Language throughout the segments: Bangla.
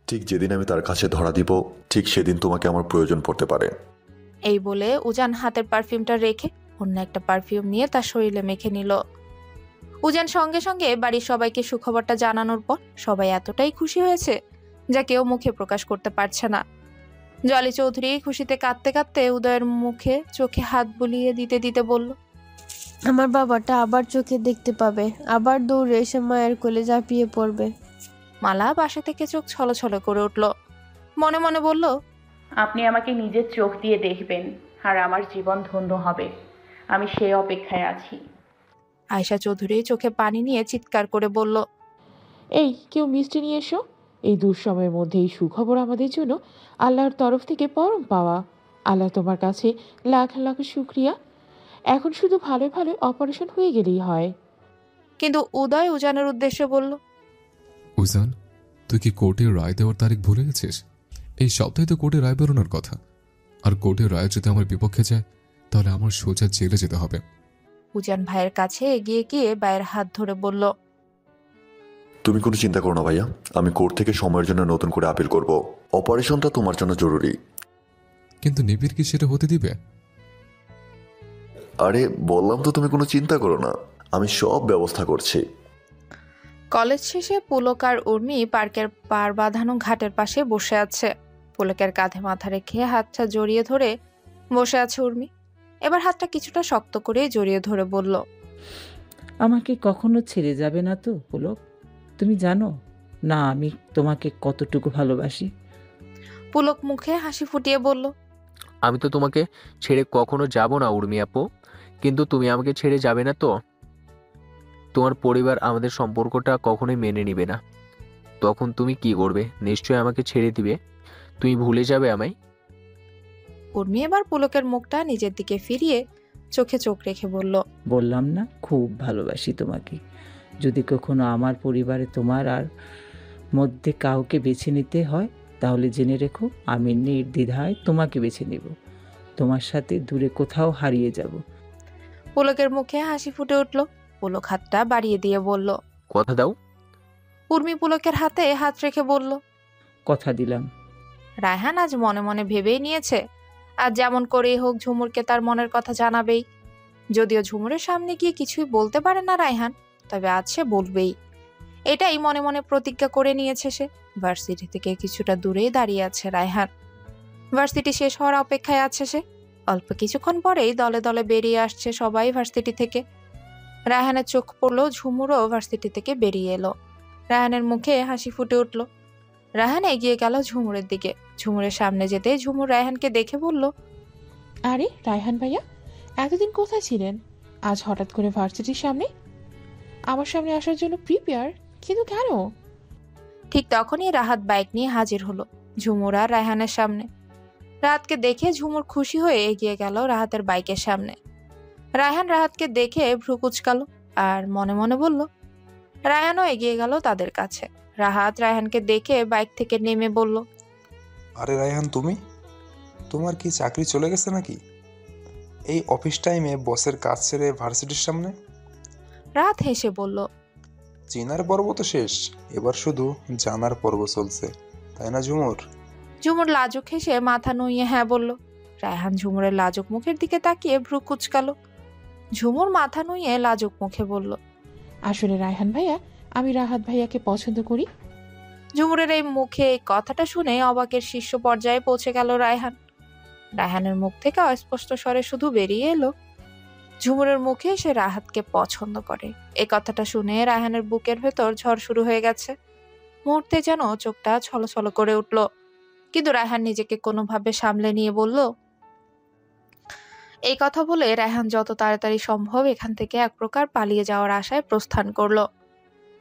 ঠিক যেদিন আমি তার কাছে ধরা দিব, ঠিক সেদিন তোমাকে আমার প্রয়োজন পড়তে পারে। এই বলে উজান হাতের পারফিউমটা রেখে অন্য একটা পারফিউম নিয়ে তার শরীরে মেখে নিল। উজান সঙ্গে সঙ্গে বাড়ির সবাইকে সুখবরটা জানানোর পর সবাই এতটাই খুশি হয়েছে যা কেউ মুখে প্রকাশ করতে পারছে না। জলি চৌধুরী খুশিতে কাঁদতে কাঁদতে উদয়ের মুখে চোখে হাত বুলিয়ে দিতে দিতে বলল, আমার বাবাটা আবার চোখে দেখতে পাবে, আবার দৌড়ে এসে মায়ের কোলে ঝাঁপিয়ে পড়বে। মালা বাসা থেকে চোখ ছলছল করে উঠল, মনে মনে বলল, আপনি আমাকে নিজের চোখ দিয়ে দেখবেন আর আমার জীবন ধন্য হবে, আমি সেই অপেক্ষায় আছি। আয়শা চৌধুরী চোখে পানি নিয়ে চিৎকার করে বলল, এই কেউ মিষ্টি নিয়ে এসো। এই দুঃসময়ের মধ্যে এই সুখবর আমাদের জন্য আল্লাহর তরফ থেকে পরম পাওয়া। আল্লাহ তোমার কাছে লাখ লাখ শুক্রিয়া। এখন শুধু ভালো ভালো অপারেশন হয়ে গেলেই হয়। কিন্তু উদয় উজানের উদ্দেশ্যে বলল, উজান, তুই কি কোর্টের রায় দেওয়ার তারিখ ভুলে গেছিস? এই সপ্তাহে তো কোর্টে রায় বেরোনোর কথা, আর কোর্টের রায় যদি আমার বিপক্ষে যায় তাহলে আমার সোজা জেলে যেতে হবে। উজান ভাইয়ের কাছে এগিয়ে গিয়ে ভাইয়ের হাত ধরে বলল, তুমি কোনো চিন্তা করো না ভাইয়া, আমি কোর্ট থেকে সময়ের জন্য নতুন করে আপিল করব। অপারেশনটা তোমার জন্য জরুরি। কিন্তু নিবিড় কি সেটা হতে দিবে? আরে বললাম তো, তুমি কোনো চিন্তা করো না, আমি সব ব্যবস্থা করছি। কলেজ শেষে পুলক আর উর্মি পার্কের পার বাঁধানো ঘাটের পাশে বসে আছে। পুলকের কাঁধে মাথা রেখে হাতটা জড়িয়ে ধরে বসে আছে উর্মি। এবার হাতটা কিছুটা শক্ত করে জড়িয়ে ধরে বলল, আমাকে কখনো ছেড়ে যাবে না তো পুলক? তুমি জানো না আমি তোমাকে কতটুকু ভালোবাসি। পুলক মুখে হাসি ফুটিয়ে বলল, আমি তো তোমাকে ছেড়ে কখনো যাব না উর্মি আপু, কিন্তু তুমি আমাকে ছেড়ে যাবে না তো? তোমার পরিবার আমাদের সম্পর্কটা কখনোই মেনে নিবে না, তখন তুমি কি করবে? নিশ্চয়ই আমাকে ছেড়ে দিবে, তুমি ভুলে যাবে আমায়। উর্মি এবার পুলকের মুখটা নিজের দিকে ফিরিয়ে চোখে চোখ রেখে বলল, বললাম না খুব ভালোবাসি তোমাকে। যদি কখনো আমার পরিবারে তোমার আর মধ্যে কাউকে বেছে নিতে হয় তাহলে জেনে রেখো আমি নির্দ্বিধায় তোমাকে বেছে নেব। তোমার সাথে দূরে কোথাও হারিয়ে যাব। পুলকের মুখে হাসি ফুটে উঠল। পুলক হাতটা বাড়িয়ে দিয়ে বলল, কথা দাও। উর্মি পুলকের হাতে হাত রেখে বলল, কথা দিলাম। রায়হান আজ মনে মনে ভেবেই নিয়েছে আজ যেমন করেই হোক ঝুমুরকে তার মনের কথা জানাবেই। যদিও ঝুমুরের সামনে গিয়ে কিছুই বলতে পারে না রায়হান, তবে আজ সে বলবেই, এটাই মনে মনে প্রতিজ্ঞা করে নিয়েছে সে। ভার্সিটি থেকে কিছুটা দূরেই দাঁড়িয়ে আছে রায়হান। ভার্সিটি শেষ হওয়ার অপেক্ষায় আছে সে। অল্প কিছুক্ষণ পরেই দলে দলে বেরিয়ে আসছে সবাই ভার্সিটি থেকে। রায়হানের চোখ পড়ল ঝুমুরও ভার্সিটি থেকে বেরিয়ে এলো। রায়হানের মুখে হাসি ফুটে উঠল। রায়হান এগিয়ে গেল ঝুমুরের দিকে। ঝুমুরের সামনে যেতে ঝুমুর রায়হানকে দেখে বলল, আরে রায়হান ভাইয়া, এতদিন কোথায় ছিলেন? আজ হঠাৎ করে ভার্সিটির সামনে আমার সামনে আসার জন্য প্রিপেয়ার, কিন্তু কেন? ঠিক তখনই রাহাত বাইক নিয়ে হাজির হলো ঝুমুর আর রায়হানের সামনে। রাহাতকে দেখে ঝুমুর খুশি হয়ে এগিয়ে গেল রাহাতের বাইকের সামনে। রায়হান রাহাতকে দেখে ভ্রু কুঁচকালো আর মনে মনে বলল। রায়হানও এগিয়ে গেল তাদের কাছে। রাহাত রায়হানকে দেখে বাইক থেকে নেমে বলল, আরে রায়হান, তুমি? তোমার কি চাকরি চলে গেছে নাকি এই অফিস টাইমে বসের কাজ ছেড়ে ভার্সিটির সামনে? রাহাত হেসে বলল, চেনার পর্ব তো শেষ, এবার শুধু জানার পর্ব চলছে, তাই না ঝুমুর? ঝুমুর লাজুক হেসে মাথা নুইয়ে হ্যাঁ বলল। রায়হান ঝুমুরের লাজুক মুখের দিকে তাকিয়ে ভ্রু কুঁচকালো। ঝুমুর মাথা নুইয়ে লাজুক মুখে বলল, আসলে রায়হান ভাইয়া, আমি রাহাত ভাইয়াকে পছন্দ করি। ঝুমুরের এই মুখে এই কথাটা শুনে অবাকের শীর্ষ পর্যায়ে পৌঁছে গেল রায়হান। রায়হানের মুখ থেকে অস্পষ্ট স্বরে শুধু বেরিয়ে এলো, ঝুমুরের মুখে সে রাহাতকে পছন্দ করে। এই কথাটা শুনে রায়হানের বুকের ভেতর ঝড় শুরু হয়ে গেছে। মুহূর্তে যেন চোখটা ছলছল করে উঠল। কিন্তু রায়হান নিজেকে কোনোভাবে সামলে নিয়ে বলল, এই কথা বলে রায়হান যত তাড়াতাড়ি সম্ভব এখান থেকে এক প্রকার পালিয়ে যাওয়ার আশায় প্রস্থান করলো।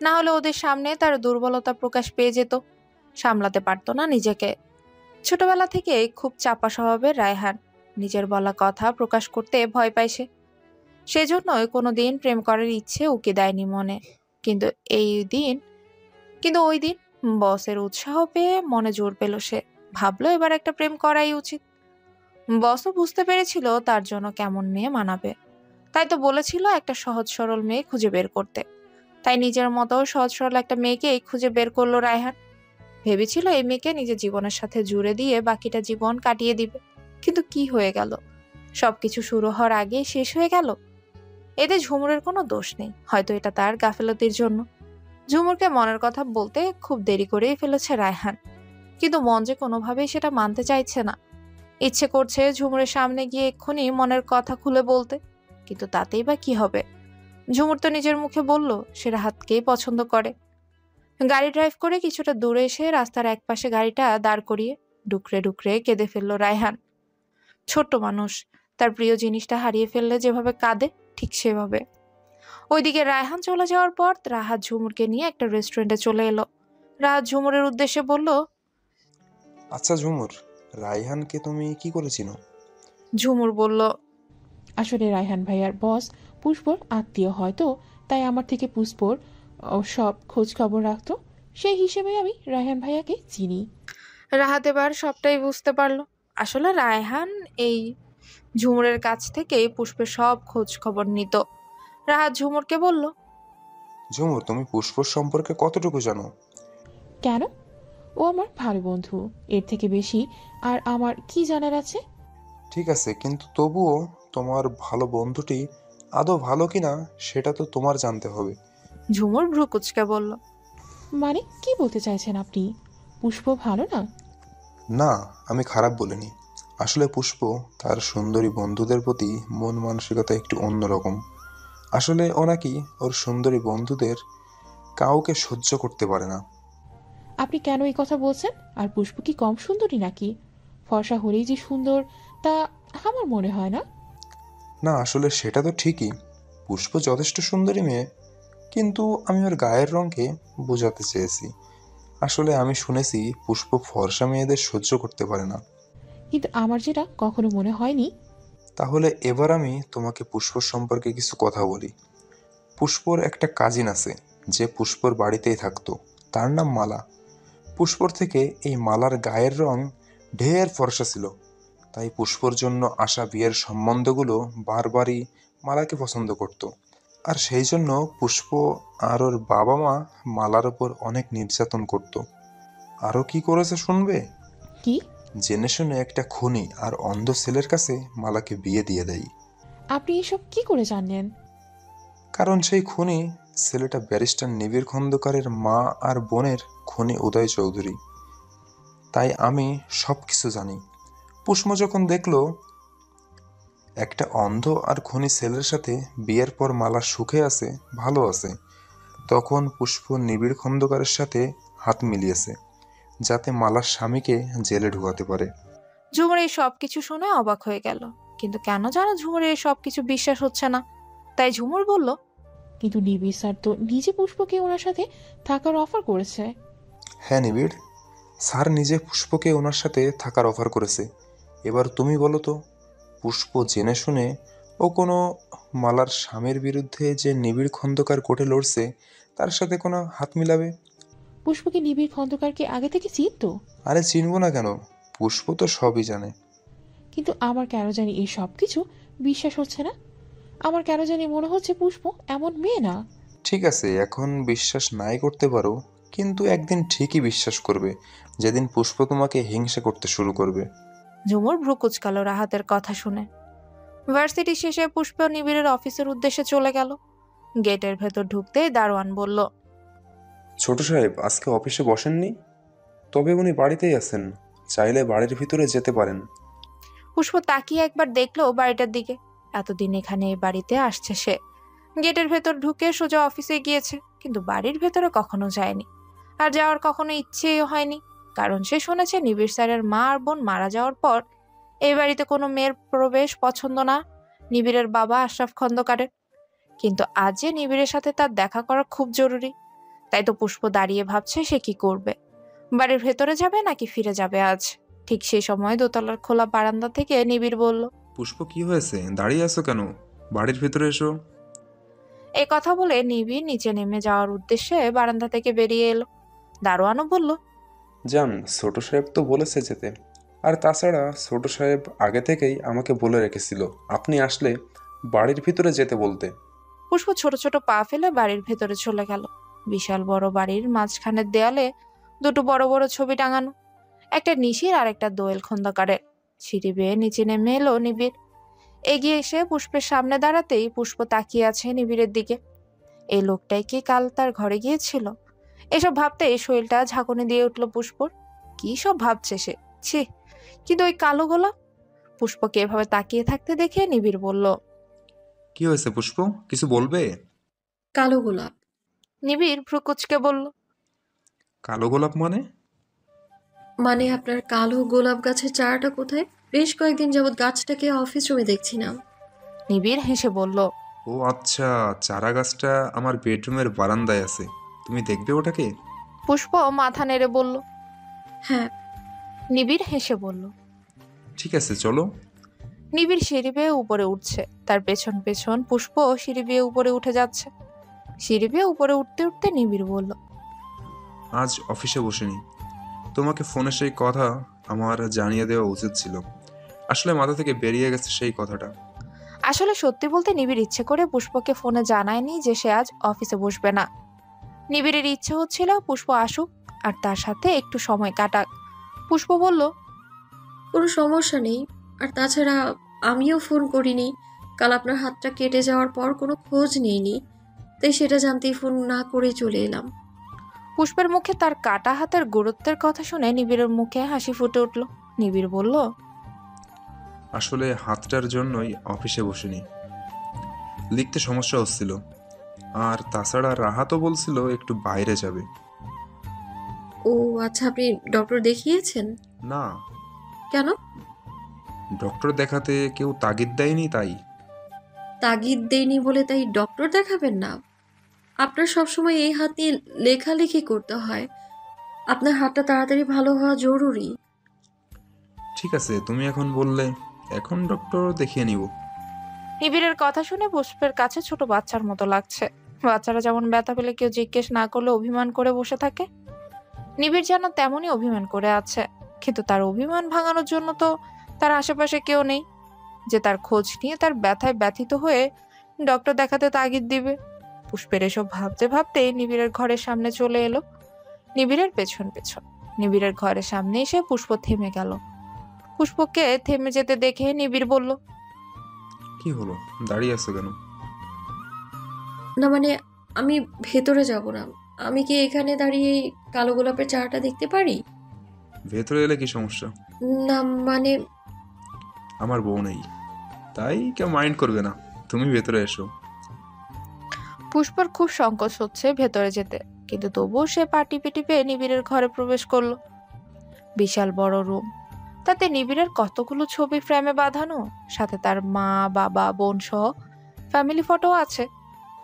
না হলে ওদের সামনে তার দুর্বলতা প্রকাশ পেয়ে যেত, সামলাতে পারতো না নিজেকে। ছোটবেলা থেকে খুব চাপা স্বভাবের রায়হান, নিজের বলা কথা প্রকাশ করতে ভয় পায় সে। সেজন্যই কোনোদিন প্রেম করার ইচ্ছে উকি দেয়নি মনে। কিন্তু ওই দিন বসের উৎসাহ পেয়ে মনে জোর পেল সে। ভাবলো এবার একটা প্রেম করাই উচিত। বসও বুঝতে পেরেছিল তার জন্য কেমন মেয়ে মানাবে, তাই তো বলেছিল একটা সহজ সরল মেয়ে খুঁজে বের করতে। তাই নিজের মতো সহজ সরল একটা মেয়েকেই খুঁজে বের করলো রায়হান। ভেবেছিল এই মেয়েকে নিজের জীবনের সাথে জুড়ে দিয়ে বাকিটা জীবন কাটিয়ে দিবে, কিন্তু কি হয়ে গেল? সবকিছু শুরু হওয়ার আগে শেষ হয়ে গেল। এতে ঝুমুরের কোনো দোষ নেই, হয়তো এটা তার গাফেলতির জন্য। ঝুমুরকে মনের কথা বলতে খুব দেরি করেই ফেলেছে রায়হান, কিন্তু মন যে কোনোভাবেই সেটা মানতে চাইছে না। ইচ্ছে করছে ঝুমুরের সামনে গিয়ে এক্ষুনি মনের কথা খুলে বলতে, কিন্তু তাতেই বা কি হবে? ঝুমুর তো নিজের মুখে বলল সে রাহাতকেই পছন্দ করে। গাড়ি ড্রাইভ করে কিছুটা দূরে এসে রাস্তার একপাশে গাড়িটা দাঁড় করিয়ে ডুকরে ডুকরে কেঁদে ফেললো রায়হান। ছোট্ট মানুষ তার প্রিয় জিনিসটা হারিয়ে ফেললে যেভাবে কাঁদে, ঠিক সেভাবে। ওইদিকে রায়হান চলে যাওয়ার পর রাহাত ঝুমুরকে নিয়ে একটা রেস্টুরেন্টে চলে এলো। রাহাত ঝুমুরের উদ্দেশ্যে বলল, আচ্ছা ঝুমুর, রায়হানকে তুমি কি করেছিল? ঝুমুর বলল, আসলে রায়হান ভাইয়ার বস পুষ্পর আত্মীয় হয়তো, তাই আমার থেকে পুষ্পর সব খোঁজ খবর রাখতো। সেই হিসেবে আমি রায়হান ভাইয়াকে চিনি। রাহাত এবার সবটাই বুঝতে পারলো। আসলে রায়হান এই ঝুমুরের কাছ থেকে পুষ্পের সব খোঁজ খবর নিত। রাহাত ঝুমুরকে বলল, ঝুমুর, তুমি পুষ্পর সম্পর্কে কতটুকু জানো? কেন? ও আমার ভালো বন্ধু, এর থেকে বেশি আর আমার কি জানার আছে? ঠিক আছে, কিন্তু তবুও তোমার ভালো বন্ধুটি আদৌ ভালো কিনা সেটা তো তোমার জানতে হবে। ঝুমুর ভ্রু কুচকে বলল, মানে কি বলতে চাইছেন আপনি? পুষ্প ভালো না? না, আমি খারাপ বলিনি। আসলে পুষ্প তার সুন্দরী বন্ধুদের প্রতি মন মানসিকতা একটু অন্যরকম। আসলে ও নাকি ওর সুন্দরী বন্ধুদের কাউকে সহ্য করতে পারে না। আপনি কেন এই কথা বলছেন? আর পুষ্প কি কম সুন্দরী নাকি? ফর্সা হলেই যে সুন্দর তা আমার মনে হয় না। না, আসলে সেটা তো ঠিকই, পুষ্প যথেষ্ট সুন্দরী মেয়ে, কিন্তু আমি ওর গায়ের রঙকে বোঝাতে চেয়েছি। আসলে আমি শুনেছি পুষ্প ফর্সা মেয়েদের সহ্য করতে পারে না। কিন্তু আমার যেটা কখনো মনে হয়নি। তাহলে এবার আমি তোমাকে পুষ্পর সম্পর্কে কিছু কথা বলি। পুষ্পর একটা কাজিন আছে যে পুষ্পর বাড়িতেই থাকতো, তার নাম মালা। পুষ্পর থেকে এই মালার গায়ের রং ঢের ফর্সা ছিল, তাই পুষ্পর জন্য আসা বিয়ের সম্বন্ধগুলো বারবারই মালাকে পছন্দ করত। আর সেই জন্য পুষ্প আর ওর বাবা মা মালার ওপর অনেক নির্যাতন করত। আরও কি করেছে শুনবে? কি? জেনে শুনে একটা খুনি আর অন্ধ ছেলের কাছে মালাকে বিয়ে দিয়ে দেয়। আপনি এসব কি করে জানলেন? কারণ সেই খুনি ছেলেটা ব্যারিস্টার নিবিড় খন্দকারের মা আর বোনের খুনি উদয় চৌধুরী। তাই আমি সব কিছু জানি। পুষ্প যখন দেখলো একটা অন্ধ আর খুনি ছেলের সাথে বিয়ের পর মালা সুখে আছে, ভালো আছে, তখন পুষ্প নিবিড় খন্দকারের সাথে হাত মিলিয়েছে যাতে মালার স্বামীকে জেলে ঢুকাতে পারে। ঝুমুর এই সবকিছু শুনে অবাক হয়ে গেল, কিন্তু কেন জানো ঝুমুরের এই সবকিছু বিশ্বাস হচ্ছে না। তাই ঝুমুর বলল, কিন্তু নিবিড় স্যার তো নিজে পুষ্পকে ওনার সাথে থাকার অফার করেছে। হ্যাঁ নিবিড়, স্যার নিজে পুষ্পকে ওনার সাথে থাকার অফার করেছে। এবার তুমি বলো তো, পুষ্প জেনে শুনে ও কোনো মালার স্বামীর বিরুদ্ধে যে নিবিড় খন্দকার কোর্টে লড়ছে তার সাথে কোনো হাত মিলাবে? পুষ্পকে নিবিড় খন্দকারকে আগে থেকে চিনতো। আরে চিনবো না কেন, পুষ্প তো সবই জানে। কিন্তু আমার কেন জানি এই সব কিছু বিশ্বাস হচ্ছে না। আমার কেন জানি মনে হচ্ছে পুষ্প এমন মেয়ে না। ঠিক আছে, এখন বিশ্বাস নাই করতে পারো, কিন্তু একদিন ঠিকই বিশ্বাস করবে, যেদিন পুষ্প তোমাকে হিংসা করতে শুরু করবে। ঝুমুর ভ্রু কুচকালো রাহাতের কথা শুনে। ভার্সিটি শেষে পুষ্প নিবিড়ের অফিসের উদ্দেশ্যে চলে গেল। গেটের ভেতর ঢুকতেই দারোয়ান বলল, ছোট সাহেব আজকে অফিসে বসেননি? তবে উনি বাড়িতেই আছেন, চাইলে বাড়ির ভিতরে যেতে পারেন। পুষ্প তাকিয়ে একবার দেখলো বাড়িটার দিকে। এতদিন এখানে এই বাড়িতে আসছে সে। গেটের ভেতর ঢুকে সোজা অফিসে গিয়েছে, কিন্তু বাড়ির ভেতরে কখনো যায়নি, আর যাওয়ার কখনো ইচ্ছেই হয়নি। কারণ সে শুনেছে নিবিড় স্যারের মা আর বোন মারা যাওয়ার পর এই বাড়িতে কোনো মেয়ের প্রবেশ পছন্দ না নিবিড়ের বাবা আশরাফ খন্দকারের। কিন্তু আজ যে নিবিড়ের সাথে তার দেখা করা খুব জরুরি, তাই তো পুষ্প দাঁড়িয়ে ভাবছে সে কি করবে। বাড়ির ভেতরে যাবে নাকি ফিরে যাবে আজ। ঠিক সেই সময় দোতলার খোলা বারান্দা থেকে নিবিড় বলল, পুষ্প কি হয়েছে, দাঁড়িয়ে আছো কেন? বাড়ির ভিতরে এসো। এই কথা বলে নিবিড় নিচে নেমে যাওয়ার উদ্দেশ্যে বারান্দা থেকে বেরিয়ে এলো। দারোয়ানও বলল, যান, ছোট সাহেব তো বলেছে যেতে। আর তাছাড়া ছোট সাহেব আগে থেকেই আমাকে বলে রেখেছিল আপনি আসলে বাড়ির ভিতরে যেতে বলতে। পুষ্প ছোট ছোট পা ফেলে বাড়ির ভেতরে চলে গেল। বিশাল বড় বাড়ির মাঝখানের দেয়ালে দুটো বড় বড় ছবি টাঙানো, একটা নিশির আর একটা দোয়েল খন্দকারের। সিঁড়ি বেয়ে নিচে নেমে এলো নিবিড়। এগিয়ে এসে পুষ্পের সামনে দাঁড়াতেই পুষ্প তাকিয়ে আছে নিবিড়ের দিকে। এই লোকটাই কি কাল তার ঘরে গিয়েছিল? এসব ভাবতে শরীরটা ঝাঁকুনি দিয়ে উঠল পুষ্পর। কি সব ভাবছে সে, ছি! কিন্তু ওই কালো গোলাপ। পুষ্পকে এভাবে তাকিয়ে থাকতে দেখে নিবিড় বলল, কি হয়েছে পুষ্প, কিছু বলবে? কালো গোলাপ নিবিড় ভ্রুকুচকে বলল, কালো গোলাপ মানে? মানে আপনার কালো গোলাপ গাছের চারাটা কোথায়? বেশ কয়েকদিন যাবৎ গাছটাকে অফিস রুমে দেখছি না। নিবিড় হেসে বলল, ও আচ্ছা, চারা গাছটা আমার বেডরুমের বারান্দায় আছে, তুমি দেখবে ওটাকে? পুষ্প মাথা নেড়ে বলল। হ্যাঁ। নিবিড় হেসে বলল। ঠিক আছে, চলো। নিবিড় সিঁড়ি বেয়ে উপরে উঠছে, তার পেছন পেছন পুষ্প সিঁড়ি বেয়ে উপরে উঠে যাচ্ছে। সিঁড়ি বেয়ে উপরে উঠতে উঠতে নিবিড় বলল, আজ অফিসে বসিনি, তোমাকে ফোনে সেই কথা আমার জানিয়ে দেওয়া উচিত ছিল। আসলে মাথা থেকে বেরিয়ে গেছে সেই কথাটা। আসলে সত্যি বলতে নিবিড় ইচ্ছে করে পুষ্পকে ফোনে জানায়নি যে সে আজ অফিসে বসবে না। নিবিড়ের ইচ্ছে হচ্ছিল পুষ্প আসুক আর তার সাথে একটু সময় কাটাক। পুষ্প বলল, কোনো সমস্যা নেই, আর তাছাড়া আমিও ফোন করিনি। কাল আপনার হাতটা কেটে যাওয়ার পর কোনো খোঁজ নেইনি, তাই সেটা জানতেই ফোন না করে চলে এলাম। পুষ্পের মুখে তার কাটা হাতের গুরুত্বের কথা শুনে নিবিড়ের মুখে হাসি ফুটে উঠল। নিবিড় বলল, আসলে হাতটার জন্যই অফিসে বসিনি, লিখতে সমস্যা হচ্ছিল। আর তাছাড়া রাহা তো বলছিল একটু বাইরে যাবে। ও আচ্ছা, আপনি ডক্টর দেখিয়েছেন? না। কেন? ডক্টর দেখাতে কেউ তাগিদ দেয়নি তাই। তাগিদ দেয়নি বলে তাই ডক্টর দেখাবেন না? আপনার সবসময় এই হাত নিয়ে লেখালেখি করতে হয়, আপনার হাতটা তাড়াতাড়ি ভালো হওয়া জরুরি। ঠিক আছে, তুমি এখন বললে, এখন ডক্টর দেখিয়ে নিব। নিবিড়ের কথা শুনে পুষ্পের কাছে ছোট বাচ্চার মতো লাগছে। বাচ্চারা যেমন ব্যথা পেলে কেউ জিজ্ঞেস না করলে অভিমান করে বসে থাকে, নিবিড় যেন তেমনই অভিমান করে আছে। কিন্তু তার অভিমান ভাঙানোর জন্য তো তার আশেপাশে কেউ নেই যে তার খোঁজ নিয়ে তার ব্যথায় ব্যথিত হয়ে ডক্টর দেখাতে তাগিদ দিবে। পুষ্পের এসব ভাবতে ভাবতে নিবিড়ের ঘরের সামনে চলে এলো। নিবিড়ের পেছন পেছন নিবিড়ের ঘরের সামনে এসে পুষ্প থেমে গেল। পুষ্পকে থেমে যেতে দেখে নিবিড় বলল, কি হলো, দাঁড়িয়ে আছো কেন? না মানে আমি ভেতরে যাব না, আমি কি এখানে দাঁড়িয়ে কালো গোলাপের চারাটা দেখতে পারি? ভেতরে এলে কি সমস্যা? না মানে আমার বউ নেই, তাই কেউ মাইন্ড করবে না, তুমি ভেতরে এসো। পুষ্পর খুব সংকোচ হচ্ছে ভেতরে যেতে, কিন্তু তবুও সে পা টিপে টিপে নিবিড়ের ঘরে প্রবেশ করলো। বিশাল বড় রুম, তাতে নিবিড়ের কতগুলো ছবি ফ্রেমে বাঁধানো, সাথে তার মা বাবা বোন সহ ফ্যামিলি ফটো আছে।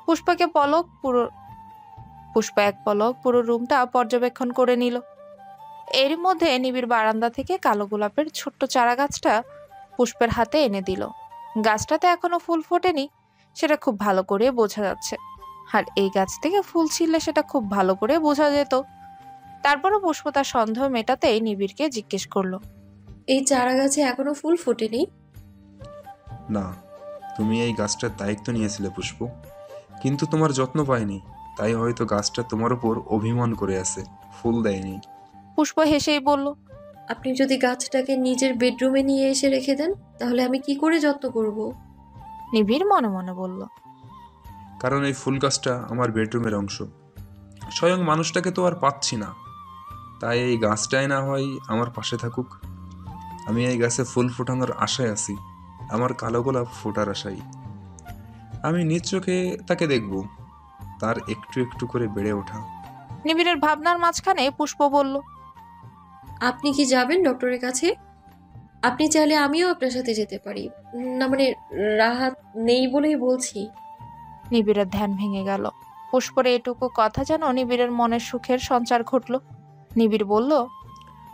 পুষ্প এক পলক পুরো রুমটা পর্যবেক্ষণ করে নিল। এরই মধ্যে নিবিড় বারান্দা থেকে কালো গোলাপের ছোট্ট চারা গাছটা পুষ্পের হাতে এনে দিল। গাছটাতে এখনো ফুল ফোটেনি, সেটা খুব ভালো করে বোঝা যাচ্ছে। আর এই গাছ থেকে ফুল ছিঁড়লে সেটা খুব ভালো করে বোঝা যেত। তারপরও পুষ্প তার সন্দেহ মেটাতেই নিবিড়কে জিজ্ঞেস করলো, এই চারা গাছে এখনো ফুল ফোটেনি? না, তুমি এই গাছটার দায়িত্ব নিয়েছিলে পুষ্প, কিন্তু তোমার যত্ন পায়নি, তাই হয়তো গাছটা তোমার উপর অভিমান করে আছে, ফুল দেয়নি। পুষ্প হেসেই বলল, আপনি যদি গাছটাকে নিজের বেডরুমে নিয়ে এসে রেখে দেন, তাহলে আমি কি করে যত্ন করব? নিবিড় মনে মনে বলল, কারণ এই ফুল গাছটা আমার বেডরুমের অংশ, স্বয়ং মানুষটাকে তো আর পাচ্ছি না, তাই এই গাছটাই না হয় আমার পাশে থাকুক। আমি এই গাছে ফুল ফোটানোর আশায় আছি, আমার কালো গোলাপ ফোটার আশায়। আমি নিজ চোখে তাকে দেখব, তার একটু একটু করে বেড়ে ওঠা। নিবিড়ের ভাবনার মাঝখানে পুষ্প বলল, আপনি কি যাবেন ডক্টরের কাছে? আপনি চাইলে আমিও আপনার সাথে যেতে পারি। না মানে রাহাত নেই বলেই বলছি। নিবিড়ের ধ্যান ভেঙে গেল। পুষ্পর এটুকু কথা যেন নিবিড়ের মনের সুখের সঞ্চার ঘটল। নিবিড় বলল,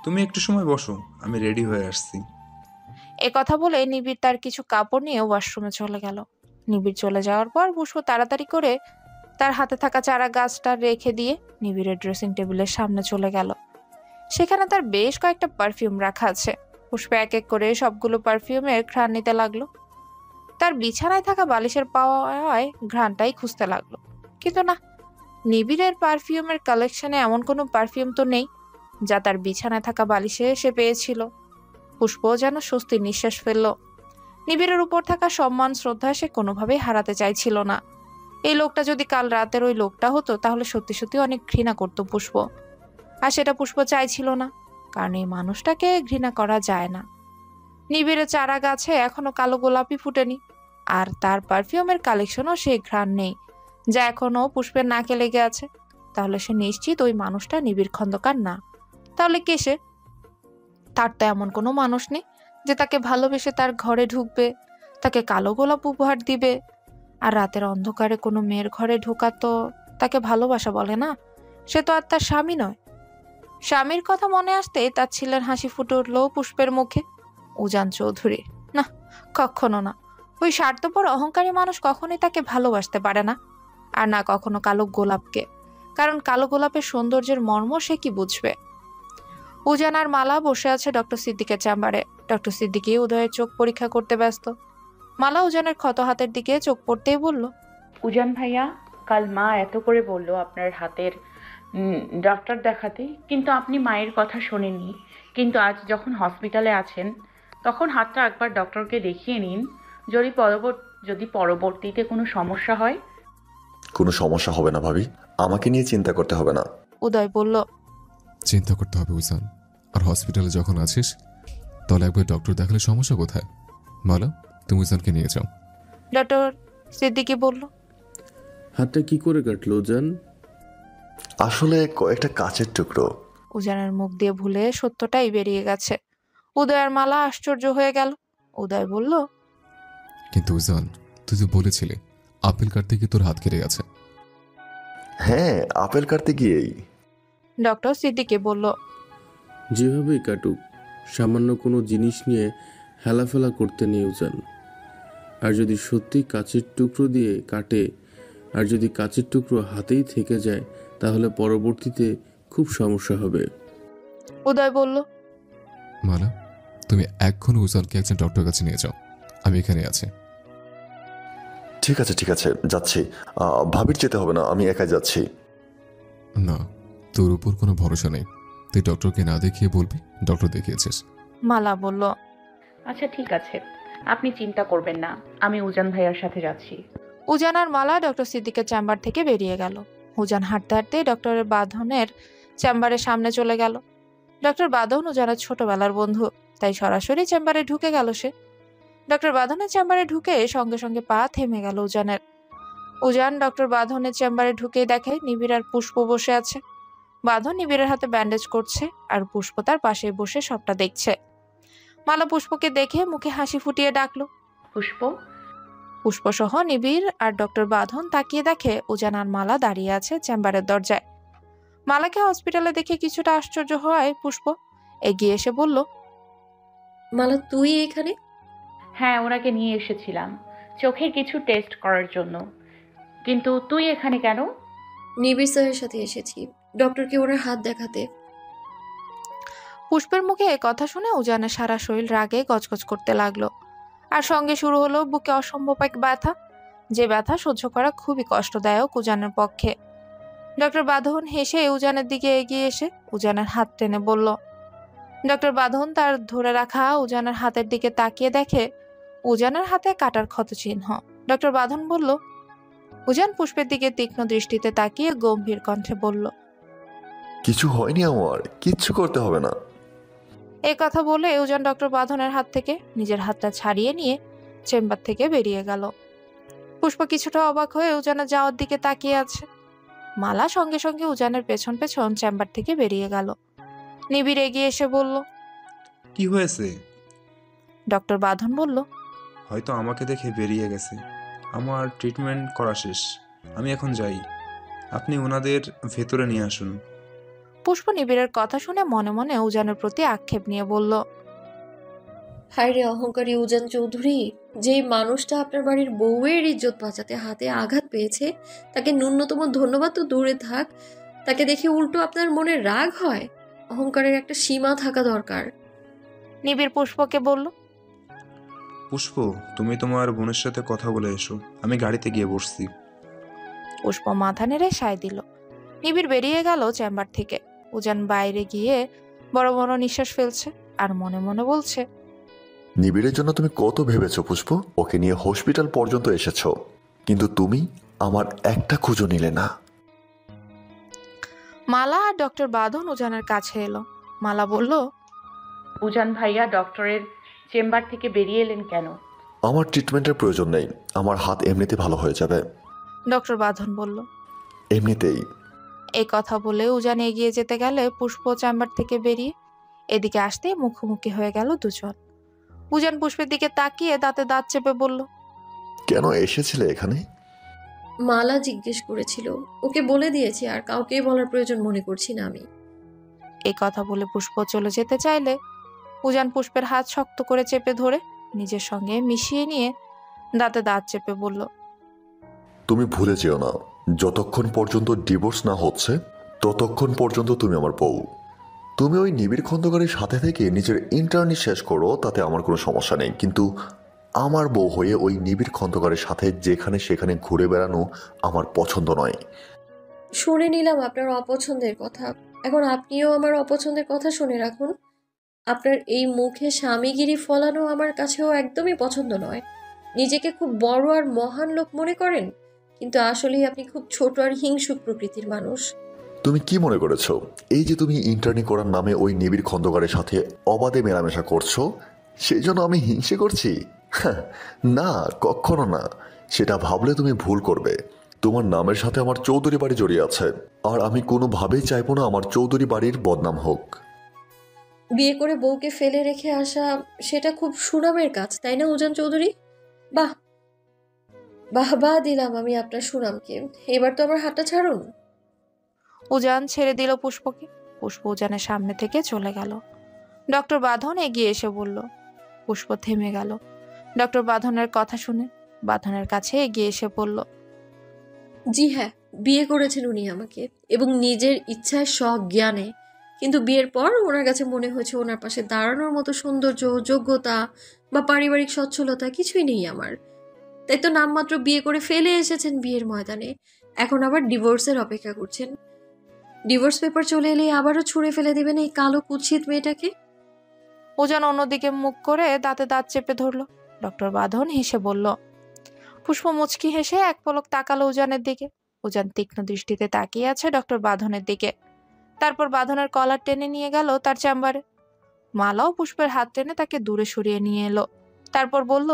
তুমি একটু সময় বসো, আমি রেডি হয়ে আসছি। এ কথা বলে নিবিড় তার কিছু কাপড় নিয়ে ওয়াশরুমে চলে গেল। নিবিড় চলে যাওয়ার পর পুষ্প তাড়াতাড়ি করে তার হাতে থাকা চারা গাছটা রেখে দিয়ে নিবিড়ের ড্রেসিং টেবিলের সামনে চলে গেল। সেখানে তার বেশ কয়েকটা পারফিউম রাখা আছে। পুষ্প এক এক করে সবগুলো পারফিউমের ঘ্রাণ নিতে লাগলো। তার বিছানায় থাকা বালিশের পাওয়ায় ঘ্রাণটাই খুঁজতে লাগলো, কিন্তু না, নিবিড়ের পারফিউমের কালেকশনে এমন কোনো পারফিউম তো নেই যা তার বিছানায় থাকা বালিশে সে পেয়েছিল। পুষ্পও যেন স্বস্তির নিঃশ্বাস ফেলল। নিবিড়ের উপর থাকা সম্মান শ্রদ্ধা সে কোনোভাবেই হারাতে চাইছিল না। এই লোকটা যদি কাল রাতের ওই লোকটা হতো তাহলে সত্যি সত্যি অনেক ঘৃণা করতো পুষ্প, আর সেটা পুষ্প চাইছিল না, কারণ এই মানুষটাকে ঘৃণা করা যায় না। নিবিড়ের চারা গাছে এখনো কালো গোলাপি ফুটেনি, আর তার পারফিউমের কালেকশনও সে ঘ্রাণ নেই যা এখনো পুষ্পের নাকে লেগে আছে। তাহলে সে নিশ্চিত ওই মানুষটা নিবিড় খন্দকার না। তাহলে কে সে? তার তো এমন কোনো মানুষ নেই যে তাকে ভালোবেসে তার ঘরে ঢুকবে, তাকে কালো গোলাপ উপহার দিবে। আর রাতের অন্ধকারে কোনো মেয়ের ঘরে ঢোকা তো তাকে ভালোবাসা বলে না। সে তো আর তার স্বামী নয়। স্বামীর কথা মনে আসতেই তার ছেলের হাসি ফুটে উঠল পুষ্পের মুখে। উজান চৌধুরী? না, কখনো না। ওই স্বার্থপর অহংকারী মানুষ কখনোই তাকে ভালোবাসতে পারে না, আর না কখনো কালো গোলাপকে, কারণ কালো গোলাপের সৌন্দর্যের মর্ম সে কি বুঝবে। উজান আর মালা বসে আছে ডক্টর সিদ্দিকের চেম্বারে। ডক্টর সিদ্দিকি উদয়ের চোখ পরীক্ষা করতে ব্যস্ত। মালা উজানের ক্ষত হাতের দিকে চোখ পড়তেই বলল, উজান ভাইয়া, কাল মা এত করে বলল আপনার হাতের ডক্টর দেখাতে, কিন্তু আপনি মায়ের কথা শোনেননি। কিন্তু আজ যখন হসপিটালে আছেন তখন হাতটা একবার ডক্টরকে দেখিয়ে নিন। যদি পরবর্তীতে কোনো সমস্যা হয়। কোনো সমস্যা হবে না ভাবি, আমাকে নিয়ে চিন্তা করতে হবে না। উদয় বলল। চিন্তা করতে হবে উজান, আর হসপিটালে যখন আছিস তাহলে একবার ডক্টর দেখালে সমস্যা কোথায়? মালা, তুমি উজানকে নিয়ে যাও। ডক্টর সিদ্দিকি বলল। হাতটা কি করে কাটলো উজান? আসলে কয়েকটা কাচের টুকরো। উজানের মুখ দিয়ে ভুলে সত্যটাই বেরিয়ে গেছে। উদয় আর মালা আশ্চর্য হয়ে গেল। উদয় বলল, কিন্তু উজান, তুই তো বলেছিলি আপেল কাটতে গিয়ে তোর হাত কেটে গেছে। হ্যাঁ, আপেল কাটতে গিয়েই। ডক্টর সিদ্দিকি বলল। যেভাবেই কাটুক, সামান্য কোনো জিনিস নিয়ে হেলাফেলা করতে নিয়ে উজান। আর যদি সত্যি কাচের টুকরো দিয়ে কাটে, আর যদি কাচের টুকরো হাতেই থেকে যায়, তাহলে পরবর্তীতে খুব সমস্যা হবে। উদয় বলল। মালা, তুমি এক্ষুনি উজানকে একজন ডক্টর কাছে নিয়ে যাও, আমি এখানে আছি। ঠিক আছে ঠিক আছে, যাচ্ছি। ভাবির যেতে হবে না, আমি একাই যাচ্ছি। না, তোর উপর কোনো ভরসা নেই। তুই ডক্টরকে না দেখিয়ে বলবি ডক্টর দেখিয়েছিস। মালা বলল। আচ্ছা ঠিক আছে, আপনি চিন্তা করবেন না, আমি উজান ভাইয়ার সাথে যাচ্ছি। উজান আর মালা ডক্টর সিদ্দিকের চেম্বার থেকে বেরিয়ে গেল। উজান হাঁটতে হাঁটতে ডক্টরের বাঁধনের চেম্বারের সামনে চলে গেল। ডক্টর বাঁধন উজানের ছোটবেলার বন্ধু, তাই সরাসরি চেম্বারে ঢুকে গেল সে। ডক্টর বাঁধনের চেম্বারে ঢুকে সঙ্গে সঙ্গে পা থেমে গেল উজানের। উজান ডক্টর বাঁধনের চেম্বারে ঢুকে দেখে নিবিড় আর পুষ্প বসে আছে। বাঁধন নিবিড়ের হাতে ব্যান্ডেজ করছে, আর পুষ্প তার পাশে বসে সবটা দেখছে। মালা পুষ্পকে দেখে মুখে হাসি ফুটিয়ে ডাকলো, পুষ্প। পুষ্প সহ নিবিড় আর ডক্টর বাঁধন তাকিয়ে দেখে উজান আর মালা দাঁড়িয়ে আছে চেম্বারের দরজায়। মালাকে হসপিটালে দেখে কিছুটা আশ্চর্য হয় পুষ্প এগিয়ে এসে বলল, মালা তুই এখানে? হ্যাঁ, ওনাকে নিয়ে এসেছিলাম চোখের কিছু টেস্ট করার জন্য। কিন্তু তুই এখানে কেন? নিবিড় স্যারের সাথে এসেছি ডক্টরকে ওনার হাত দেখাতে। পুষ্পের মুখে কথা শুনে উজানের সারা শরীর রাগে গজগজ করতে লাগলো, আর সঙ্গে শুরু হলো বুকে অসম্ভব এক ব্যথা, যে ব্যথা সহ্য করা খুবই কষ্টদায়ক উজানের পক্ষে। ডক্টর বাঁধন হেসে উজানের দিকে এগিয়ে এসে উজানের হাত টেনে বলল। ডক্টর বাঁধন তার ধরে রাখা উজানের হাতের দিকে তাকিয়ে দেখে উজানের হাতে কাটার ক্ষত চিহ্ন। ডক্টর বাঁধন বলল। উজান পুষ্পের দিকে তীক্ষ্ণ দৃষ্টিতে তাকিয়ে গম্ভীর কণ্ঠে বলল, কিছু হয়নি আমার, কিচ্ছু করতে হবে না। এই কথা বলে উজান ডক্টর বাঁধনের হাত থেকে নিজের হাতটা ছাড়িয়ে নিয়ে চেম্বার থেকে বেরিয়ে গেল। পুষ্প কিছুটা অবাক হয়ে উজানের যাওয়ার দিকে তাকিয়ে আছে। মালা সঙ্গে সঙ্গে উজানের পেছন পেছন চেম্বার থেকে বেরিয়ে গেল। নিবিড় এগিয়ে এসে বলল, কি হয়েছে? ডক্টর বাঁধন বলল, হয়তো আমাকে দেখে বেরিয়ে গেছে। আমার ট্রিটমেন্ট করা শেষ, আমি এখন যাই। আপনি ওনাদের ভেতরে নিয়ে আসুন। পুষ্প নিবিড়ের কথা শুনে মনে মনে উজানের প্রতি আক্ষেপ নিয়ে বলল, হায় রে অহংকারী উজান চৌধুরী, যেই মানুষটা আপনার বাড়ির বউয়ের ইজ্জত বাঁচাতে হাতে আঘাত পেয়েছে, তাকে ন্যূনতম ধন্যবাদ তো দূরে থাক, তাকে দেখে উল্টো আপনার মনে রাগ হয়। অহংকারের একটা সীমা থাকা দরকার। নিবিড় পুষ্পকে বলল, পুষ্প, তুমি তোমার বোনের সাথে কথা বলে এসো, আমি গাড়িতে গিয়ে বসছি। পুষ্প মাথা নেড়ে সায় দিল। নিবিড় বেরিয়ে গেল চেম্বার থেকে। উজান বাইরে গিয়ে বড় বড় নিঃশ্বাস ফেলছে আর মনে মনে বলছে, নিবিড়ের জন্য তুমি কত ভেবেছো পুষ্প, ওকে নিয়ে হসপিটাল পর্যন্ত এসেছো, কিন্তু তুমি আমার একটা খোঁজও নিলে না। মালা আর ডক্টর বাঁধন উজানের কাছে এলো। মালা বলল, উজান ভাইয়া ডক্টরের চেম্বার থেকে বেরিয়ে এলেন কেন? আমার ট্রিটমেন্টের প্রয়োজন নেই, আমার হাত এমনিতে ভালো হয়ে যাবে। ডক্টর বাঁধন বলল। এমনিতেই। এই কথা বলে উজান এগিয়ে যেতে গেলে পুষ্প চেম্বার থেকে বেরিয়ে এদিকে আসতে মুখোমুখি হয়ে গেল দুজন। উজান পুষ্পের দিকে তাকিয়ে দাঁতে দাঁত চেপে বলল, কেন এসেছিলে এখানে? মালা জিজ্ঞেস করেছিল, ওকে বলে দিয়েছি, আর কাউকেই বলার প্রয়োজন মনে করছি না আমি। এই কথা বলে পুষ্প চলে যেতে চাইলে উজান পুষ্পের হাত শক্ত করে চেপে ধরে নিজের সঙ্গে মিশিয়ে নিয়ে দাঁতে দাঁত চেপে বলল, তুমি ভুলে যেও না, যতক্ষণ পর্যন্ত ডিভোর্স না হচ্ছে ততক্ষণ পর্যন্ত তুমি আমার বউ। তুমি ওই নিবিড় খন্দকারের সাথে থেকে নিজের ইন্টার্নি শেষ করো, তাতে আমার কোনো সমস্যা নেই, কিন্তু আমার বউ হয়ে ওই নিবিড় খন্দকারের সাথে যেখানে সেখানে ঘুরে বেড়ানো আমার পছন্দ নয়। শুনে নিলাম আপনার অপছন্দের কথা, এখন আপনিও আমার অপছন্দের কথা শুনে রাখুন। আপনার এই মুখে স্বামীগিরি ফলানো আমার কাছেও একদমই পছন্দ নয়। নিজেকে খুব বড় আর মহান লোক মনে করেন, কিন্তু আসলেই আপনি খুব ছোট আর হিংসুক প্রকৃতির মানুষ। তুমি কি মনে করেছো এই যে তুমি ইন্টার্নি করার নামে ওই নিবিড় খন্দকারের সাথে অবাধে মেলামেশা করছো, সেই জন্য আমি হিংসে করছি? না, কখনো না। সেটা ভাবলে তুমি ভুল করবে। তোমার নামের সাথে আমার চৌধুরী বাড়ি জড়িয়ে আছে, আর আমি কোনোভাবেই চাইবো না আমার চৌধুরী বাড়ির বদনাম হোক। বিয়ে করে বউকে ফেলে রেখে আসা, সেটা খুব সুনামের কাজ, তাই না উজান চৌধুরী? বাহ বাহ বাহ দিলাম আমি আপনার সুনামকে। এবার তো আমার হাতটা ছাড়ুন। উজান ছেড়ে দিল পুষ্পকে। পুষ্প উজানের সামনে থেকে চলে গেল। ডক্টর বাঁধন এগিয়ে এসে বলল। পুষ্প থেমে গেল ডক্টর বাঁধনের কথা শুনে। বাঁধনের কাছে এগিয়ে এসে বলল, জি হ্যাঁ, বিয়ে করেছেন উনি আমাকে, এবং নিজের ইচ্ছায় সজ্ঞানে। কিন্তু বিয়ের পর ওনার কাছে মনে হয়েছে ওনার পাশে দাঁড়ানোর মতো সৌন্দর্য, যোগ্যতা বা পারিবারিক সচ্ছলতা কিছুই নেই আমার। তাই তো নামমাত্র বিয়ে করে ফেলে এসেছেন বিয়ের ময়দানে। এখন আবার ডিভোর্সের অপেক্ষা করছেন। ডিভোর্স পেপার চলে এলে আবারও ছুঁড়ে ফেলে দেবেন এই কালো কুৎসিত মেয়েটাকে। উজান অন্যদিকে মুখ করে দাঁতে দাঁত চেপে ধরল। ডক্টর বাঁধন হেসে বলল। পুষ্প মুচকি হেসে এক পলক তাকালো উজানের দিকে। উজান তীক্ষ্ণ দৃষ্টিতে তাকিয়ে আছে ডক্টর বাঁধনের দিকে। তারপর বাঁধনের কলার টেনে নিয়ে গেল তার চেম্বারে। মালাও পুষ্পের হাত টেনে তাকে দূরে সরিয়ে নিয়ে এলো। তারপর বলল,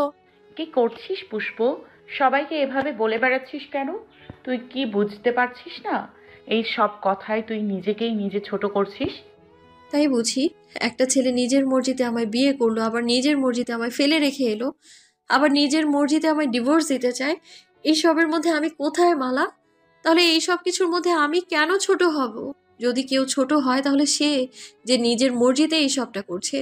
কি করছিস পুষ্প? সবাইকে এভাবে বলে বেড়াচ্ছিস কেন? তুই কি বুঝতে পারছিস না এই সব কথায় তুই নিজেকেই নিজে ছোট করছিস? তাই বুঝি একটা ছেলে নিজের মর্জিতে আমায় বিয়ে করলো, আবার নিজের মর্জিতে আমায় ফেলে রেখে এলো, আবার নিজের মর্জিতে আমায় ডিভোর্স দিতে চায়। এই সবের মধ্যে আমি কোথায় মালা? তাহলে এই সব কিছুর মধ্যে আমি কেন ছোট হব? যদি কেউ ছোট হয় তাহলে সে, যে নিজের মর্জিতে এই সবটা করছে।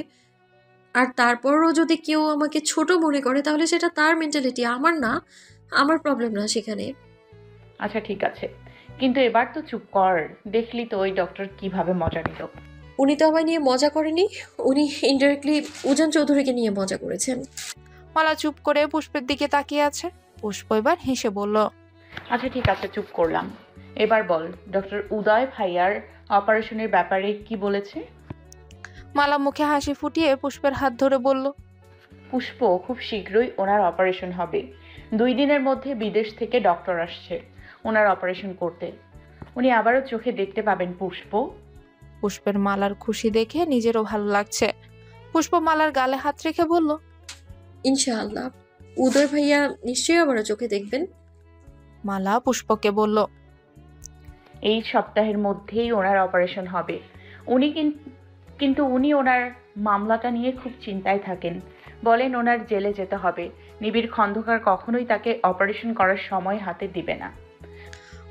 আর তারপরও যদি কেউ আমাকে ছোট মনে করে তাহলে সেটা তার মেন্টালিটি, আমার না। আমার প্রবলেম না সেখানে। আচ্ছা ঠিক আছে, কিন্তু এবার তো চুপ কর। দেখলি তো ওই ডক্টর কিভাবে মজা নিল। উনি তো আমায় নিয়ে মজা করেনি, উনি ইনডাইরেক্টলি উজান চৌধুরীকে নিয়ে মজা করেছেন। মালা চুপ করে পুষ্পের দিকে তাকিয়ে আছে। পুষ্প এবার হেসে বলল, আচ্ছা ঠিক আছে, চুপ করলাম। এবার বল, ডক্টর উদয় ভাইয়ার অপারেশনের ব্যাপারে কি বলেছে? মালা মুখে হাসি ফুটিয়ে পুষ্পের হাত ধরে বলল, পুষ্প, খুব শীঘ্রই ওনার অপারেশন হবে। 2 দিনের মধ্যে বিদেশ থেকে ডক্টর আসছে ওনার অপারেশন করতে। উনি আবারও চোখে দেখতে পাবেন পুষ্প। পুষ্পের মালার খুশি দেখে নিজেরও ভালো লাগছে। পুষ্প মালার গালে হাত রেখে বলল, ইনশাআল্লাহ উদয় ভাইয়া নিশ্চয়ই আবার চোখে দেখবেন। মালা পুষ্পকে বলল, এই সপ্তাহের মধ্যেই ওনার অপারেশন হবে। উনি কিন্তু উনি ওনার মামলাটা নিয়ে খুব চিন্তায় থাকেন। বলেন ওনার জেলে যেতে হবে। নিবিড় খন্দকার কখনোই তাকে অপারেশন করার সময় হাতে দিবে না।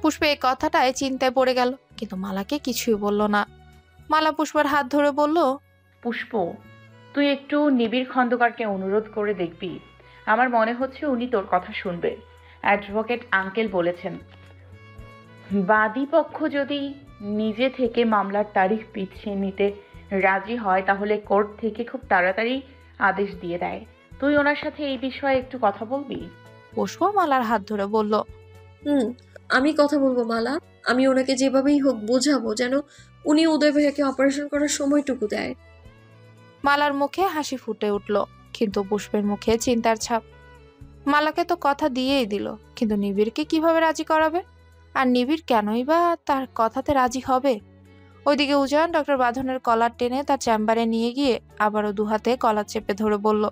পুষ্প এই কথাটায় চিন্তায় পড়ে গেল, কিন্তু মালাকে কিছুই বলল না। মালা পুষ্পের হাত ধরে বলল, পুষ্প, তুই একটু নিবিড় খন্দকারকে অনুরোধ করে দেখবি। আমার মনে হচ্ছে উনি তোর কথা শুনবে। অ্যাডভোকেট আঙ্কেল বলেছেন বাদী পক্ষ যদি নিজে থেকে মামলার তারিখ পিছিয়ে নিতে রাজি হয় তাহলে কোর্ট থেকে খুব তাড়াতাড়ি আদেশ দিয়ে দেয়। তুই ওনার সাথে এই বিষয়ে একটু কথা বলবি? পুষ্প মালার হাত ধরে বলল, আমি কথা বলবো মালা। আমি ওনাকে যেভাবেই হোক বোঝাবো যেন উনি উদয় ভাইয়াকে অপারেশন করার সময়টুকু দেয়। মালার মুখে হাসি ফুটে উঠল, কিন্তু পুষ্পের মুখে চিন্তার ছাপ। মালাকে তো কথা দিয়েই দিল, কিন্তু নিবিড়কে কিভাবে রাজি করাবে? আর নিবিড় কেনই বা তার কথাতে রাজি হবে? ওইদিকে উজান ডক্টর বাঁধনের কলার টেনে তার চেম্বারে নিয়ে গিয়ে আবারও দুহাতে কলার চেপে ধরে বলল,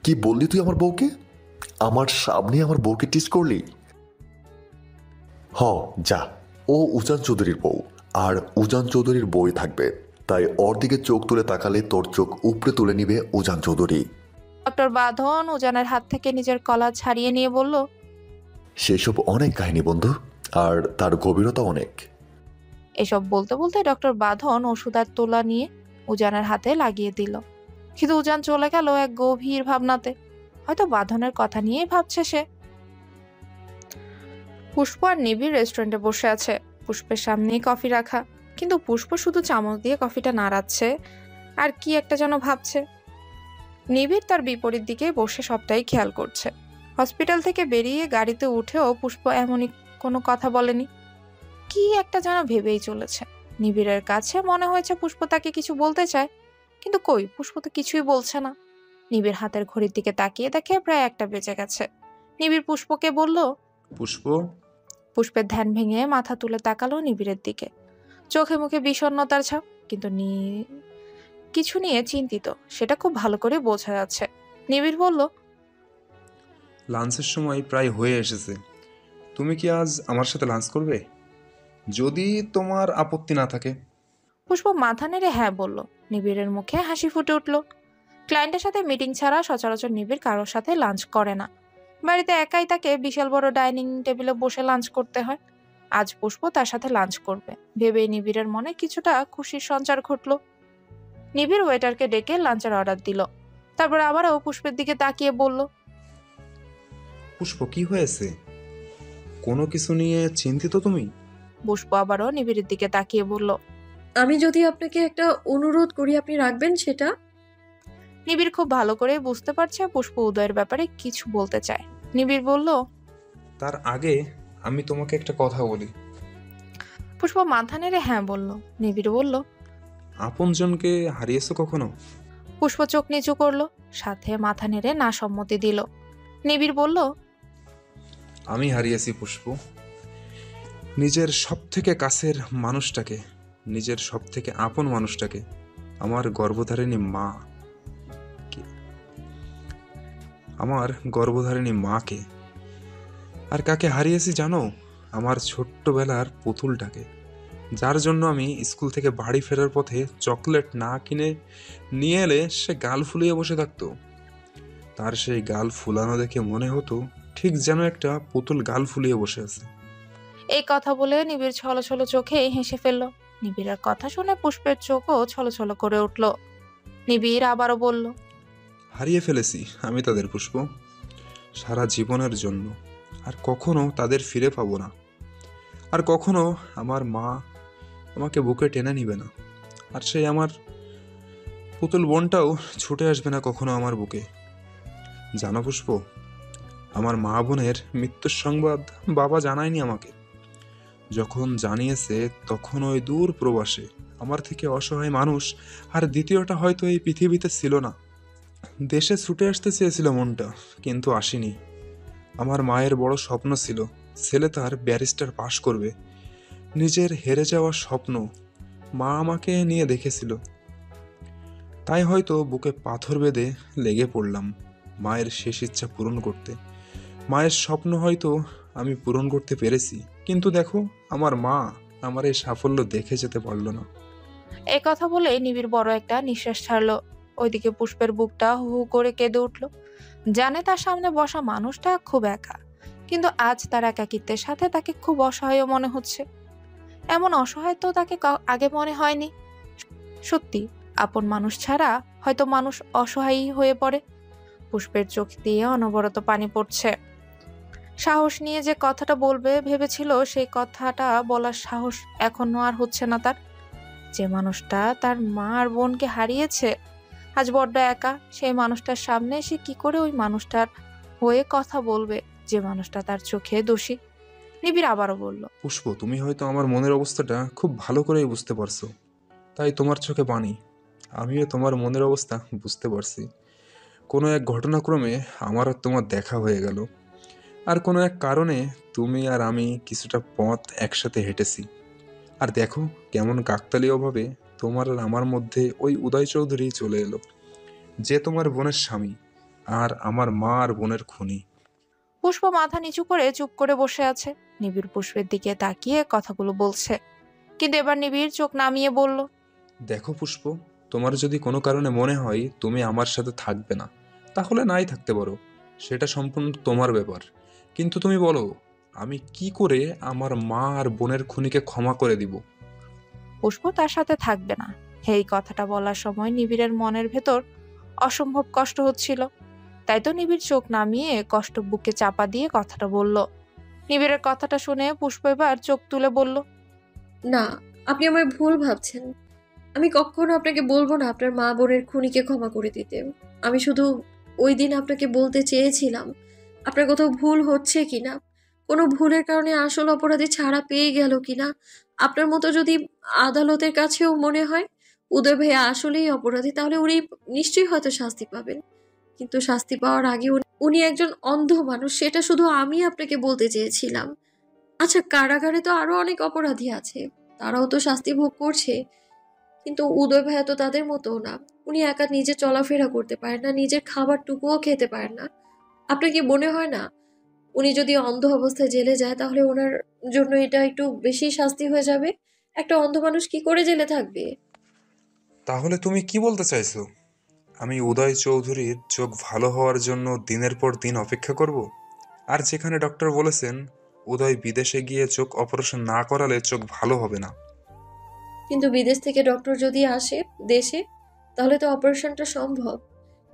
কি বললি তুই আমার বউকে? আমার সামনে আমার বউকে টিস করলি? হ, যা। ও উজান চৌধুরীর বউ, আর উজান চৌধুরীর বই থাকবে, তাই ওর দিকে চোখ তুলে তাকালে তোর চোখ উপড়ে তুলে নিবে উজান চৌধুরী। ডক্টর বাঁধন উজানের হাত থেকে নিজের কলার ছাড়িয়ে নিয়ে বলল, সেসব অনেক কাহিনী বন্ধু, আর তার গভীরতা অনেক। এসব বলতে বলতে ডক্টর বাঁধন ওষুধের তোলা নিয়ে উজানের হাতে লাগিয়ে দিল। কিন্তু উজান চলে গেল এক গভীর ভাবনাতে। হয়তো বাঁধনের কথা নিয়েই ভাবছে সে। পুষ্প আর নিবিড় রেস্টুরেন্টে বসে আছে। পুষ্পের সামনেই কফি রাখা, কিন্তু পুষ্প শুধু চামচ দিয়ে কফিটা নাড়াচ্ছে আর কি একটা যেন ভাবছে। নিবিড় তার বিপরীত দিকে বসে সবটাই খেয়াল করছে। হসপিটাল থেকে বেরিয়ে গাড়িতে উঠেও পুষ্প এমনই কোনো কথা বলেনি। কি একটা যেন ভেবেই চলেছে। নিবিড়ের কাছে মনে হয়েছে পুষ্প তাকে কিছু বলতে চায়, কিন্তু কই, পুষ্প তো কিছুই বলছে না। নিবিড় হাতের ঘড়ির দিকে তাকিয়ে দেখে প্রায় 1টা বেজে গেছে। নিবিড় পুষ্পকে বলল, পুষ্প। পুষ্পের ধ্যান ভেঙে মাথা তুলে তাকালো নিবিড়ের দিকে। চোখে মুখে বিষণ্ণতার ছাপ, কিন্তু কিছু নিয়ে চিন্তিত, সেটা খুব ভালো করে বোঝা যাচ্ছে। নিবিড় বলল, লাঞ্চের সময় প্রায় হয়ে এসেছে, তুমি কি আজ আমার সাথে লাঞ্চ করবে, যদি তোমার আপত্তি না থাকে? পুষ্প মাথা নেড়ে হ্যাঁ বলল। নিবিড়ের মুখে হাসি ফুটে উঠল। ক্লায়েন্টের সাথে মিটিং ছাড়া সচরাচর নিবিড় কারোর সাথে লাঞ্চ করে না। বাড়িতে একাই তাকে বিশাল বড় ডাইনিং টেবিলে বসে লাঞ্চ করতে হয়। আজ পুষ্প তার সাথে লাঞ্চ করবে ভেবেই নিবিড়ের মনে কিছুটা খুশির সঞ্চার ঘটল। নিবিড় ওয়েটারকে ডেকে লাঞ্চের অর্ডার দিল। তারপর আবারও পুষ্পের দিকে তাকিয়ে বলল, পুষ্প, কি হয়েছে? কোনো কিছু নিয়ে চিন্তিত তুমি? পুষ্প আবারও নিবিড়ের দিকে তাকিয়ে বলল, আমি যদি আপনাকে একটা অনুরোধ করি, আপনি রাখবেন সেটা? নিবিড় খুব ভালো করে বুঝতে পারছে পুষ্প উদয়ের ব্যাপারে কিছু বলতে চায়। নিবিড় বলল, তার আগে আমি তোমাকে একটা কথা বলি। পুষ্প মাথা নেড়ে হ্যাঁ বলল। নিবিড় বলল, আপনজনকে হারিয়েছো কখনো? পুষ্প চোখ নিচু করলো, সাথে মাথা নেড়ে না সম্মতি দিল। নিবিড় বলল, আমি হারিয়েছি পুষ্প, নিজের সব থেকে কাছের মানুষটাকে, নিজের সব থেকে আপন মানুষটাকে, আমার গর্ভধারিণী মা। আমার গর্ভধারিণী মাকে। আর কাকে হারিয়েছি জানো? আমার ছোট্টবেলার পুতুলটাকে, যার জন্য আমি স্কুল থেকে বাড়ি ফেরার পথে চকলেট না কিনে নিয়ে এলে সে গাল ফুলিয়ে বসে থাকতো। তার সেই গাল ফুলানো দেখে মনে হতো ঠিক যেন একটা পুতুল গাল ফুলিয়ে বসে আছে। এই কথা বলে নিবিড় ছলছল চোখে হেসে ফেলল। নিবিড়ের কথা শুনে পুষ্পের চোখও ছলছল করে উঠল। নিবিড় আবারও বলল, হারিয়ে ফেলেছি আমি তাদের পুষ্প, সারা জীবনের জন্য। আর কখনো তাদের ফিরে পাবো না। আর কখনো আমার মা আমাকে বুকে টেনে নিবে না। আর সেই আমার পুতুল বোনটাও ছুটে আসবে না কখনো আমার বুকে। জানো পুষ্প, আমার মা বোনের মৃত্যুর সংবাদ বাবা জানায়নি আমাকে। যখন জানিয়েছে তখন ওই দূর প্রবাসে আমার থেকে অসহায় মানুষ আর দ্বিতীয়টা হয়তো এই পৃথিবীতে ছিল না। দেশে ছুটে আসতে চেয়েছিল মনটা, কিন্তু আসেনি। আমার মায়ের বড় স্বপ্ন ছিল ছেলে তার ব্যারিস্টার পাশ করবে। নিজের হেরে যাওয়া স্বপ্ন মা আমাকে নিয়ে দেখেছিল। তাই হয়তো বুকে পাথর বেঁধে লেগে পড়লাম মায়ের শেষ ইচ্ছা পূরণ করতে। মায়ের স্বপ্ন হয়তো আমি পূরণ করতে পেরেছি, কিন্তু দেখো আমার মা আমার এই সাফল্য দেখে যেতে পারলো না। এই কথা বলে নিবিড় বড় একটা নিঃশ্বাস ছাড়লো। ওইদিকে পুষ্পের বুকটা হু হু করে কেঁদে উঠল। জানে তার সামনে বসা মানুষটা খুব একা, কিন্তু আজ তার একাকিত্বের সাথে তাকে খুব অসহায় মনে হচ্ছে। এমন অসহায় তো তাকে আগে মনে হয়নি। সত্যি, আপন মানুষ ছাড়া হয়তো মানুষ অসহায়ই হয়ে পড়ে। পুষ্পের চোখ দিয়ে অনবরত পানি পড়ছে। সাহস নিয়ে যে কথাটা বলবে ভেবেছিল, সেই কথাটা বলার সাহস এখনো আর হচ্ছে না তার। যে মানুষটা তার মা আর বোনকে হারিয়েছে আজ বড্ড একা, সেই মানুষটার সামনে সে কি করে ওই মানুষটার হয়ে কথা বলবে যে মানুষটা তার চোখে দোষী? নিবিড় আবারও বলল, পুষ্প, তুমি হয়তো আমার মনের অবস্থাটা খুব ভালো করেই বুঝতে পারছো, তাই তোমার চোখে পানি। আমিও তোমার মনের অবস্থা বুঝতে পারছি। কোনো এক ঘটনাক্রমে আমার আর তোমার দেখা হয়ে গেল, আর কোনো এক কারণে তুমি আর আমি কিছুটা পথ একসাথে হেঁটেছি। আর দেখো কেমন কাকতালীয়ভাবে তোমার আর আমার মধ্যে ওই উদয় চৌধুরী চলে এলো, যে তোমার বোনের স্বামী আর আমার মা আর বোনের খুনি। পুষ্প মাথা নিচু করে চুপ করে বসে আছে। নিবিড় পুষ্পের দিকে তাকিয়ে কথাগুলো বলছে, কিন্তু এবার নিবিড় চোখ নামিয়ে বলল, দেখো পুষ্প, তোমার যদি কোনো কারণে মনে হয় তুমি আমার সাথে থাকবে না, তাহলে নাই থাকতে পারো, সেটা সম্পূর্ণ তোমার ব্যাপার। কিন্তু তুমি বলো, আমি কি করে আমার মা আর বোনের খুনিকে ক্ষমা করে দিব? পুষ্প তার সাথে থাকবে না। এই কথাটা বলার সময় নিবিড়ের মনের ভেতর অসম্ভব কষ্ট হচ্ছিল। তাই তো নিবিড় চোখ নামিয়ে কষ্ট বুকে চাপা দিয়ে কথাটা বলল। নিবিড়ের কথাটা শুনে পুষ্প এবার চোখ তুলে বলল, না, আপনি আমায় ভুল ভাবছেন। আমি কখনো আপনাকে বলবো না আপনার মা বোনের খুনিকে ক্ষমা করে দিতে। আমি শুধু ওই দিন আপনাকে বলতে চেয়েছিলাম আপনার কোথাও ভুল হচ্ছে কিনা, কোনো ভুলের কারণে আসল অপরাধী ছাড়া পেয়ে গেল কিনা। আপনার মতো যদি আদালতের কাছেও মনে হয় উদয় ভাইয়া আসলেই অপরাধী, তাহলে উনি নিশ্চয়ই হয়তো শাস্তি পাবেন। কিন্তু শাস্তি পাওয়ার আগে উনি একজন অন্ধ মানুষ, সেটা শুধু আমি আপনাকে বলতে চেয়েছিলাম। আচ্ছা, কারাগারে তো আরো অনেক অপরাধী আছে, তারাও তো শাস্তি ভোগ করছে, কিন্তু উদয় ভাইয়া তো তাদের মতো না। উনি একা নিজে চলাফেরা করতে পারেন না, নিজের খাবারটুকুও খেতে পারেন না। আপনার কি মনে হয় না উনি যদি অন্ধ অবস্থায় জেলে যায় তাহলে ওনার জন্য এটা একটু বেশি শাস্তি হয়ে যাবে? একটা অন্ধ মানুষ কি করে জেলে থাকবে? তাহলে তুমি কি বলতে চাইছো? আমি উদয় চৌধুরীর চোখ ভালো হওয়ার জন্য দিনের পর দিন অপেক্ষা করব? আর যেখানে ডক্টর বলেছেন উদয় বিদেশে গিয়ে চোখ অপারেশন না করালে চোখ ভালো হবে না। কিন্তু বিদেশ থেকে ডক্টর যদি আসে দেশে, তাহলে তো অপারেশনটা সম্ভব।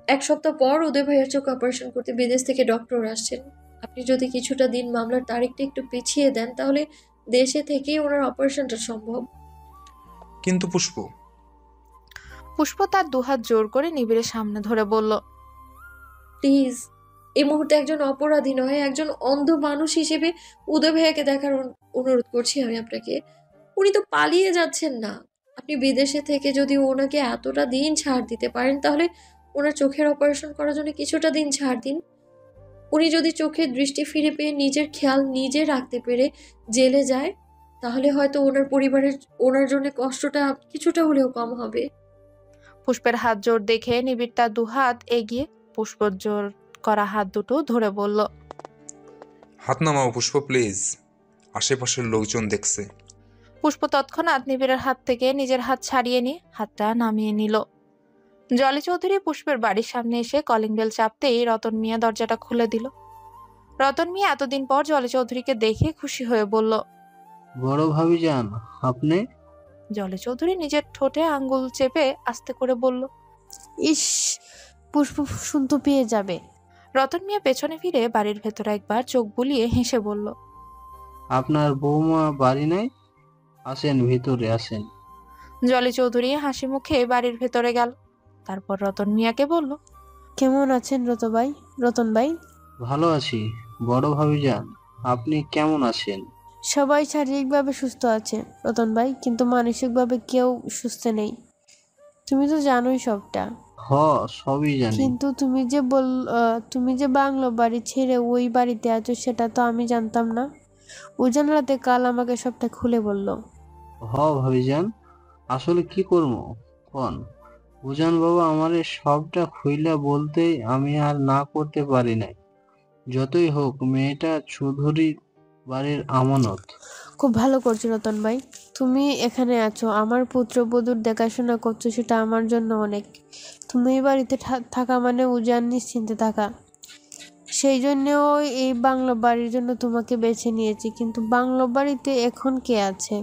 এক সপ্তাহ পর উদয় ভাইয়ের চোখ অপারেশন করতে বিদেশ থেকে ডক্টর আসছেন। আপনি যদি কিছুটা দিন মামলার তারিখটা একটু পিছিয়ে দেন, তাহলে দেশে থেকেই ওনার অপারেশনটা সম্ভব। কিন্তু পুষ্প, পুষ্প তার দুহাত জোর করে নিবিড়ের সামনে ধরে বলল, প্লিজ, এই মুহূর্তে একজন অপরাধী নয়, একজন অন্ধ মানুষ হিসেবে উদয় ভাইয়াকে দেখার অনুরোধ করছি আমি আপনাকে। উনি তো পালিয়ে যাচ্ছেন না। আপনি বিদেশে থেকে যদি ওনাকে এতটা দিন ছাড় দিতে পারেন, তাহলে ওনার চোখের অপারেশন করার জন্য কিছুটা দিন ছাড় দিন। উনি যদি চোখের দৃষ্টি ফিরে পেয়ে নিজের খেয়াল নিজে রাখতে পেরে জেলে যায়, তাহলে হয়তো ওনার পরিবারের ওনার জন্য কষ্টটা কিছুটা হলেও কম হবে। পুষ্পের হাত জোর দেখে নিবিড় তার দুহাত এগিয়ে পুষ্পর জোর করা হাত দুটো ধরে বলল, হাত নামাও পুষ্প প্লিজ, আশেপাশের লোকজন দেখছে। পুষ্প তৎক্ষণাৎ নিবিড়ের হাত থেকে নিজের হাত ছাড়িয়ে নিয়ে হাতটা নামিয়ে নিল। জলি চৌধুরী পুষ্পের বাড়ির সামনে এসে কলিং বেল চাপতেই রতন মিয়া দরজাটা খুলে দিল। রতন মিয়া এতদিন পর জলি চৌধুরীকে দেখে খুশি হয়ে বলল, বড় ভাবি যান আপনি? জলি চৌধুরী নিজের ঠোঁটে আঙ্গুল চেপে আস্তে করে বলল, ইস, পুষ্প শুনতে পেয়ে যাবে। রতন মিয়া পেছনে ফিরে বাড়ির ভেতরে একবার চোখ বুলিয়ে হেসে বলল, আপনার বৌমা বাড়ি নাই? আসেন ভিতরে আসেন। জলি চৌধুরী হাসি মুখে বাড়ির ভেতরে গেল। তারপর রতন মিয়াকে বলল, কেমন আছেন রতন ভাই? ভালো আছি। বড় ভাবি যান আপনি কেমন আছেন? সবাই শারীরিকভাবে সুস্থ আছে রতন ভাই, কিন্তু মানসিকভাবে কেউ সুস্থ নেই। তুমি তো জানোই সবটা। হ, সবই জানি। কিন্তু তুমি যে বাংলো বাড়ি ছেড়ে ওই বাড়িতে আছো, সেটা তো আমি জানতাম না। উজান রাতে কাল আমাকে সবটা খুলে বলল। হ ভাবি যান, আসলে কি করবো কোন? উজান বাবা আমারে সবটা খুইলা বলতেই আমি আর না করতে পারি নাই। যতই হোক মেয়েটা চৌধুরী বাড়ির আমানত। খুব ভালো করছো রতন ভাই, তুমি এখানে আছো, আমার পুত্রবধূর দেখাশোনা করছো, সেটা আমার জন্য অনেক। তুমি এই বাড়িতে থাকা মানে উজান নিশ্চিন্তে থাকা। সেই জন্যও এই বাংলো বাড়ির জন্য তোমাকে বেছে নিয়েছি। কিন্তু বাংলো বাড়িতে এখন কে আছে?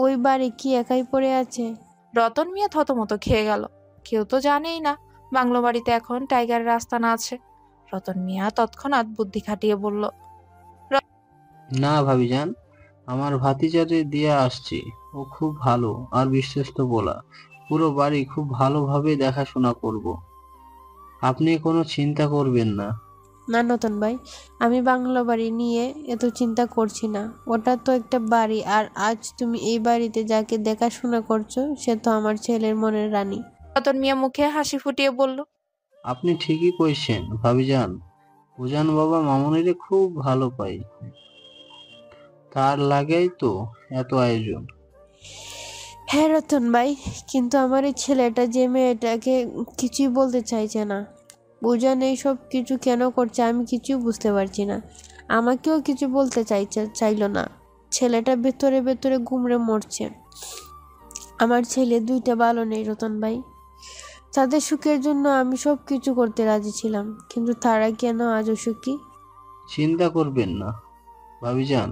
ওই বাড়ি কি একাই পড়ে আছে? রতন মিয়া থতমত খেয়ে গেল। কেউ তো জানেই না বাংলো বাড়িতে এখন টাইগারের আস্তানা আছে। রতন মিয়া তৎক্ষণাৎ বুদ্ধি খাটিয়ে বলল, না ভাবি যান, আমার ভাতিজারে দিয়ে আসছি, ও ও খুব ভালো আর বিশ্বস্ত বলা। পুরো বাড়ি খুব ভালোভাবে দেখাশোনা করব। আপনি কোনো চিন্তা করবেন না। না নতুন ভাই, আমি বাংলো বাড়ি নিয়ে এত চিন্তা করছি না। ওটা তো একটা বাড়ি, আর আজ তুমি এই বাড়িতে যাকে দেখাশোনা করছো সে তো আমার ছেলের মনের রানী। রতন মিয়া মুখে হাসি ফুটিয়ে বলল, আপনি ঠিকই কইছেন ভাবিজান। উজান বাবা মামুনিরে খুব ভালো পাই, তার লাগেই তো এত আয়োজন। হ্যাঁ রতন ভাই, কিন্তু আমার এই ছেলেটা যে মেয়েটাকে কিছুই বলতে চাইছে না। উজান এই সব কিছু কেন করছে আমি কিছুই বুঝতে পারছি না। আমাকেও কিছু বলতে চাইলো না। ছেলেটা ভেতরে ভেতরে গুমড়ে মরছে। আমার ছেলে দুইটা ভালো নেই রতন ভাই। তাদের সুখের জন্য আমি সব কিছু করতে রাজি ছিলাম, কিন্তু তারা কেন আজ অসুখী? চিন্তা করবেন না ভাবিজান,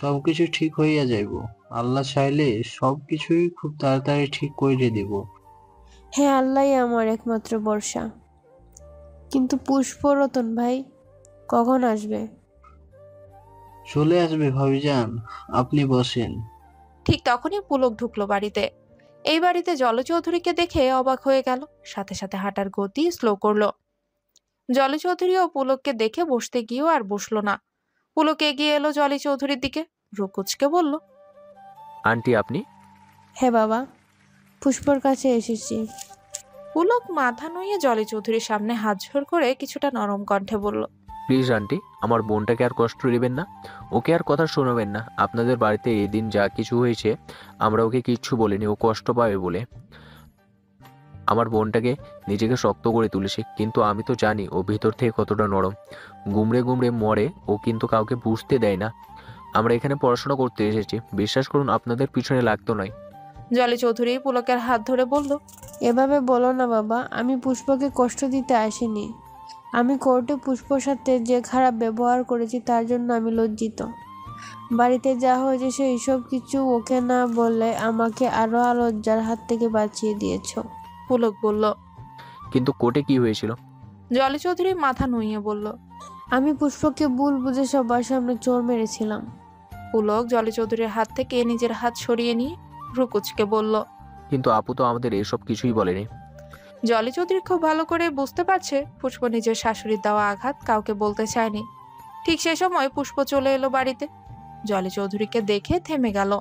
সবকিছু ঠিক হইয়া যাইব। আল্লাহ চাইলে সবকিছুই খুব তাড়াতাড়ি ঠিক করে দিব। হ্যাঁ, আল্লাহই আমার একমাত্র ভরসা। কিন্তু পুষ্প রতন ভাই কখন আসবে? চলে আসবে ভাবিজান, আপনি বসেন। ঠিক তখনই পুলক ঢুকলো বাড়িতে। এই বাড়িতে জলচৌধুরীকে দেখে অবাক হয়ে গেল, সাথে সাথে হাঁটার গতি স্লো করলো। জলচৌধুরীও পুলককে দেখে বসতে গিয়েও আর বসলো না। পুলক এগিয়ে এলো জলি চৌধুরীর দিকে, রুকুচকে বলল, আন্টি আপনি? হ্যাঁ বাবা, পুষ্পর কাছে এসেছি। পুলক মাথা নুয়ে জলি চৌধুরীর সামনে হাত ঝোড় করে কিছুটা নরম কণ্ঠে বলল, প্লিজ আন্টি, আমার বোনটাকে আর কষ্ট দিবেন না, ওকে আর কথা শোনাবেন না। আপনাদের বাড়িতে এই দিন যা কিছু হয়েছে আমরা ওকে কিচ্ছু বলিনি, ও কষ্ট পাবে বলে আমার বোনটাকে নিজেকে শক্ত করে তুলেছে, কিন্তু আমি তো জানি ও ভিতর থেকে কতটা নরম। গুমড়ে গুমড়ে মরে, ও কিন্তু কাউকে বুঝতে দেয় না। আমরা এখানে পড়াশোনা করতে এসেছি, বিশ্বাস করুন আপনাদের পিছনে লাগতো নয়। জলি চৌধুরী পুলকের হাত ধরে বলল, এভাবে বলো না বাবা, আমি পুষ্পকে কষ্ট দিতে আসিনি। আমি কোর্টে পুষ্পর সাথে যে খারাপ ব্যবহার করেছি তার জন্য আমি লজ্জিত। বাড়িতে যা হয়েছে সেই সব কিছু ওকে না বললে আমাকে আরো লজ্জার হাত থেকে বাঁচিয়ে দিয়েছ। পুলক বলল, কিন্তু কোর্টে কি হয়েছিল? জলি চৌধুরী মাথা নুইয়ে বলল, আমি পুষ্পকে ভুল বুঝে সবার সামনে চোর মেরেছিলাম। পুলক জলি চৌধুরীর হাত থেকে নিজের হাত সরিয়ে নিয়ে রুকুচকে বলল, কিন্তু আপু তো আমাদের এসব কিছুই বলেনি। জলি চৌধুরী খুব ভালো করে বুঝতে পারছে পুষ্প নিজের শাশুড়ির দেওয়া আঘাত কাউকে বলতে চায়নি। ঠিক সে সময় পুষ্প চলে এলো বাড়িতে। জলি চৌধুরীকে দেখে থেমে গেল।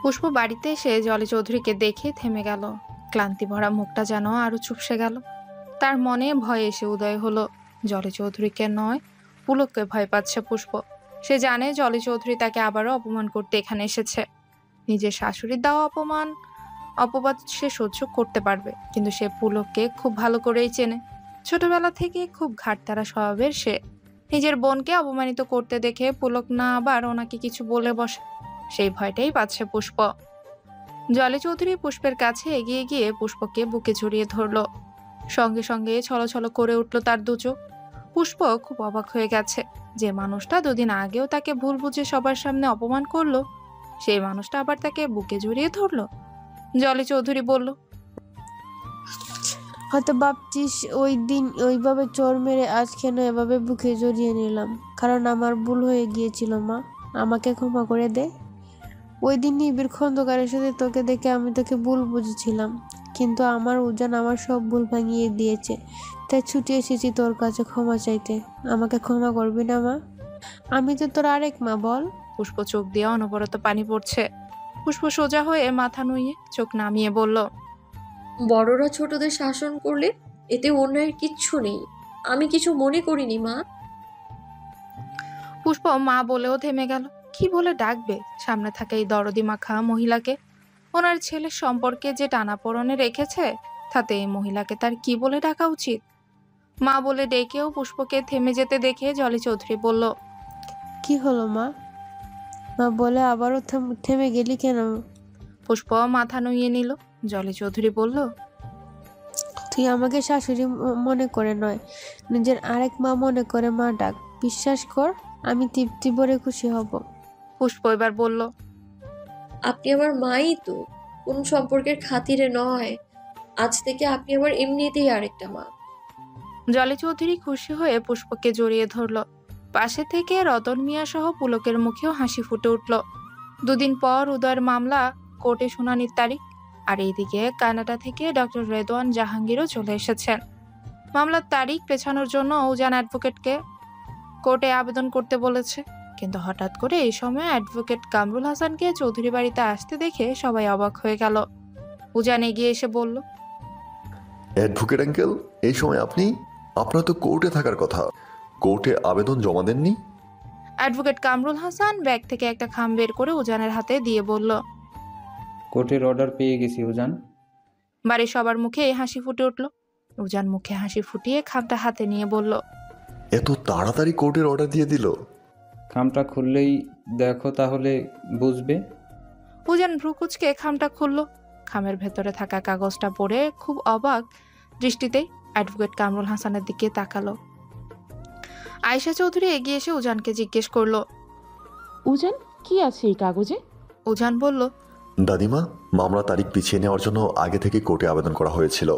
পুষ্প বাড়িতে এসে জলি চৌধুরীকে দেখে থেমে গেল। ক্লান্তি ভরা মুখটা যেন আরো চুপসে গেল। তার মনে ভয় এসে উদয় হলো। জলি চৌধুরীকে নয়, পুলককে ভয় পাচ্ছে পুষ্প। সে জানে জলি চৌধুরী তাকে আবারও অপমান করতে এখানে এসেছে। নিজের শাশুড়ির দেওয়া অপবাদ সে সহ্য করতে পারবে, কিন্তু সে পুলককে খুব ভালো করেই চেনে। ছোটবেলা থেকে খুব ঘাটতারা স্বভাবের সে। নিজের বোনকে অপমানিত করতে দেখে পুলক না আবার ওনাকে কিছু বলে বসে, সেই ভয়টাই পাচ্ছে পুষ্প। জলি চৌধুরী পুষ্পের কাছে এগিয়ে গিয়ে পুষ্পকে বুকে জড়িয়ে ধরল। সঙ্গে সঙ্গে ছলছল করে উঠল তার দু চোখ। পুষ্প খুব অবাক হয়ে গেছে। যে মানুষটা দুদিন আগেও তাকে ভুল বুঝে সবার সামনে অপমান করলো, সেই মানুষটা আবার তাকে বুকে জড়িয়ে ধরলো। জলি চৌধুরী বলল, হয়তো ভাবছিস ওই দিন ওইভাবে চোর মেরে আজ কেন এভাবে বুকে জড়িয়ে নিলাম। কারণ আমার ভুল হয়ে গিয়েছিল মা, আমাকে ক্ষমা করে দে। ওই দিন নিবিড় খন্দকারের সাথে তোকে দেখে আমি তোকে ভুল বুঝেছিলাম, কিন্তু আমার উজান আমার সব ভুল ভাঙিয়ে দিয়েছে। তাই ছুটে এসেছি তোর কাছে ক্ষমা চাইতে। আমাকে ক্ষমা করবি না মা? আমি তো তোর আরেক মা, বল। পুষ্প চোখ দিয়ে অনবরত পানি পড়ছে। পুষ্প সোজা হয়ে মাথা নুইয়ে চোখ নামিয়ে বলল, বড়রা ছোটদের শাসন করলে এতে অন্যায়ের কিচ্ছু নেই। আমি কিছু মনে করিনি মা। পুষ্প মা বলেও থেমে গেল। কি বলে ডাকবে সামনে থাকা এই দরদি মাখা মহিলাকে? ওনার ছেলের সম্পর্কে যে টানাপোড়েনে রেখেছে, তাতে এই মহিলাকে তার কি বলে ডাকা উচিত? মা বলে ডেকেও পুষ্পকে থেমে যেতে দেখে জলি চৌধুরী বলল, কি হলো মা? মা বলে আবারও থেমে গেলি কেন? পুষ্প মাথা নুইয়ে নিল। জলি চৌধুরী বলল, তুই আমাকে শাশুড়ি মনে করে নয়, নিজের আরেক মা মনে করে মা ডাক। বিশ্বাস কর, আমি তৃপ্তি ভরে খুশি হব। পুষ্প এবার বলল, আপনি আমার মাই তো, কোন সম্পর্কের খাতিরে নয়। আজ থেকে আপনি আমার এমনিতেই আরেকটা মা। জলি চৌধুরী খুশি হয়ে পুষ্পকে জড়িয়ে ধরল। পাশে থেকে রতন মিয়া সহ পুলকের মুখেও হাসি ফুটে উঠল। দুদিন পর উদয়ের মামলা কোর্টে শুনানির তারিখ। আর এইদিকে কানাডা থেকে ডক্টর রেদওয়ান জাহাঙ্গীরও চলে এসেছেন মামলার তারিখ পেছানোর জন্য। উজান অ্যাডভোকেটকে কোর্টে আবেদন করতে বলেছে। কিন্তু হঠাৎ করে এই সময় অ্যাডভোকেট কামরুল হাসানকে চৌধুরী বাড়িতে আসতে দেখে সবাই অবাক হয়ে গেল। উজান এগিয়ে এসে বলল, অ্যাডভোকেট আঙ্কেল, এই সময় আপনি? আপনার তো কোর্টে থাকার কথা, কোর্টে আবেদন জমা দেননি? অ্যাডভোকেট কামরুল হাসান ব্যাগ থেকে একটা খাম বের করে উজানের হাতে দিয়ে বলল, কোর্টের অর্ডার পেয়ে গেছি উজান। বাড়ির সবার মুখে হাসি ফুটে উঠল। উজান মুখে হাসি ফুটিয়ে খামটা হাতে নিয়ে বলল, এত তাড়াতাড়ি কোর্টের অর্ডার দিয়ে দিল? খামটা খুললেই দেখো, তাহলে বুঝবে। উজান ভ্রুকুচকে খামটা খুলল। খামের ভেতরে থাকা কাগজটা পড়ে খুব অবাক দৃষ্টিতে অ্যাডভোকেট কামরুল হাসানের দিকে তাকালো। আয়েশা চৌধুরী এগিয়ে এসে উজানকে জিজ্ঞেস করলো, উজান, কি আছে এই কাগজে? উজান বলল, দাদিমা, মামলা তারিখ পিছিয়ে নেওয়ার জন্য আগে থেকে কোর্টে আবেদন করা হয়েছিল,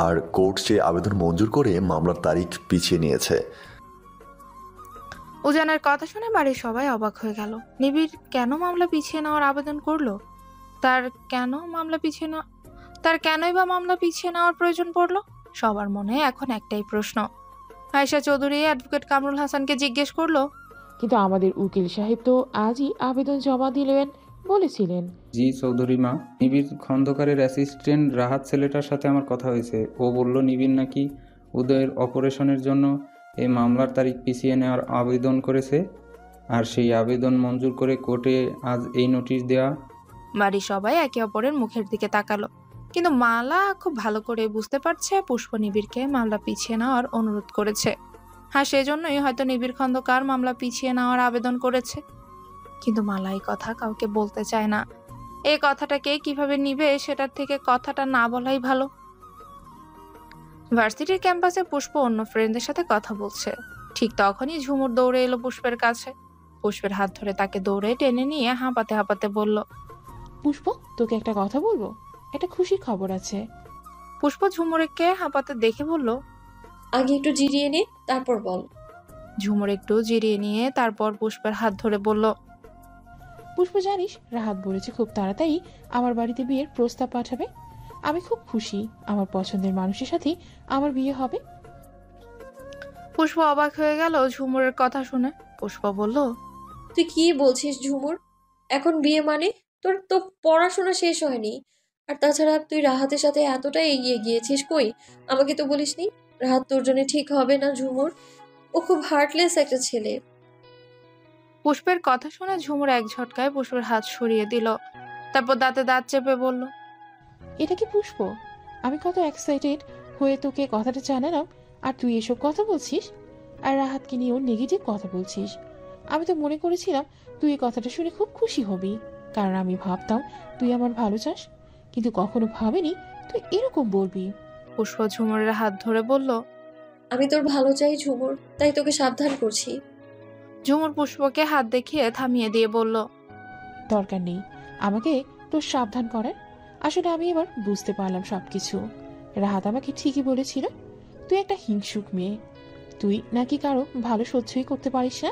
আর কোর্ট সে আবেদন মঞ্জুর করে মামলার তারিখ পিছিয়ে নিয়েছে। উজানের কথা শুনে বাড়ির সবাই অবাক হয়ে গেল। নিবিড় কেন মামলা পিছিয়ে নেওয়ার আবেদন করলো? তার কেনই বা মামলা পিছিয়ে নেওয়ার প্রয়োজন পড়লো? সবার মনে এখন একটাই প্রশ্ন। আয়েশা চৌধুরী অ্যাডভোকেট কামরুল হাসানকে জিজ্ঞেস করলো, কিন্তু আমাদের উকিল সাহেব তো আজই আবেদন জমা দিলেন বলেছিলেন। জি চৌধুরী মা, নিবিড় খন্দকারের অ্যাসিস্ট্যান্ট রাহাত ছেলেটার সাথে আমার কথা হয়েছে। ও বলল নিবিড় নাকি ওদের অপারেশনের জন্য এই মামলার তারিখ পিছিয়ে নেওয়ার আবেদন করেছে, আর সেই আবেদন মঞ্জুর করে কোর্টে আজ এই নোটিশ দেওয়া। বাড়ির সবাই একে অপরের মুখের দিকে তাকালো। কিন্তু মালা খুব ভালো করে বুঝতে পারছে পুষ্প নিবিড়কে মামলা পিছিয়ে নেওয়ার অনুরোধ করেছে। হ্যাঁ, সেজন্যই হয়তো নিবিড় খন্দকার মামলা পিছিয়ে নেওয়ার আবেদন করেছে। কিন্তু মালা এই কথা কাউকে বলতে চায় না। এই কথাটাকে কিভাবে নিবে সেটার থেকে কথাটা না বলাই ভালো। ভার্সিটির ক্যাম্পাসে পুষ্প অন্য ফ্রেন্ডদের সাথে কথা বলছে। ঠিক তখনই ঝুমুর দৌড়ে এলো পুষ্পের কাছে। পুষ্পের হাত ধরে তাকে দৌড়ে টেনে নিয়ে হাঁপাতে হাঁপাতে বলল, পুষ্প, তোকে একটা কথা বলবো, একটা খুশির খবর আছে। পুষ্প ঝুমুরকে হাঁপাতে দেখে বলল, আগে একটু জিরিয়ে নে, তারপর বল। ঝুমুর একটু জিরিয়ে নিয়ে তারপর পুষ্পের হাত ধরে বলল, পুষ্প, জানিস রাহাত বলেছে খুব তাড়াতাড়ি আমার বাড়িতে বিয়ের প্রস্তাব পাঠাবে। আমি খুব খুশি, আমার পছন্দের মানুষের সাথে আমার বিয়ে হবে। পুষ্প অবাক হয়ে গেল ঝুমুরের কথা শুনে। পুষ্প বলল, তুই কি বলছিস ঝুমুর? এখন বিয়ে মানে? তোর তো পড়াশোনা শেষ হয়নি। আর তাছাড়া তুই রাহাতের সাথে এতটা এগিয়ে গিয়েছিস, কই আমাকে তো বলিসনি? রাহাত তোর জন্য ঠিক হবে না ঝুমুর। ও খুব হার্টলেস একটা ছেলে। পুষ্পের কথা শুনে ঝুমুর এক ঝটকায় পুষ্পের হাত সরিয়ে দিল। তারপর দাঁতে দাঁত চেপে বলল, এটা কি পুষ্প? আমি কত এক্সাইটেড হয়ে তোকে কথাটা জানালাম, আর তুই এসব কথা বলছিস, আর রাহাতকে নিয়েও নেগেটিভ কথা বলছিস। আমি তো মনে করেছিলাম তুই এই কথাটা শুনে খুব খুশি হবি, কারণ আমি ভাবতাম তুই আমার ভালো চাস, কিন্তু কখনো ভাবিনি তুই এরকম বলবি। পুষ্প ঝুমুরের হাত ধরে বলল, আমি তোর ভালো চাই ঝুমুর, তাই তোকে সাবধান করছি। ঝুমুর পুষ্পকে হাত দেখিয়ে থামিয়ে দিয়ে বলল, দরকার নেই আমাকে তোর সাবধান করার। আসলে আমি এবার বুঝতে পারলাম সবকিছু। রাহাত আমাকে ঠিকই বলেছিল, তুই একটা হিংসুক মেয়ে। তুই নাকি কারো ভালো সহ্যই করতে পারিস না,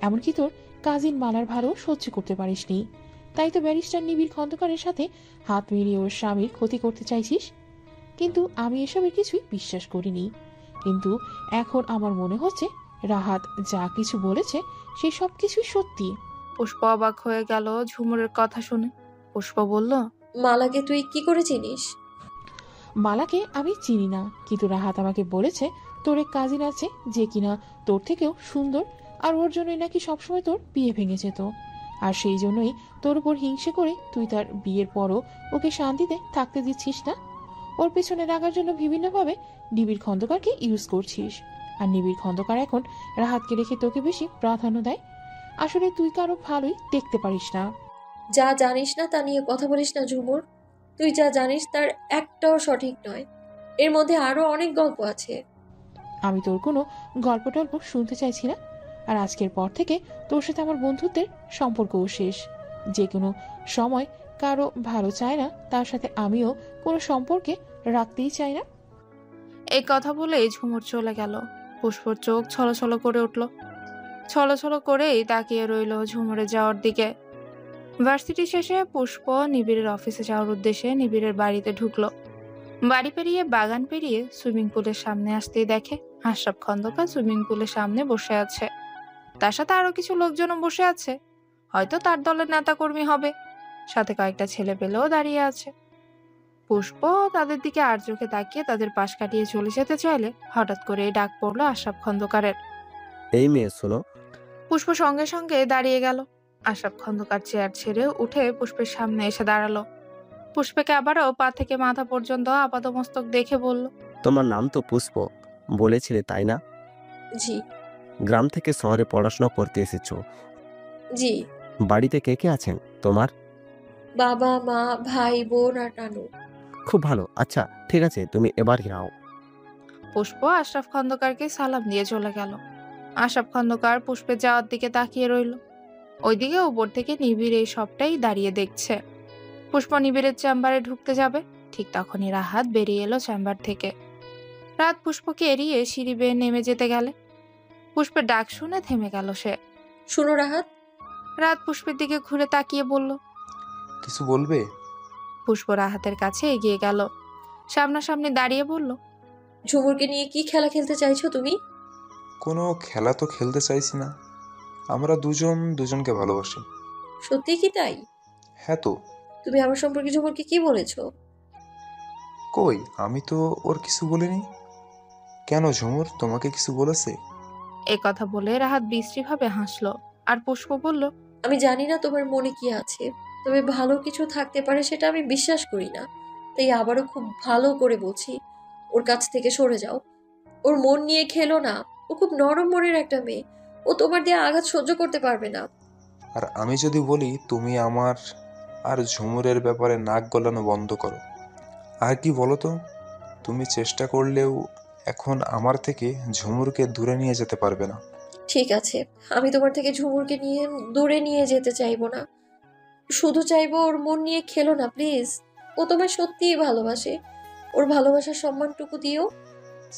এমনকি তোর কাজিন মালার ভালো সহ্য করতে পারিস নি। তাই তো ব্যারিস্টার নিবিড় খন্দকারের সাথে হাত মিলিয়ে ওর স্বামীর ক্ষতি করতে চাইছিস। কিন্তু আমি এসবের কিছুই বিশ্বাস করিনি। কিন্তু এখন আমার মনে হচ্ছে রাহাত যা কিছু বলেছে সে সব কিছুই সত্যি। পুষ্প অবাক হয়ে গেল ঝুমুরের কথা শুনে। পুষ্প বলল, মালাকে তুই কি করে চিনিস? মালাকে আমি চিনি না, কিন্তু রাহাত আমাকে বলেছে তোর এক কাজিন আছে যে কিনা তোর থেকেও সুন্দর, আর ওর জন্যই নাকি সবসময় তোর বিয়ে ভেঙে যেত। আর সেই জন্যই তোর উপর হিংসে করে তুই তার বিয়ের পরও ওকে শান্তিতে থাকতে দিচ্ছিস না। ওর পেছনে লাগার জন্য বিভিন্নভাবে নিবিড় খন্দকারকে ইউজ করছিস। আর নিবিড় খন্দকার এখন রাহাতকে রেখে তোকে বেশি প্রাধান্য দেয়। আসলে তুই কারো ভালোই দেখতে পারিস না। যা জানিস না তা নিয়ে কথা বলিস না ঝুমুর। তুই যা জানিস তার একটাও সঠিক নয়। এর মধ্যে আরো অনেক গল্প আছে। আমি তোর কোনো গল্প টল্প শুনতে চাইছি না। আর আজকের পর থেকে তোর সাথে আমার বন্ধুত্বের সম্পর্কও শেষ। যে কোনো সময় কারো ভালো চায় না তার সাথে আমিও কোনো সম্পর্কে রাখতেই চাই না। এই কথা বলে ঝুমুর চলে গেল। পুষ্পর চোখ ছলছল করে উঠল। ছলছল করেই তাকিয়ে রইল ঝুমুরে যাওয়ার দিকে। ভার্সিটি শেষে পুষ্প নিবিড়ের অফিসে যাওয়ার উদ্দেশ্যে নিবিড়ের বাড়িতে ঢুকলো। বাড়ি পেরিয়ে বাগান পেরিয়ে সুইমিং পুলের সামনে আসতেই দেখে আশরাফ খন্দকার সুইমিং পুলের সামনে বসে আছে। তার সাথে আরো কিছু লোকজনও বসে আছে, হয়তো তার দলের নেতাকর্মী হবে। সাথে কয়েকটা ছেলে পেলেও দাঁড়িয়ে আছে। পুষ্প তাদের দিকে আর চোখে তাকিয়ে তাদের পাশ কাটিয়ে চলে যেতে চাইলে হঠাৎ করে ডাক পড়লো আশরাফ খন্দকারের। এই মেয়ে শোনো। পুষ্প সঙ্গে সঙ্গে দাঁড়িয়ে গেল। আশরাফ খন্দকার চেয়ার ছেড়ে উঠে পুষ্পের সামনে এসে দাঁড়ালো। পুষ্পকে আবারও পা থেকে মাথা পর্যন্ত আপাতমস্তক দেখে বলল, তোমার নাম তো পুষ্প, বলেছিলে তাই না? জি। গ্রাম থেকে শহরে পড়াশোনা করতে এসেছো? জি। বাড়িতে কে কে আছেন তোমার? বাবা, মা, ভাই, বোন আর নানু। খুব ভালো, আচ্ছা ঠিক আছে, তুমি এবার যাও। পুষ্প আশরাফ খন্দকারকে সালাম দিয়ে চলে গেল। আশরাফ খন্দকার পুষ্পের যাওয়ার দিকে তাকিয়ে রইল। ওইদিকে উপর থেকে নিবিড় এই সবটাই দাঁড়িয়ে দেখছে। পুষ্প নিবিড়ের চেম্বারে ঢুকতে যাবে, ঠিক তখনই রাহাত বেরিয়ে এলো চেম্বার থেকে। রাত পুষ্পকে এড়িয়ে সিঁড়ি বেয়ে নেমে যেতে গেলে পুষ্পের ডাক শুনে থেমে গেল সে। শুনো রাহাত। রাত পুষ্পের দিকে ঘুরে তাকিয়ে বলল, কিছু বলবে? পুষ্প রাহাতের কাছে এগিয়ে গেল, সামনাসামনি দাঁড়িয়ে বলল, ঝুমুরকে নিয়ে কি খেলা খেলতে চাইছো তুমি? কোনো খেলা তো খেলতে চাইছি না, আমরা দুজন দুজনকে ভালোবাসি। সত্যি কি তাই? হ্যাঁ তো। তুমি আমার সম্পর্কে ঝুমুরকে কি বলেছো? কই, আমি তো ওর কিছু বলিনি। কেন ঝুমুর তোমাকে কিছু বলেছে? এ কথা বলে রাহাত বিশ্রীভাবে হাসলো। আর পুষ্প বলল, আমি জানি না তোমার মনে কি আছে, তবে ভালো কিছু থাকতে পারে সেটা আমি বিশ্বাস করি না। তাই আবারও খুব ভালো করে বলছি, ওর কাছ থেকে সরে যাও। ওর মন নিয়ে খেলো না। ও খুব নরম মনের একটা মেয়ে, ও তোমার দিয়ে আঘাত সহ্য করতে পারবে না। আর আমি যদি বলি তুমি আমার আর ঝুমুরের ব্যাপারে নাক গলানো বন্ধ করো। আর কি বলো তো, তুমি চেষ্টা করলেও এখন আমার থেকে ঝুমুরকে দূরে নিয়ে যেতে পারবে না। ঠিক আছে, আমি তোমার থেকে ঝুমুরকে নিয়ে দূরে নিয়ে যেতে চাইবো না, শুধু চাইবো ওর মন নিয়ে খেলো না প্লিজ। ও তোমায় সত্যিই ভালোবাসে, ওর ভালোবাসার সম্মানটুকু দিও।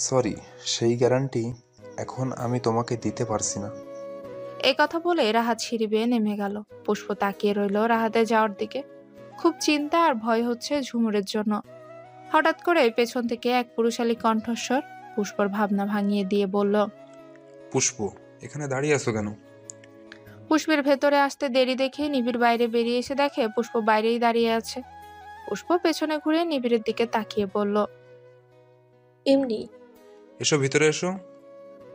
সরি, সেই গ্যারান্টি এখন আমি তোমাকে দিতে পারছি না। এই কথা বলে রাহাত সিঁড়ি বেয়ে নেমে গেল। পুষ্প তাকিয়ে রইল রাহাতের যাওয়ার দিকে। খুব চিন্তা আর ভয় হচ্ছে ঝুমুরের জন্য। হঠাৎ করে পেছন থেকে এক পুরুষালী কণ্ঠস্বর পুষ্পর ভাবনা ভাঙিয়ে দিয়ে বলল, পুষ্প, এখানে দাঁড়িয়ে আছো কেন? পুষ্পের ভেতরে আসতে দেরি দেখে নিবিড় বাইরে বেরিয়ে এসে দেখে পুষ্প বাইরেই দাঁড়িয়ে আছে। পুষ্প পেছনে ঘুরে নিবিড়ের দিকে তাকিয়ে বলল, এমনি। এসো ভিতরে এসো।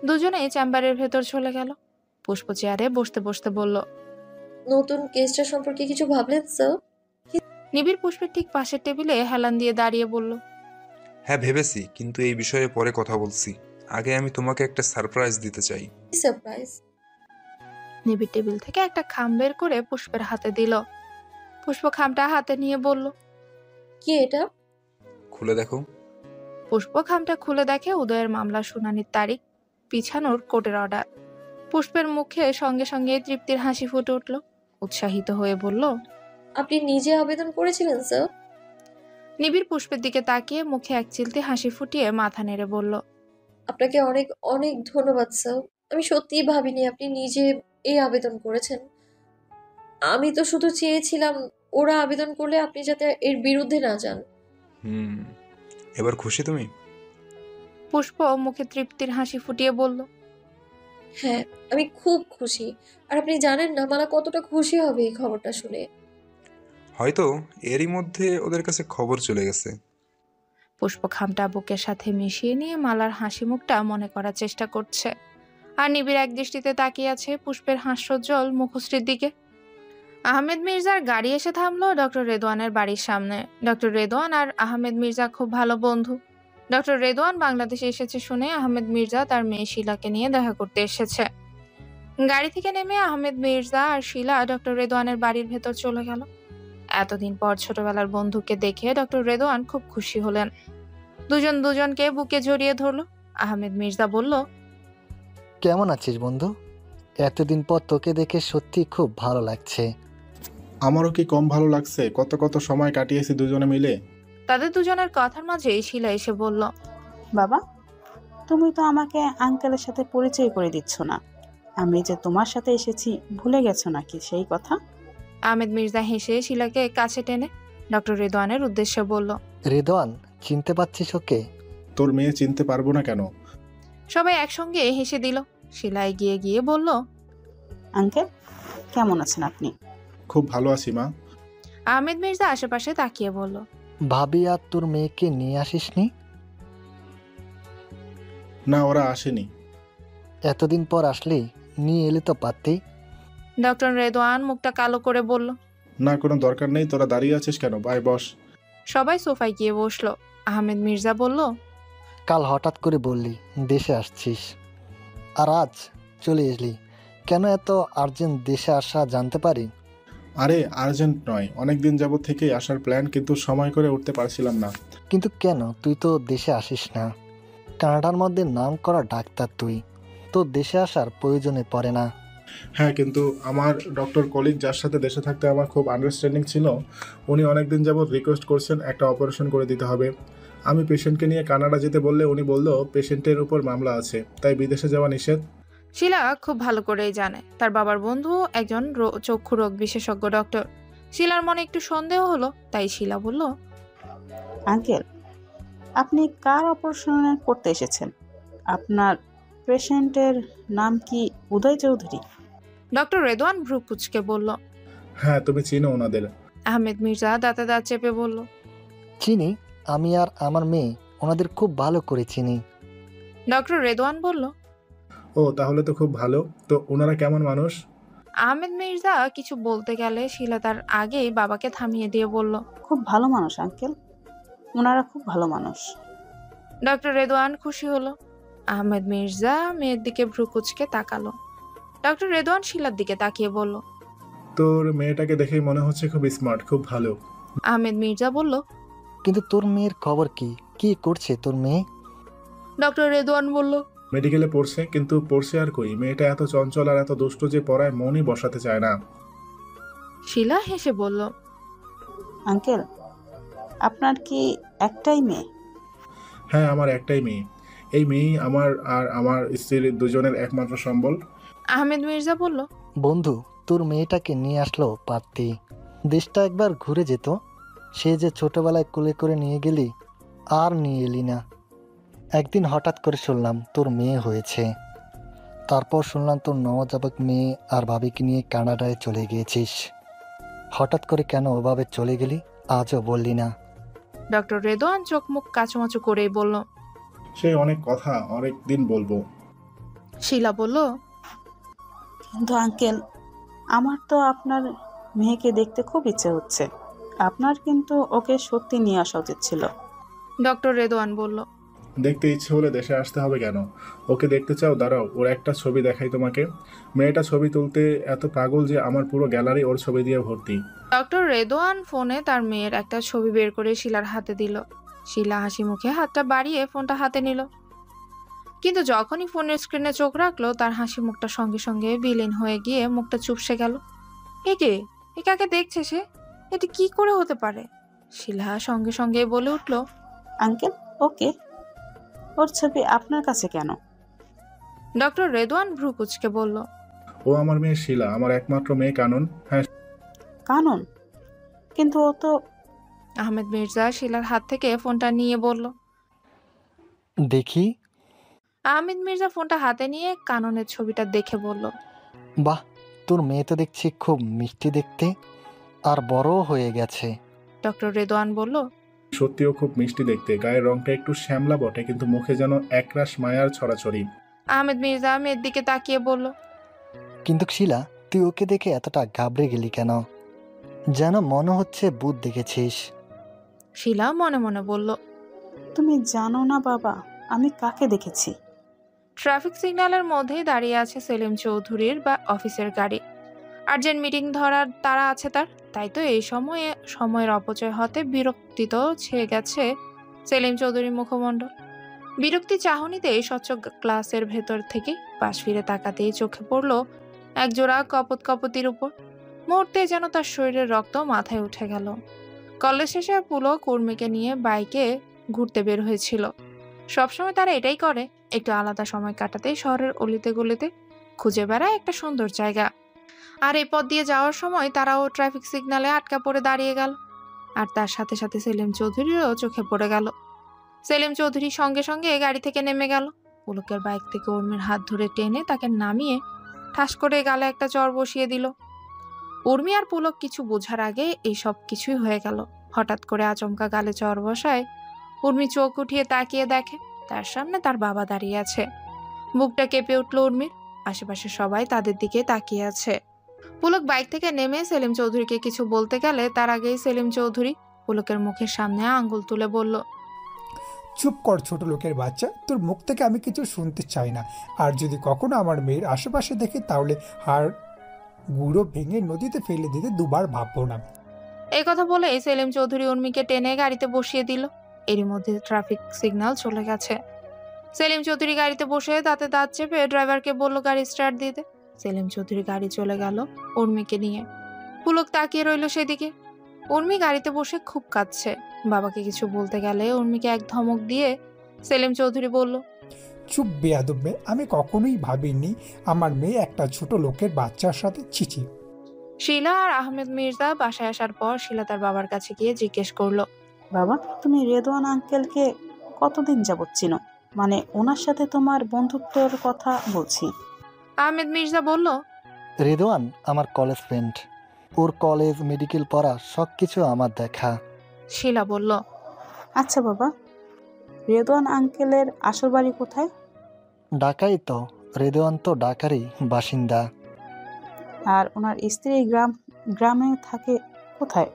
দুজনেই চেম্বারের ভেতর চলে গেল। পুষ্প চেয়ারে বসতে বসতে বলল, নতুন কেসটা সম্পর্কে কিছু ভাবলেন স্যার? নিবিড় পুষ্পের ঠিক পাশের টেবিলে হেলান দিয়ে দাঁড়িয়ে বলল, হ্যাঁ ভেবেছি, কিন্তু এই বিষয়ে পরে কথা বলছি। আগে আমি তোমাকে একটা সারপ্রাইজ দিতে চাই। সারপ্রাইজ? নিবিড় টেবিল থেকে একটা খাম বের করে পুষ্পের হাতে দিল। পুষ্প খামটা হাতে নিয়ে বলল, কি এটা? খুলে দেখো। পুষ্প খামটা খুলে দেখে উদয়ের মামলার শুনানির তারিখ, পিছানোর কোর্টের অর্ডার। পুষ্পের মুখে সঙ্গে সঙ্গে তৃপ্তির হাসি ফুটে উঠল। উৎসাহিত হয়ে বলল, আপনি নিজে আবেদন করেছিলেন স্যার? নিবিড় পুষ্পের দিকে তাকিয়ে মুখে এক চিলতে হাসি ফুটিয়ে মাথা নেড়ে বলল, আপনাকে অনেক অনেক ধন্যবাদ স্যার। আমি সত্যিই ভাবিনি আপনি নিজে এই আবেদন করেছেন। আমি তো শুধু চেয়েছিলাম ওরা আবেদন করলে আপনি যাতে এর বিরুদ্ধে না যান। এবার খুশি তুমি? পুষ্প মুখে তৃপ্তির হাসি ফুটিয়ে বলল, হ্যাঁ, আমি খুব খুশি। আর আপনি জানেন না মালা কতটা খুশি হবে এই খবরটা শুনে। হয়তো এরই মধ্যে ওদের কাছে খবর চলে গেছে। পুষ্প খামটা বুকের সাথে মিশিয়ে নিয়ে মালার হাসি মুখটা মনে করার চেষ্টা করছে। আর নিবিড় এক দৃষ্টিতে তাকিয়ে আছে পুষ্পের হাস্যোজ্জ্বল মুখশ্রীর দিকে। আহমেদ মির্জার গাড়ি এসে থামলো ডক্টর রেদওয়ানের বাড়ির সামনে। ডক্টর রেদওয়ান আর আহমেদ মির্জা খুব ভালো বন্ধু। ডক্টর রেদওয়ান বাংলাদেশে এসেছে শুনে আহমেদ মির্জা তার মেয়ে শিলাকে নিয়ে দেখা করতে এসেছে। গাড়ি থেকে নেমে আহমেদ মির্জা আর শিলা ডক্টর রেদওয়ানের বাড়ির ভেতর চলে গেল। এতদিন পর ছোটবেলার বন্ধুকে দেখে ডক্টর রেদওয়ান খুব খুশি হলেন। দুজন দুজনকে বুকে জড়িয়ে ধরলো। আহমেদ মির্জা বলল, কেমন আছিস বন্ধু? এতদিন পর তোকে দেখে সত্যি খুব ভালো লাগছে। আমারও কি কম ভালো লাগছে? কত কত সময় কাটিয়েছি দুজনে মিলে। তাদের দুজনের কথার মাঝে শিলা এসে বলল, বাবা, তুমি তো আমাকে আঙ্কেলের সাথে পরিচয় করে দিচ্ছ না। আমি যে তোমার সাথে এসেছি ভুলে গেছো নাকি সেই কথা? আহমেদ মির্জা হেসে শিলাকে কাছে টেনে ডক্টর রেদওয়ানের উদ্দেশ্যে বলল, রেদওয়ান, চিনতে পারছিস ওকে? তোর মেয়ে চিনতে পারবো না কেন? সবাই একসঙ্গে হেসে দিল। শিলা এগিয়ে গিয়ে বলল, আঙ্কেল কেমন আছেন আপনি? খুব ভালো আছি মা। আহমেদ মির্জা আশেপাশে তাকিয়ে বলল, ভাবি আর তোর মেয়েকে নিয়ে আসিসনি? না, ওরা আসেনি। এতদিন পর আসলি, নিয়ে এলে তো পারতি। ডক্টর রেদওয়ান মুখটা কালো করে বলল, না, কোনো দরকার নেই, তোরা দাঁড়িয়ে আছিস কেন? বাই, বস। সবাই সোফায় গিয়ে বসলো। আহমেদ মির্জা বলল, কাল হঠাৎ করে বললি দেশে আসছিস, আর আজ চলে এলি কেন? এত আর্জেন্ট দেশে আসা জানতে পারি? আরে আর্জেন্ট নয়, অনেক দিন যাবত থেকেই আসার প্ল্যান, কিন্তু সময় করে উঠতে পারছিলাম না। কিন্তু কেন? তুই তো দেশে আসিস না। কানাডার মধ্যে নাম করা ডাক্তার তুই, তো দেশে আসার প্রয়োজনে পড়ে না। হ্যাঁ, কিন্তু আমার ডক্টর কলিগ যার সাথে দেশে থাকতে আমার খুব আন্ডারস্ট্যান্ডিং ছিল, উনি অনেক দিন যাবত রিকোয়েস্ট করছেন একটা অপারেশন করে দিতে হবে। আমি পেশেন্টকে নিয়ে কানাডা যেতে বললে উনি বলল পেশেন্টের উপর মামলা আছে, তাই বিদেশে যাওয়া নিষেধ। শিলা খুব ভালো করেই জানে তার বাবার বন্ধু একজন চক্ষু রোগ বিশেষজ্ঞ ডক্টর। শিলার মনে একটু সন্দেহ হলো, তাই শিলা বলল, আঙ্কেল আপনি কার অপারেশন করতে এসেছেন? আপনার পেশেন্টের নাম কি উদয় চৌধুরী? ডক্টর রেদওয়ান ভ্রু কুচকে বলল, হ্যাঁ, তুমি চিনো ওনাদের? আহমেদ মির্জা দাঁতে দাঁত চেপে বলল, চিনি, আমি আর আমার মেয়ে ওনাদের খুব ভালো করে চিনি। ডক্টর রেদওয়ান বলল, ও তাহলে তো খুব ভালো। তো ওনারা কেমন মানুষ? আহমেদ মির্জা কিছু বলতে গেলে শিলা তার আগেই বাবাকে থামিয়ে দিয়ে বলল, খুব ভালো মানুষ আঙ্কেল, ওনারা খুব ভালো মানুষ। ডক্টর রেদওয়ান খুশি হলো। আহমেদ মির্জা মেয়ের দিকে ভ্রু কুচকে তাকালো। ডক্টর রেদওয়ান শিলার দিকে তাকিয়ে বলল, তোর মেয়েটাকে দেখেই মনে হচ্ছে খুব স্মার্ট, খুব ভালো। আহমেদ মির্জা বলল, কিন্তু তোর মেয়ের খবর কি? কি করছে তোর মেয়ে? ডক্টর রেদওয়ান বলল, মেডিকেলে পড়ছে, কিন্তু পড়ছে আর কই, মেয়েটা এত চঞ্চল আর এত দুষ্ট যে পড়ায় মনই বসাতে চায় না। শিলা হেসে বলল, আঙ্কেল আপনার কি একটাই মেয়ে? হ্যাঁ, আমার একটাই মেয়ে। এই মেয়েই আমার আর আমার স্ত্রীর দুজনের একমাত্র সম্বল। আহমেদ মির্জা বলল, বন্ধু, তোর মেয়েটাকে নিয়ে আসলো পারতি, দেশটা একবার ঘুরে যেত। সে যে ছোটবেলায় কোলে করে নিয়ে গেলি, আর নিয়ে এলি না। একদিন হঠাৎ করে শুনলাম তোর মেয়ে হয়েছে, তারপর শুনলাম তোর নবজাতক মেয়ে আর ভাবিকে নিয়ে কানাডায় চলে গিয়েছিস। হঠাৎ করে কেন ওভাবে চলে গেলি, আজও বললি না। ডক্টর রেদওয়ান চোখ মুখ কাচুমাচু করেই বলল, সে অনেক কথা, অনেক দিন বলবো। শিলা বলল, কিন্তু আঙ্কেল আমার তো আপনার মেয়েকে দেখতে খুব ইচ্ছে হচ্ছে, আপনার কিন্তু ওকে সত্যি নিয়ে আসা উচিত ছিল। ডক্টর রেদওয়ান বলল, দেখতে ইচ্ছে হলে দেশে আসতে হবে কেন? ওকে দেখতে চাও? দাঁড়াও, ওর একটা ছবি দেখাই তোমাকে। মেয়েটা ছবি তুলতে এত পাগল যে আমার পুরো গ্যালারি ওর ছবি দিয়ে ভর্তি। ডক্টর রেদওয়ান ফোনে তার মেয়ের একটা ছবি বের করে শিলার হাতে দিল। শিলা হাসি মুখে হাতটা বাড়িয়ে ফোনটা হাতে নিল, কিন্তু যখনই ফোনের স্ক্রিনে চোখ রাখলো তার হাসি মুখটা সঙ্গে সঙ্গে বিলীন হয়ে গিয়ে মুখটা চুপসে গেল। এ কাকে দেখছে সে? এটা কি করে হতে পারে? শিলা সঙ্গে সঙ্গে বলে উঠল, আঙ্কেল ওকে, ওর ছবি আপনার কাছে কেন? ডক্টর রেদওয়ান ভ্রু কুচকে বলল, ও আমার মেয়ে শিলা, আমার একমাত্র মেয়ে কানন। হ্যাঁ, কানন? কিন্তু ও তো। আহমেদ মির্জা শিলার হাত থেকে ফোনটা নিয়ে বলল, দেখি। আহমেদ মির্জা ফোনটা হাতে নিয়ে কাননের ছবিটা দেখে বলল, বাহ, তোর মেয়ে তো দেখছি খুব মিষ্টি দেখতে, আর বড় হয়ে গেছে। ডক্টর রেদওয়ান বলল, সত্যিও খুব মিষ্টি দেখতে, গায়ের রংটা একটু শ্যামলা বটে, কিন্তু মুখে যেন একরাশ মায়ার ছড়াছড়ি। আহমেদ মির্জা মেয়ের দিকে তাকিয়ে বলল, কিন্তু শিলা, তুই ওকে দেখে এতটা ঘাবড়ে গেলি কেন? যেন মনে হচ্ছে ভূত দেখেছিস। শিলা মনে মনে বলল, তুমি জানো না বাবা আমি কাকে দেখেছি? ট্রাফিক সিগন্যালের মধ্যেই দাঁড়িয়ে আছে সেলিম চৌধুরীর বা অফিসের গাড়ি। আর্জেন্ট মিটিং ধরার তারা আছে তার, তাই তো এই সময়ের অপচয় হতে বিরক্তিত ছেয়ে গেছে সেলিম চৌধুরীর মুখমণ্ডল। বিরক্তি চাহনিতে স্বচ্ছ ক্লাসের ভেতর থেকে পাশ ফিরে তাকাতেই চোখে পড়ল একজোড়া কপতির উপর। মুহূর্তে যেন তার শরীরের রক্ত মাথায় উঠে গেল। কলেজ শেষে পুলো কর্মীকে নিয়ে বাইকে ঘুরতে বের হয়েছিল। সবসময় তারা এটাই করে, একটু আলাদা সময় কাটাতে শহরের অলিতে গলিতে খুঁজে বেড়ায় একটা সুন্দর জায়গা। আর এই পথ দিয়ে যাওয়ার সময় তারাও ট্রাফিক সিগন্যালে আটকা পড়ে দাঁড়িয়ে গেল। আর তার সাথে সাথে সেলিম চৌধুরীরও চোখে পড়ে গেল। সেলিম চৌধুরী সঙ্গে সঙ্গে গাড়ি থেকে নেমে গেল। পুলকের বাইক থেকে উর্মির হাত ধরে টেনে তাকে নামিয়ে ঠাস করে গালে একটা চড় বসিয়ে দিল। উর্মি আর পুলক কিছু বোঝার আগে এই সব কিছুই হয়ে গেল। হঠাৎ করে আচমকা গালে চড় বসায় উর্মি চোখ উঠিয়ে তাকিয়ে দেখে তার সামনে তার বাবা দাঁড়িয়ে আছে। বুকটা কেঁপে উঠল উর্মির। আশেপাশে সবাই তাদের দিকে তাকিয়ে আছে। পুলক বাইক থেকে নেমে সেলিম চৌধুরীকে কিছু বলতে গেলে তার আগেই সেলিম চৌধুরী পুলকের মুখের সামনে আঙ্গুল তুলে বলল, চুপ কর ছোট লোকের বাচ্চা, তোর মুখ থেকে আমি কিছু শুনতে চাই না। আর যদি কখনো আমার মেয়ের আশেপাশে দেখে তাহলে হাড় গুঁড়ো ভেঙে নদীতে ফেলে দিতে দুবার ভাববো না। এই কথা বলে সেলিম চৌধুরী উর্মিকে টেনে গাড়িতে বসিয়ে দিল। এরই মধ্যে ট্রাফিক সিগন্যাল চলে গেছে। সেলিম চৌধুরী গাড়িতে বসে দাঁতে দাঁত চেপে ড্রাইভারকে বলল গাড়ি স্টার্ট দিতে। সেলিম চৌধুরী গাড়ি চলে গেল উর্মিকে নিয়ে। পুলক তাকিয়ে রইল সেদিকে। উর্মি গাড়িতে বসে খুব কাঁদছে। বাবাকে কিছু বলতে গেলে উর্মিকে এক ধমক দিয়ে সেলিম চৌধুরী বলল, চুপ বেয়াদব মেয়ে, আমি কখনোই ভাবিনি আমার মেয়ে একটা ছোট লোকের বাচ্চার সাথে ছিচি। শিলা আর আহমেদ মির্জা বাসায় আসার পর শিলা তার বাবার কাছে গিয়ে জিজ্ঞেস করলো, বাবা তুমি রেদওয়ান আঙ্কেলকে কতদিন যাবত চিনো? মানে ওনার সাথে তোমার বন্ধুত্বর কথা বলছি। আহমেদ মির্জা বলল, রেদওয়ান আমার কলেজ ফ্রেন্ড, ওর কলেজ মেডিকেল পড়া সব কিছু আমার দেখা। শিলা বলল, আচ্ছা বাবা, রেদওয়ান আঙ্কেলের আসল বাড়ি কোথায়? ঢাকাই তো, রেদওয়ান তো ঢাকারই বাসিন্দা। আর ওনার স্ত্রী গ্রামে থাকে কোথায়?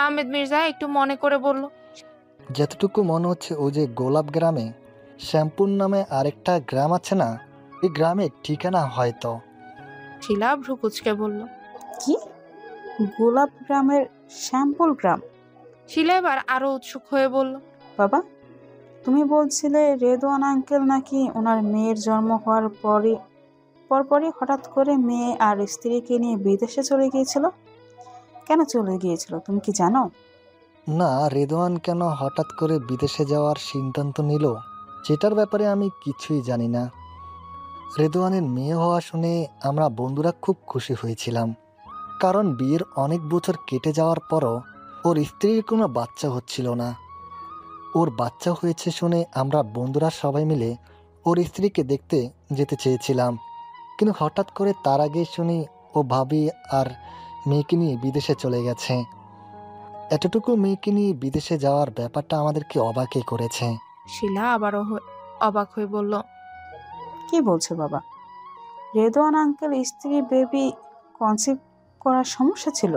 আহমেদ মির্জা একটু মনে করে বলল, যতটুকু মনে হচ্ছে ও যে গোলাপ গ্রামে, শ্যামপুর নামে আরেকটা গ্রাম আছে না, এই গ্রামের ঠিকানা হয়তো। শিলা ভ্রু কুচকে বলল, কি গোলাপ গ্রামের শ্যামপুর গ্রাম? শিলা এবার আরো উৎসুক হয়ে বলল, বাবা তুমি বলছিলে রেদওয়ান আঙ্কেল নাকি ওনার মেয়ের জন্ম হওয়ার পরপরই হঠাৎ করে মেয়ে আর স্ত্রীকে নিয়ে বিদেশে চলে গিয়েছিল। কেন চলে গিয়েছিল তুমি কি জানো? না, রেদওয়ান কেন হঠাৎ করে বিদেশে যাওয়ার সিদ্ধান্ত নিল সেটার ব্যাপারে আমি কিছুই জানি না। রেদওয়ানের মেয়ে হওয়া শুনে আমরা বন্ধুরা খুব খুশি হয়েছিলাম, কারণ বিয়ের অনেক বছর কেটে যাওয়ার পরও ওর স্ত্রীর কোনো বাচ্চা হচ্ছিল না। ওর বাচ্চা হয়েছে শুনে আমরা বন্ধুরা সবাই মিলে ওর স্ত্রীকে দেখতে যেতে চেয়েছিলাম, কিন্তু হঠাৎ করে তার আগে শুনি ও ভাবি আর মেয়েকে নিয়ে বিদেশে চলে গেছে। এতটুকু মেয়েকে নিয়ে বিদেশে যাওয়ার ব্যাপারটা আমাদেরকে অবাকই করেছে। শিলা আবারও অবাক হয়ে বলল, কি বলছো বাবা? রেদওয়ান আঙ্কেল স্ত্রী বেবি কনসিভ করার সমস্যা ছিল?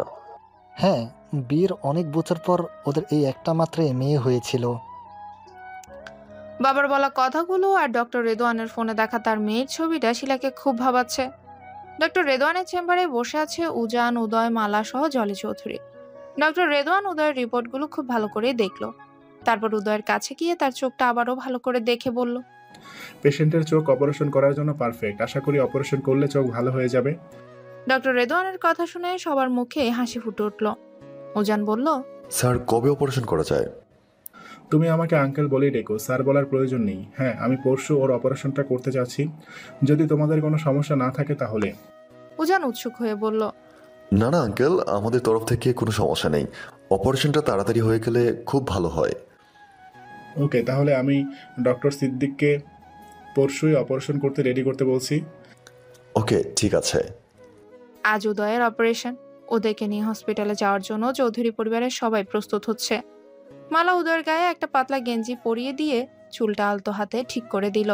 হ্যাঁ, বিয়ের অনেক বছর পর ওদের এই একটা মাত্র মেয়ে হয়েছিল। বাবার বলা কথাগুলো আর ডক্টর রেদওয়ানের ফোনে দেখা তার মেয়ের ছবিটা শিলাকে খুব ভাবাচ্ছে। ডক্টর রেদওয়ানের চেম্বারে বসে আছে উজান, উদয়, মালা সহ জলি চৌধুরী। ডক্টর রেদওয়ান উদয়ের রিপোর্টগুলো খুব ভালো করে দেখলো। তারপর উদয়ের কাছে গিয়ে তার চোখটা আবারও ভালো করে দেখে বলল, পেশেন্টের চোখ অপারেশন করার জন্য পারফেক্ট। আশা করি অপারেশন করলে চোখ ভালো হয়ে যাবে। ডক্টর রেদওয়ানের কথা শুনে সবার মুখে হাসি ফুটে উঠল। উজান বলল, স্যার কবে অপারেশন করা যায়? তুমি আমাকে আঙ্কেল বলেই ডেকো, স্যার বলার প্রয়োজন নেই। হ্যাঁ, আমি পরশু ওর অপারেশনটা করতে যাচ্ছি, যদি তোমাদের কোনো সমস্যা না থাকে তাহলে। উজান উৎসুক হয়ে বলল, না না আঙ্কেল, আমাদের তরফ থেকে কোনো সমস্যা নেই। অপারেশনটা তাড়াতাড়ি হয়ে গেলে খুব ভালো হয়। ওকে, তাহলে আমি ডক্টর সিদ্দিককে পরশুই অপারেশন করতে রেডি করতে বলছি। ওকে, ঠিক আছে। আজ উদয়ের অপারেশন। উদয়কে নিয়ে হসপিটালে যাওয়ার জন্য চৌধুরী পরিবারের সবাই প্রস্তুত হচ্ছে। মালা উদয়ের গায়ে একটা পাতলা গেঞ্জি পরিয়ে দিয়ে চুলটা আলতো হাতে ঠিক করে দিল।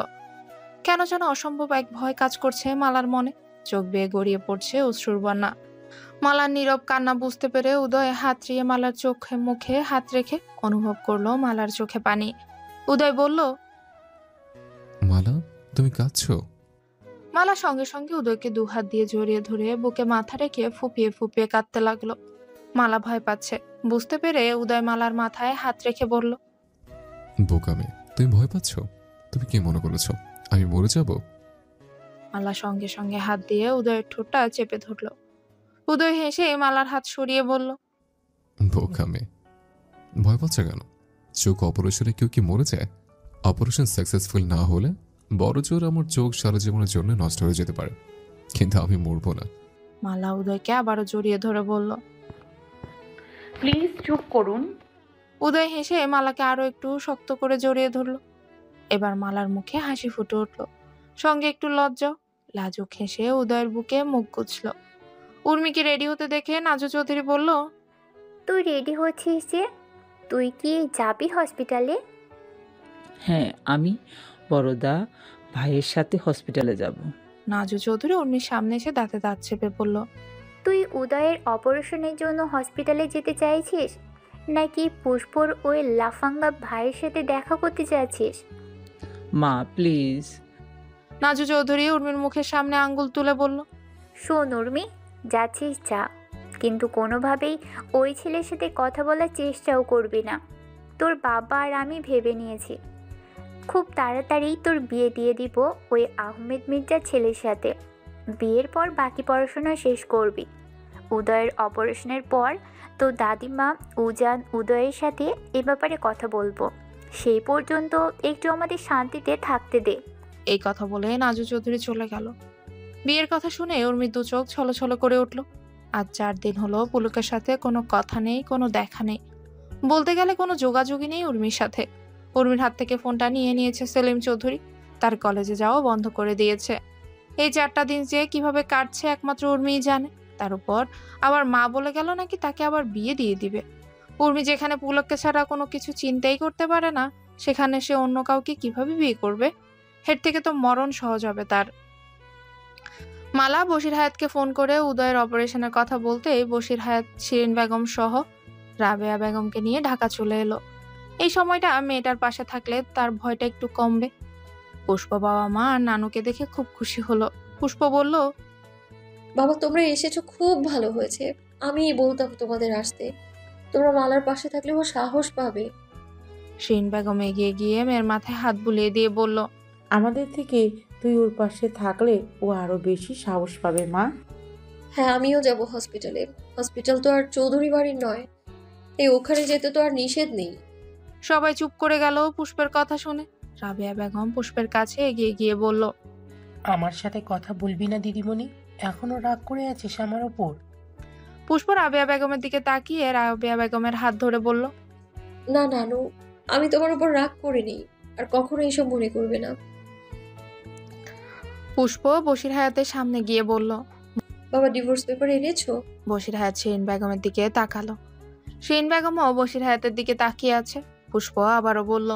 কেন যেন অসম্ভব এক ভয় কাজ করছে মালার মনে। চোখ বেয়ে গড়িয়ে পড়ছে অশ্রুর বন্যা। মালার নীরব কান্না বুঝতে পেরে উদয় হাত রিয়ে মালার চোখে মুখে হাত রেখে অনুভব করলো মালার চোখে পানি। উদয় বলল, মালা তুমি কাঁদছো? মালা সঙ্গে সঙ্গে উদয়কে দুহাত দিয়ে জড়িয়ে ধরে বুকে মাথা রেখে ফুপিয়ে ফুপিয়ে কাঁদতে লাগলো। মালা ভয় পাচ্ছে। বুঝতে পেরে উদয় মালার মাথায় হাত রেখে বলল, বোকামে, তুমি ভয় পাচ্ছ? তুমি কি মনে করেছো আমি মরে যাব? মালা সঙ্গে সঙ্গে হাত দিয়ে উদয়ের ঠোঁটটা চেপে ধরল। উদয় হেসে মালার হাত সরিয়ে বলল, বোকামে, ভয় পাচ্ছ কেন? চোখ অপারেশনে কেউ কি মরে যায়? অপারেশন সাকসেসফুল না হলে বড় জোর আমার চোখ সারা জীবনের জন্য নষ্ট হয়ে যেতে পারে, কিন্তু আমি মরবো না। মালা উদয়কে আবারও জড়িয়ে ধরে বলল, প্লিজ চুপ করুন। উদয় হেসে মালাকে আরো একটু শক্ত করে জড়িয়ে ধরল। এবার মালার মুখে হাসি ফুটে উঠল, সঙ্গে একটু লজ্জাও। লাজুক হেসে উদয়ের বুকে মুখ গুছল। উর্মিকে রেডি হতে দেখে নাজু চৌধুরী বলল, তুই রেডি হচ্ছিস যে? তুই কি যাবি হসপিটালে? হ্যাঁ, আমি বড়দা ভাইয়ের সাথে হসপিটালে যাব। নাজু চৌধুরী উর্মির সামনে এসে দাঁতে দাঁত চেপে বলল, তুই উদয়ের অপারেশনের জন্য হসপিটালে যেতে চাইছিস, নাকি পুষ্পর ওই লাফাঙ্গা ভাইয়ের সাথে দেখা করতে চাইছিস? মা প্লিজ। নাজু চৌধুরী উর্মির মুখের সামনে আঙ্গুল তুলে বলল, শোন উর্মি, যাচ্ছিস যা, কিন্তু কোনোভাবেই ওই ছেলের সাথে কথা বলার চেষ্টাও করবি না। তোর বাবা আর আমি ভেবে নিয়েছি, খুব তাড়াতাড়ি তোর বিয়ে দিয়ে দিব ওই আহমেদ মির্জার ছেলের সাথে। বিয়ের পর বাকি পড়াশোনা শেষ করবি। উদয়ের অপারেশনের পর তো দাদিমা উজান উদয়ের সাথে এ ব্যাপারে কথা বলবো। সেই পর্যন্ত একটু আমাদের শান্তিতে থাকতে দে। এই কথা বলে নাজু চৌধুরী চলে গেল। বিয়ের কথা শুনে উর্মির দু চোখ ছলছল করে উঠল। আজ 4 দিন হলো পুলকের সাথে কোনো কথা নেই, কোনো দেখা নেই, বলতে গেলে কোনো যোগাযোগই নেই উর্মির সাথে। উর্মির হাত থেকে ফোনটা নিয়ে নিয়েছে সেলিম চৌধুরী, তার কলেজে যাওয়া বন্ধ করে দিয়েছে। এই 4টা দিন যে কিভাবে কাটছে একমাত্র উর্মিই জানে। তার উপর আবার মা বলে গেল নাকি তাকে আবার বিয়ে দিয়ে দিবে। উর্মি যেখানে পুলককে ছাড়া কোনো কিছু চিন্তাই করতে পারে না, সেখানে সে অন্য কাউকে কিভাবে বিয়ে করবে? এর থেকে তো মরণ সহজ হবে তার। মালা বশির হায়াতকে ফোন করে উদয়ের অপারেশনের কথা বলতে বশির হায়াত শিরিন বেগম সহ রাবেয়া বেগমকে নিয়ে ঢাকা চলে এলো। এই সময়টা মেয়েটার পাশে থাকলে তার ভয়টা একটু কমবে। পুষ্প বাবা মা আর নানুকে দেখে খুব খুশি হলো। পুষ্প বলল, বাবা তোমরা এসেছো, খুব ভালো হয়েছে। আমি বলতাম তোমাদের আসতে, তোমরা মালার পাশে থাকলে ও সাহস পাবে। শিরিন বেগম এগিয়ে গিয়ে মেয়ের মাথায় হাত বুলিয়ে দিয়ে বলল, আমাদের থেকে তুই ওর পাশে থাকলে ও আরো বেশি সাহস পাবে মা। হ্যাঁ, আমিও যাব হসপিটালে। হসপিটাল তো আর চৌধুরী বাড়ির নয়, এই ওখানে যেতে তো আর নিষেধ নেই। সবাই চুপ করে গেল পুষ্পের কথা শুনে। রাবেয়া বেগম পুষ্পের কাছে এগিয়ে গিয়ে বলল, আমার সাথে কথা বলবি না দিদিমণি? এখনো রাগ করে আছিস আমার ওপর? পুষ্প রাবেয়া বেগমের দিকে তাকিয়ে রাবেয়া বেগমের হাত ধরে বলল, না নানু, আমি তোমার উপর রাগ করিনি, আর কখনো এসব মনে করবে না। পুষ্প বশির হায়াতের সামনে গিয়ে বলল, বাবা ডিভোর্স পেপার এনেছো? বশির হায়াত শিরিন বেগমের দিকে তাকালো। শিরিন বেগমও বশির হায়াতের দিকে তাকিয়ে আছে। পুষ্প আবারও বলল,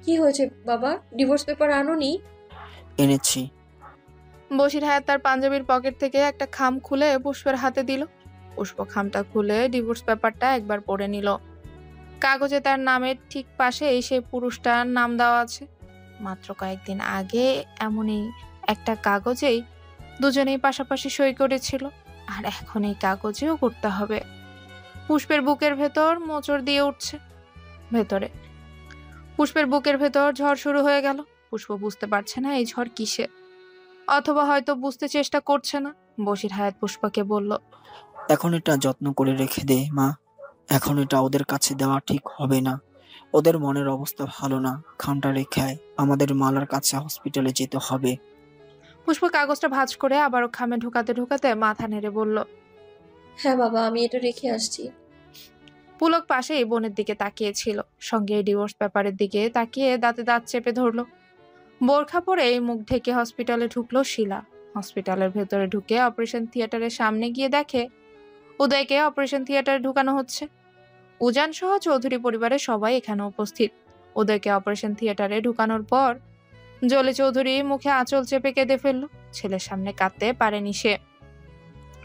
কি হয়েছে বাবা, ডিভোর্স পেপার আনোনি? এনেছি। বশির হায়াত তার পাঞ্জাবির পকেট থেকে একটা খাম খুলে পুষ্পের হাতে দিল। পুষ্প খামটা খুলে ডিভোর্স পেপারটা একবার পড়ে নিল। কাগজে তার নামের ঠিক পাশে সেই পুরুষটার নাম দেওয়া আছে। মাত্র কয়েকদিন আগে এমনই একটা কাগজেই দুজনেই পাশাপাশি সই করেছিল, আর এখন এই কাগজেও করতে হবে। পুষ্পের বুকের ভেতর মোচড় দিয়ে উঠছে। পুষ্পের বুকের ভেতর ঝড় শুরু হয়ে গেল। পুষ্প বুঝতে পারছে না এই ঝড় কিসে, অথবা হয়তো বুঝতে চেষ্টা করছে না। বশির হায়াত পুষ্পকে বলল, এখন এটা যত্ন করে রেখে দে মা, এখন এটা ওদের কাছে দেওয়া ঠিক হবে না। ওদের মনের অবস্থা ভালো না, খামটা রেখে আমাদের মালার কাছে হসপিটালে যেতে হবে। পুষ্প কাগজটা ভাঁজ করে আবারও খামে ঢুকাতে ঢুকাতে মাথা নেড়ে বলল, হ্যাঁ বাবা, আমি এটা রেখে আসছি। পুলক পাশে এই বোনের দিকে তাকিয়েছিল, সঙ্গে ডিভোর্স পেপারের দিকে তাকিয়ে দাঁতে দাঁত চেপে ধরলো। বোরখা পরে মুখ ঢেকে হসপিটালে ঢুকলো শিলা। হসপিটালের ভেতরে ঢুকে অপারেশন থিয়েটারের সামনে গিয়ে দেখে উদয়কে অপারেশন থিয়েটারে ঢুকানো হচ্ছে। উজান সহ চৌধুরী পরিবারের সবাই এখানে উপস্থিত। উদয়কে অপারেশন থিয়েটারে ঢুকানোর পর জলি চৌধুরী মুখে আঁচল চেপে কেঁদে ফেলল। ছেলের সামনে কাঁদতে পারেনি সে,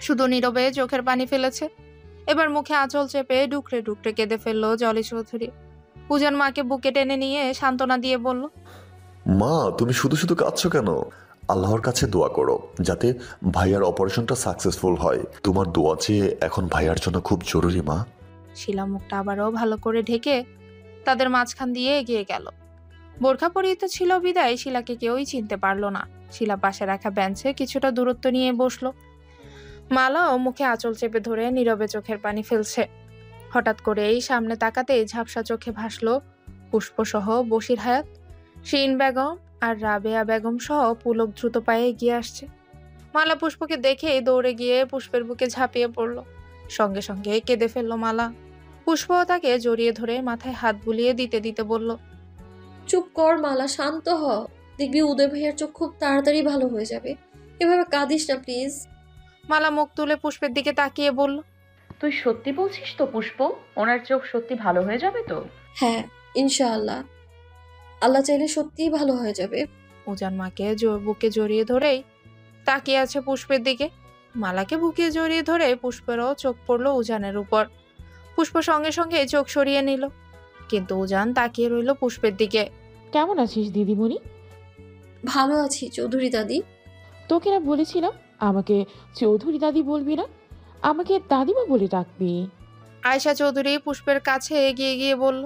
শুধু নীরবে চোখের পানি ফেলেছে। এবার মুখে আঁচল চেপে ডুকরে ডুকরে কেঁদে ফেললো জলি চৌধুরী। উজান মাকে বুকে টেনে নিয়ে সান্ত্বনা দিয়ে বলল, মা তুমি শুধু শুধু কাঁদছো কেন? আল্লাহর কাছে দোয়া করো যাতে ভাইয়ার অপারেশনটা সাকসেসফুল হয়। তোমার দোয়া যে এখন ভাইয়ার জন্য খুব জরুরি মা। শিলা মুখটা আবারও ভালো করে ঢেকে তাদের মাঝখান দিয়ে এগিয়ে গেল। বোরখা পরিহিত ছিল বিদায় শিলাকে কেউই চিনতে পারলো না। শিলা পাশে রাখা বেঞ্চে কিছুটা দূরত্ব নিয়ে বসলো। মালাও মুখে আঁচল চেপে ধরে নীরবে চোখের পানি ফেলছে। হঠাৎ করেই সামনে তাকাতেই ঝাপসা চোখে ভাসলো পুষ্প সহ বশির হায়াত, শিরিন বেগম আর রাবেয়া বেগম সহ পুলক দ্রুত পায়ে এগিয়ে আসছে। মালা পুষ্পকে দেখেই দৌড়ে গিয়ে পুষ্পের বুকে ঝাঁপিয়ে পড়ল। সঙ্গে সঙ্গে কেঁদে ফেললো মালা। পুষ্পও তাকে জড়িয়ে ধরে মাথায় হাত বুলিয়ে দিতে দিতে বলল, চুপ কর মালা, শান্ত হ। দেখবি উদয় ভাইয়ার চোখ খুব তাড়াতাড়ি ভালো হয়ে যাবে। এভাবে কাঁদিস না প্লিজ। মালা মুখ তুলে পুষ্পের দিকে তাকিয়ে বলল, তুই সত্যি বলছিস তো পুষ্প? ওনার চোখ সত্যি ভালো হয়ে যাবে তো? হ্যাঁ, ইনশাআল্লাহ। আল্লাহ চাইলে সত্যিই ভালো হয়ে যাবে। উজান মাকে বুকে জড়িয়ে ধরেই তাকিয়ে আছে পুষ্পের দিকে। মালাকে বুকে জড়িয়ে ধরে পুষ্পেরও চোখ পড়লো উজানের উপর। পুষ্প সঙ্গে সঙ্গে চোখ সরিয়ে নিল, কিন্তু উজান তাকিয়ে রইল পুষ্পের দিকে। কেমন আছিস দিদিমণি? ভালো আছি চৌধুরী দাদি। তোকে না বলেছিলাম আমাকে চৌধুরী দাদি বলবি না, আমাকে দাদিমা বলে ডাকবি। আয়শা চৌধুরী পুষ্পের কাছে এগিয়ে গিয়ে বলল।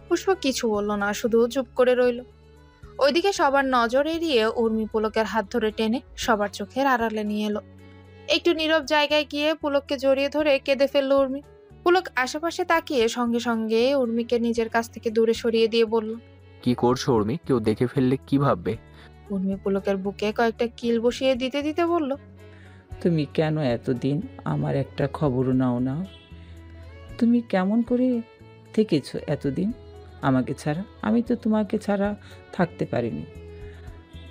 পুষ্প কিছু বলল না, শুধু চুপ করে রইল। ওইদিকে সবার নজর এড়িয়ে উর্মি পুলকের হাত ধরে টেনে সবার চোখের আড়ালে নিয়ে এলো। একটু নীরব জায়গায় গিয়ে পুলককে জড়িয়ে ধরে কেঁদে ফেললো উর্মি। পুলক আশেপাশে তাকিয়ে সঙ্গে সঙ্গে উর্মিকে নিজের কাছ থেকে দূরে সরিয়ে দিয়ে বলল, কি করছো উর্মি? কেউ দেখে ফেললে কি ভাববে? উর্মি পুলকের বুকে কয়েকটা কিল বসিয়ে দিতে দিতে বলল, তুমি কেন এতদিন আমার একটা খবরও নাও না? তুমি কেমন করে থেকেছো এতদিন আমাকে ছাড়া? আমি তো তোমাকে ছাড়া থাকতে পারিনি।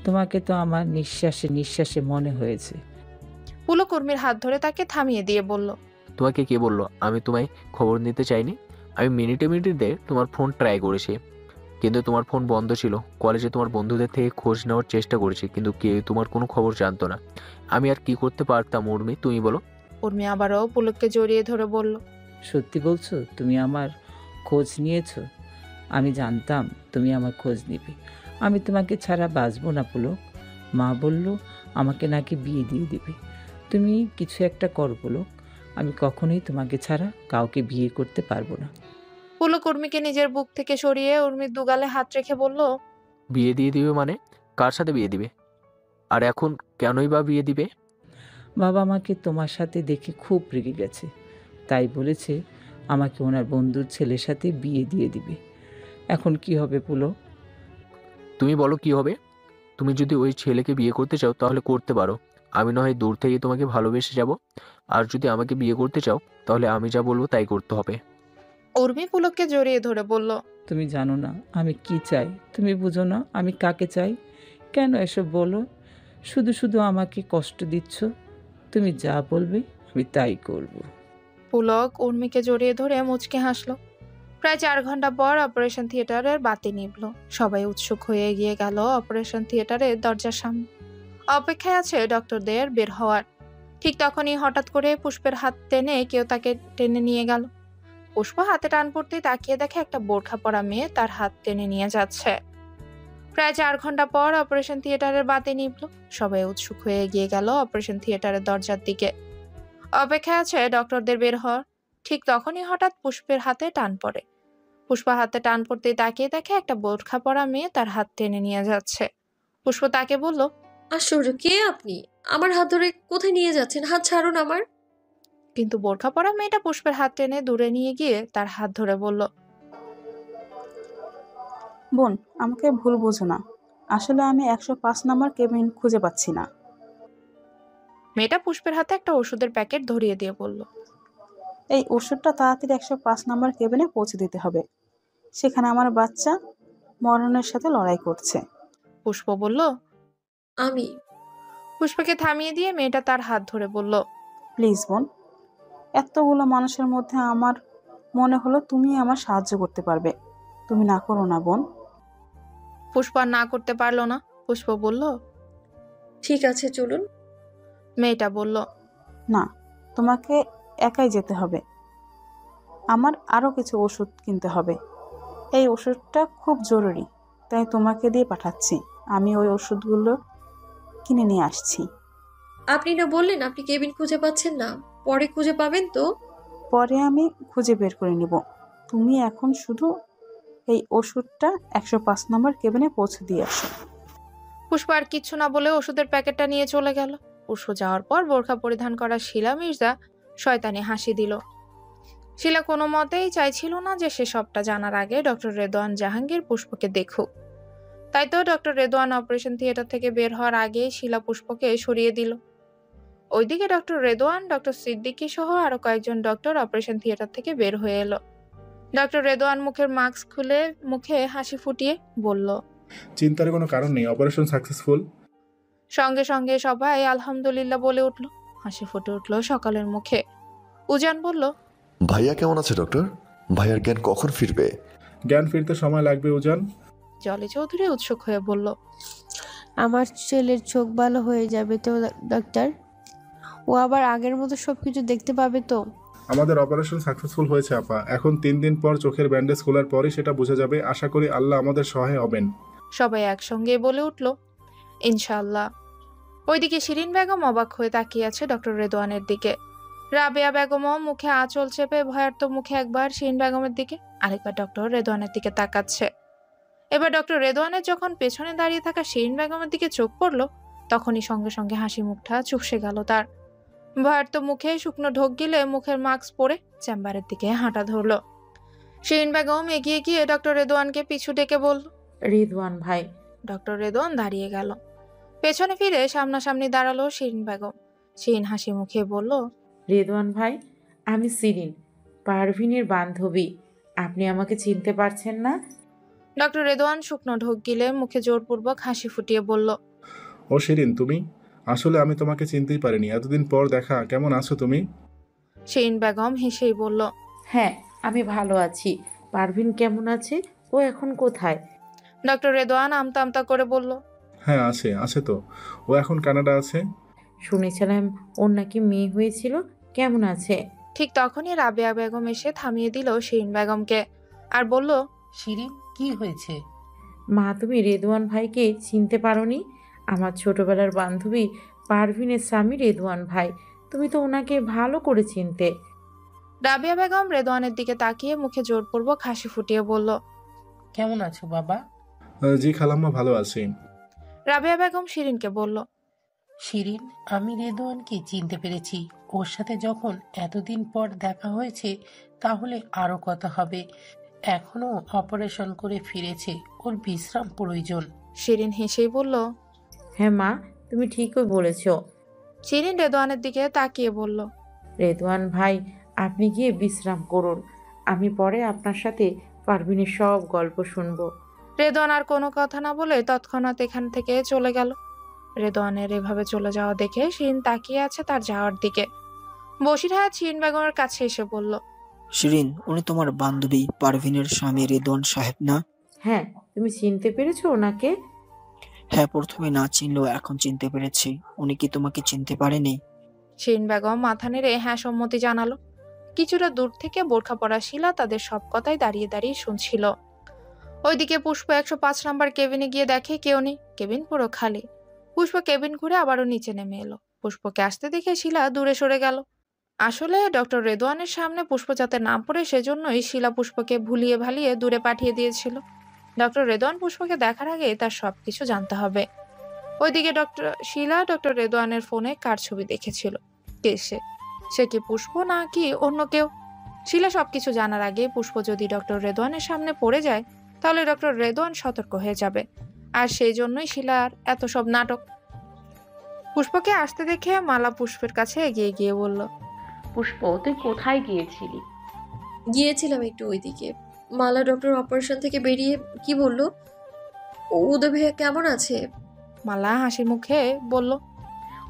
তোমাকে তো আমার নিঃশ্বাসে নিঃশ্বাসে মনে হয়েছে। পুলক উর্মির হাত ধরে তাকে থামিয়ে দিয়ে বলল, তোমাকে কে বললো আমি তোমায় খবর নিতে চাইনি? আমি মিনিটে মিনিটে তোমার ফোন ট্রাই করেছি, কিন্তু তোমার ফোন বন্ধ ছিল। কলেজে তোমার বন্ধুদের থেকে খোঁজ নেওয়ার চেষ্টা করেছি, কিন্তু কেউ তোমার কোনো খবর জানতো না। আমি আর কি করতে পারতাম উর্মি, তুমি বলো? উর্মি আবারও পুলককে জড়িয়ে ধরে বলল, সত্যি বলছো? তুমি আমার খোঁজ নিয়েছো? আমি জানতাম তুমি আমার খোঁজ নিবে। আমি তোমাকে ছাড়া বাঁচবো না পুলক। মা বলল আমাকে নাকি বিয়ে দিয়ে দিবে। তুমি কিছু একটা করো পুলক। আমি কখনোই তোমাকে ছাড়া কাউকে বিয়ে করতে পারবো না। পুলক উর্মিকে নিজের বুক থেকে সরিয়ে উর্মির দুগালে হাত রেখে বলল, বিয়ে দিয়ে দিবে মানে? কার সাথে বিয়ে দিবে? আর এখন কেনই বা বিয়ে দিবে? বাবা আমাকে তোমার সাথে দেখে খুব রেগে গেছে, তাই বলেছে আমাকে ওনার বন্ধুর ছেলের সাথে বিয়ে দিয়ে দিবে। এখন কি হবে পুলক? তুমি বলো কি হবে? তুমি যদি ওই ছেলেকে বিয়ে করতে চাও তাহলে করতে পারো। আমি না হয় দূর থেকে তোমাকে ভালোবেসে যাব। আর যদি আমাকে বিয়ে করতে চাও তাহলে আমি যা বলবো তাই করতে হবে। উর্মি পুলককে জড়িয়ে ধরে বলল, তুমি জানো না আমি কি চাই? তুমি বুঝো না আমি কাকে চাই? কেন এসব বলো? শুধু শুধু আমাকে কষ্ট দিচ্ছ। তুমি যা বলবে আমি তাই করব। পুলক উর্মিকে জড়িয়ে ধরে মুচকে হাসলো। প্রায় 4 ঘন্টা পর অপারেশন থিয়েটারের বাতি নিভল। সবাই উৎসুক হয়ে এগিয়ে গেল অপারেশন থিয়েটারের দরজার সামনে। অপেক্ষায় আছে ডক্টরদের বের হওয়ার। ঠিক তখনই হঠাৎ করে পুষ্পের হাত টেনে কেউ তাকে টেনে নিয়ে গেল। পুষ্প হাতে টান পড়তেই তাকিয়ে দেখে একটা বোরখা পরা মেয়ে তার হাত টেনে নিয়ে যাচ্ছে। প্রায় 4 ঘন্টা পর অপারেশন থিয়েটারের বাতি নিভল। সবাই উৎসুক হয়ে এগিয়ে গেল অপারেশন থিয়েটারের দরজার দিকে। অপেক্ষায় আছে ডক্টরদের বের হওয়ার। ঠিক তখনই হঠাৎ পুষ্পের হাতে টান পড়ে। পুষ্প হাতে টান পড়তেই তাকিয়ে দেখে একটা বোরখা পরা মেয়ে তার হাত টেনে নিয়ে যাচ্ছে। পুষ্প তাকে বলল, আশ্চর্য, কে আপনি? আমার হাত ধরে কোথায় নিয়ে যাচ্ছেন? হাত ছাড়ুন আমার। কিন্তু বোরখা পরা মেয়েটা পুষ্পের হাত টেনে দূরে নিয়ে গিয়ে তার হাত ধরে বলল, বোন, আমাকে ভুল বোঝো না। আসলে আমি 105 নাম্বার কেবিন খুঁজে পাচ্ছি না। মেয়েটা পুষ্পের হাতে একটা ওষুধের প্যাকেট ধরিয়ে দিয়ে বলল, এই ওষুধটা তাড়াতাড়ি 105 নাম্বার কেবিনে পৌঁছে দিতে হবে। সেখানে আমার বাচ্চা মরণের সাথে লড়াই করছে। পুষ্প বলল, আমি। পুষ্পকে থামিয়ে দিয়ে মেয়েটা তার হাত ধরে বলল, প্লিজ বোন, এতগুলো মানুষের মধ্যে আমার মনে হলো তুমি আমার সাহায্য করতে পারবে। তুমি না করো না বোন। পুষ্প আর না করতে পারলো না। পুষ্প বলল, ঠিক আছে চলুন। মেয়েটা বলল, না, তোমাকে একাই যেতে হবে। আমার আরো কিছু ওষুধ কিনতে হবে। এই ওষুধটা খুব জরুরি, তাই তোমাকে দিয়ে পাঠাচ্ছি। আমি ওই ওষুধগুলো কিনে নিয়ে আসছি। আপনি না বললেন আপনি কেবিন খুঁজে পাচ্ছেন না? পরে খুঁজে পাবেন তো? পরে আমি খুঁজে বের করে নিব। তুমি এখন শুধু এই ওষুধটা 105 নম্বর কেবিনে পৌঁছে দিয়ে আসো। পুষ্প আর কিচ্ছু না বলে ওষুধের প্যাকেটটা নিয়ে চলে গেল। পুষ্প যাওয়ার পর বোরখা পরিধান করা শিলা মির্জা শয়তানি হাসি দিল। শিলা কোনো মতেই চাইছিল না যে সে সবটা জানার আগে ডক্টর রেদওয়ান জাহাঙ্গীর পুষ্পকে দেখুক। তাই তো ডক্টর রেদওয়ান অপারেশন থিয়েটার থেকে বের হওয়ার আগে শিলা পুষ্পকে সরিয়ে দিল। ওইদিকে ডক্টর রেদওয়ান, ডক্টর সিদ্দিকী সহ আরো কয়েকজন ডক্টর অপারেশন থিয়েটার থেকে বের হয়ে এলো। ডক্টর রেদওয়ান মুখের মাস্ক খুলে মুখে হাসি ফুটিয়ে বলল, চিন্তার কোনো কারণ নেই, অপারেশন সাকসেসফুল। সঙ্গে সঙ্গে সবাই আলহামদুলিল্লাহ বলে উঠল। হাসি ফুটে উঠল সকালের মুখে। উজান বলল, ভাইয়া কেমন আছে ডক্টর? ভাইয়ার জ্ঞান কখন ফিরবে? জ্ঞান ফিরতে সময় লাগবে উজান। জলি চৌধুরী উৎসুক হয়ে বলল, আমার ছেলের চোখ ভালো হয়ে যাবে তো ডাক্তার? ও আবার আগের মতো সবকিছু দেখতে পাবে তো? আমাদের অপারেশন সাকসেসফুল হয়েছে আপা। এখন 3 দিন পর চোখের ব্যান্ডেজ খোলার পরই সেটা বোঝা যাবে। আশা করি আল্লাহ আমাদের সহায় হবেন। সবাই একসঙ্গে বলে উঠল, ইনশাআল্লাহ। ওইদিকে শিরিন বেগম অবাক হয়ে তাকিয়ে আছে ডক্টর রেদওয়ানের দিকে। রাবেয়া বেগমও মুখে আঁচল চেপে ভয়ার্ত মুখে একবার শিরিন বেগমের দিকে, আরেকবার ডক্টর রেদওয়ানের দিকে তাকাচ্ছে। এবার ডক্টর রেদওয়ানের যখন পেছনে দাঁড়িয়ে থাকা শিরিন বেগমের দিকে চোখ পড়ল, তখনই সঙ্গে সঙ্গে হাসি মুখটা চুপসে গেল তার। ভয়ার্ত মুখে শুকনো ঢোক গিলে মুখের মাস্ক পরে চেম্বারের দিকে হাঁটা ধরল। শিরিন বেগম এগিয়ে গিয়ে ডক্টর রেদওয়ানকে পিছু ডেকে বলল, রেদওয়ান ভাই। ডক্টর রেদওয়ান দাঁড়িয়ে গেল। পেছনে ফিরে সামনাসামনি দাঁড়ালো শিরিন বেগম। শিরিন হাসি মুখে বলল, রেদওয়ান ভাই, আমি শিরিন, পারভিনের বান্ধবী। আপনি আমাকে চিনতে পারছেন না? ডক্টর রেদওয়ান শুকনো ঢোক গিলে মুখে জোরপূর্বক হাসি ফুটিয়ে বলল, ও শিরিন, তুমি? আসলে আমি তোমাকে চিনতেই পারিনি। এতদিন পর দেখা, কেমন আছো তুমি? শিরিন বেগম হেসেই বলল, হ্যাঁ, আমি ভালো আছি। পারভিন কেমন আছে? ও এখন কোথায়? ডক্টর রেদওয়ান আমতা আমতা করে বলল, হ্যাঁ আছে তো, ও এখন কানাডা আছে। শুনেছিলাম ওর নাকি মেয়ে হয়েছিল, কেমন আছে? ঠিক তখনই রাবেয়া বেগম এসে থামিয়ে দিল শিরিন বেগমকে আর বলল, শিরিন, কি হয়েছে? মা, তুমি রেদওয়ান ভাইকে চিনতে পারোনি? আমার ছোটবেলার বান্ধবী পারভিনের স্বামী রেদওয়ান ভাই। তুমি তো ওনাকে ভালো করে চিনতে। রাবেয়া বেগম রেদওয়ানের দিকে তাকিয়ে মুখে জোরপূর্বক হাসি ফুটিয়ে বলল, কেমন আছো বাবা? জি খালাম্মা, ভালো আছি। রাবেয়া বেগম শিরিনকে বলল, শিরিন, আমি রেদওয়ানকে চিনতে পেরেছি। ওর সাথে যখন এতদিন পর দেখা হয়েছে, তাহলে আরো কথা হবে। এখনো অপারেশন করে ফিরেছে, ওর বিশ্রাম প্রয়োজন। শিরিন হেসেই বলল, হ্যাঁ মা, তুমি ঠিকই বলেছ। শিরিন রেদওয়ানের দিকে তাকিয়ে বলল, রেদওয়ান ভাই, আপনি গিয়ে বিশ্রাম করুন। আমি পরে আপনার সাথে পারভিনের সব গল্প শুনবো। রেদওয়ান আর কোনো কথা না বলে তৎক্ষণাৎ এখান থেকে চলে গেল। রেদওয়ানের এভাবে চলে যাওয়া দেখে শিরিন তাকিয়ে আছে তার যাওয়ার দিকে। বশির হায়াত শিরিন বেগমের কাছে এসে বলল, শিরিন, উনি তোমার বান্ধবী পারভিনের স্বামী রেদওয়ান সাহেব না? হ্যাঁ, তুমি চিনতে পেরেছো ওনাকে? হ্যাঁ, প্রথমে না চিনলেও এখন চিনতে পেরেছি। উনি কি তোমাকে চিনতে পারেনি? শিরিন বেগম মাথা নেড়ে হ্যাঁ সম্মতি জানালো। কিছুটা দূর থেকে বোরখা পরা শিলা তাদের সব কথাই দাঁড়িয়ে দাঁড়িয়ে শুনছিল। ওইদিকে পুষ্প 105 নাম্বার কেবিনে গিয়ে দেখে কেউ নেই, কেবিন পুরো খালি। পুষ্প কেবিন ঘুরে আবারও নিচে নেমে এলো। পুষ্পকে আসতে দেখে শিলা দূরে সরে গেল। আসলে ডক্টর রেদওয়ানের সামনে পুষ্প যাতে না পড়ে সেজন্যই শিলা পুষ্পকে ভুলিয়ে ভালিয়ে দূরে পাঠিয়ে দিয়েছিল। ডক্টর রেদওয়ান পুষ্পকে দেখার আগে তার সবকিছু জানতে হবে। ওইদিকে শিলা ডক্টর রেদওয়ানের ফোনে কার ছবি দেখেছিল, কে সে কি পুষ্প না কি অন্য কেউ? শিলা সবকিছু জানার আগে পুষ্প যদি ডক্টর রেদওয়ানের সামনে পড়ে যায়, তাহলে ডক্টর রেদওয়ান সতর্ক হয়ে যাবে। আর সেই জন্যই শিলার এত সব নাটক। পুষ্পকে আসতে দেখে মালা পুষ্পের কাছে এগিয়ে গিয়ে বলল, পুষ্প, তুই কোথায় গিয়েছিলি? গিয়েছিলাম একটু ওইদিকে। মালা ডক্টর অপারেশন থেকে বেরিয়ে কি বললো? উদয় ভাইয়া কেমন আছে? মালা হাসি মুখে বলল,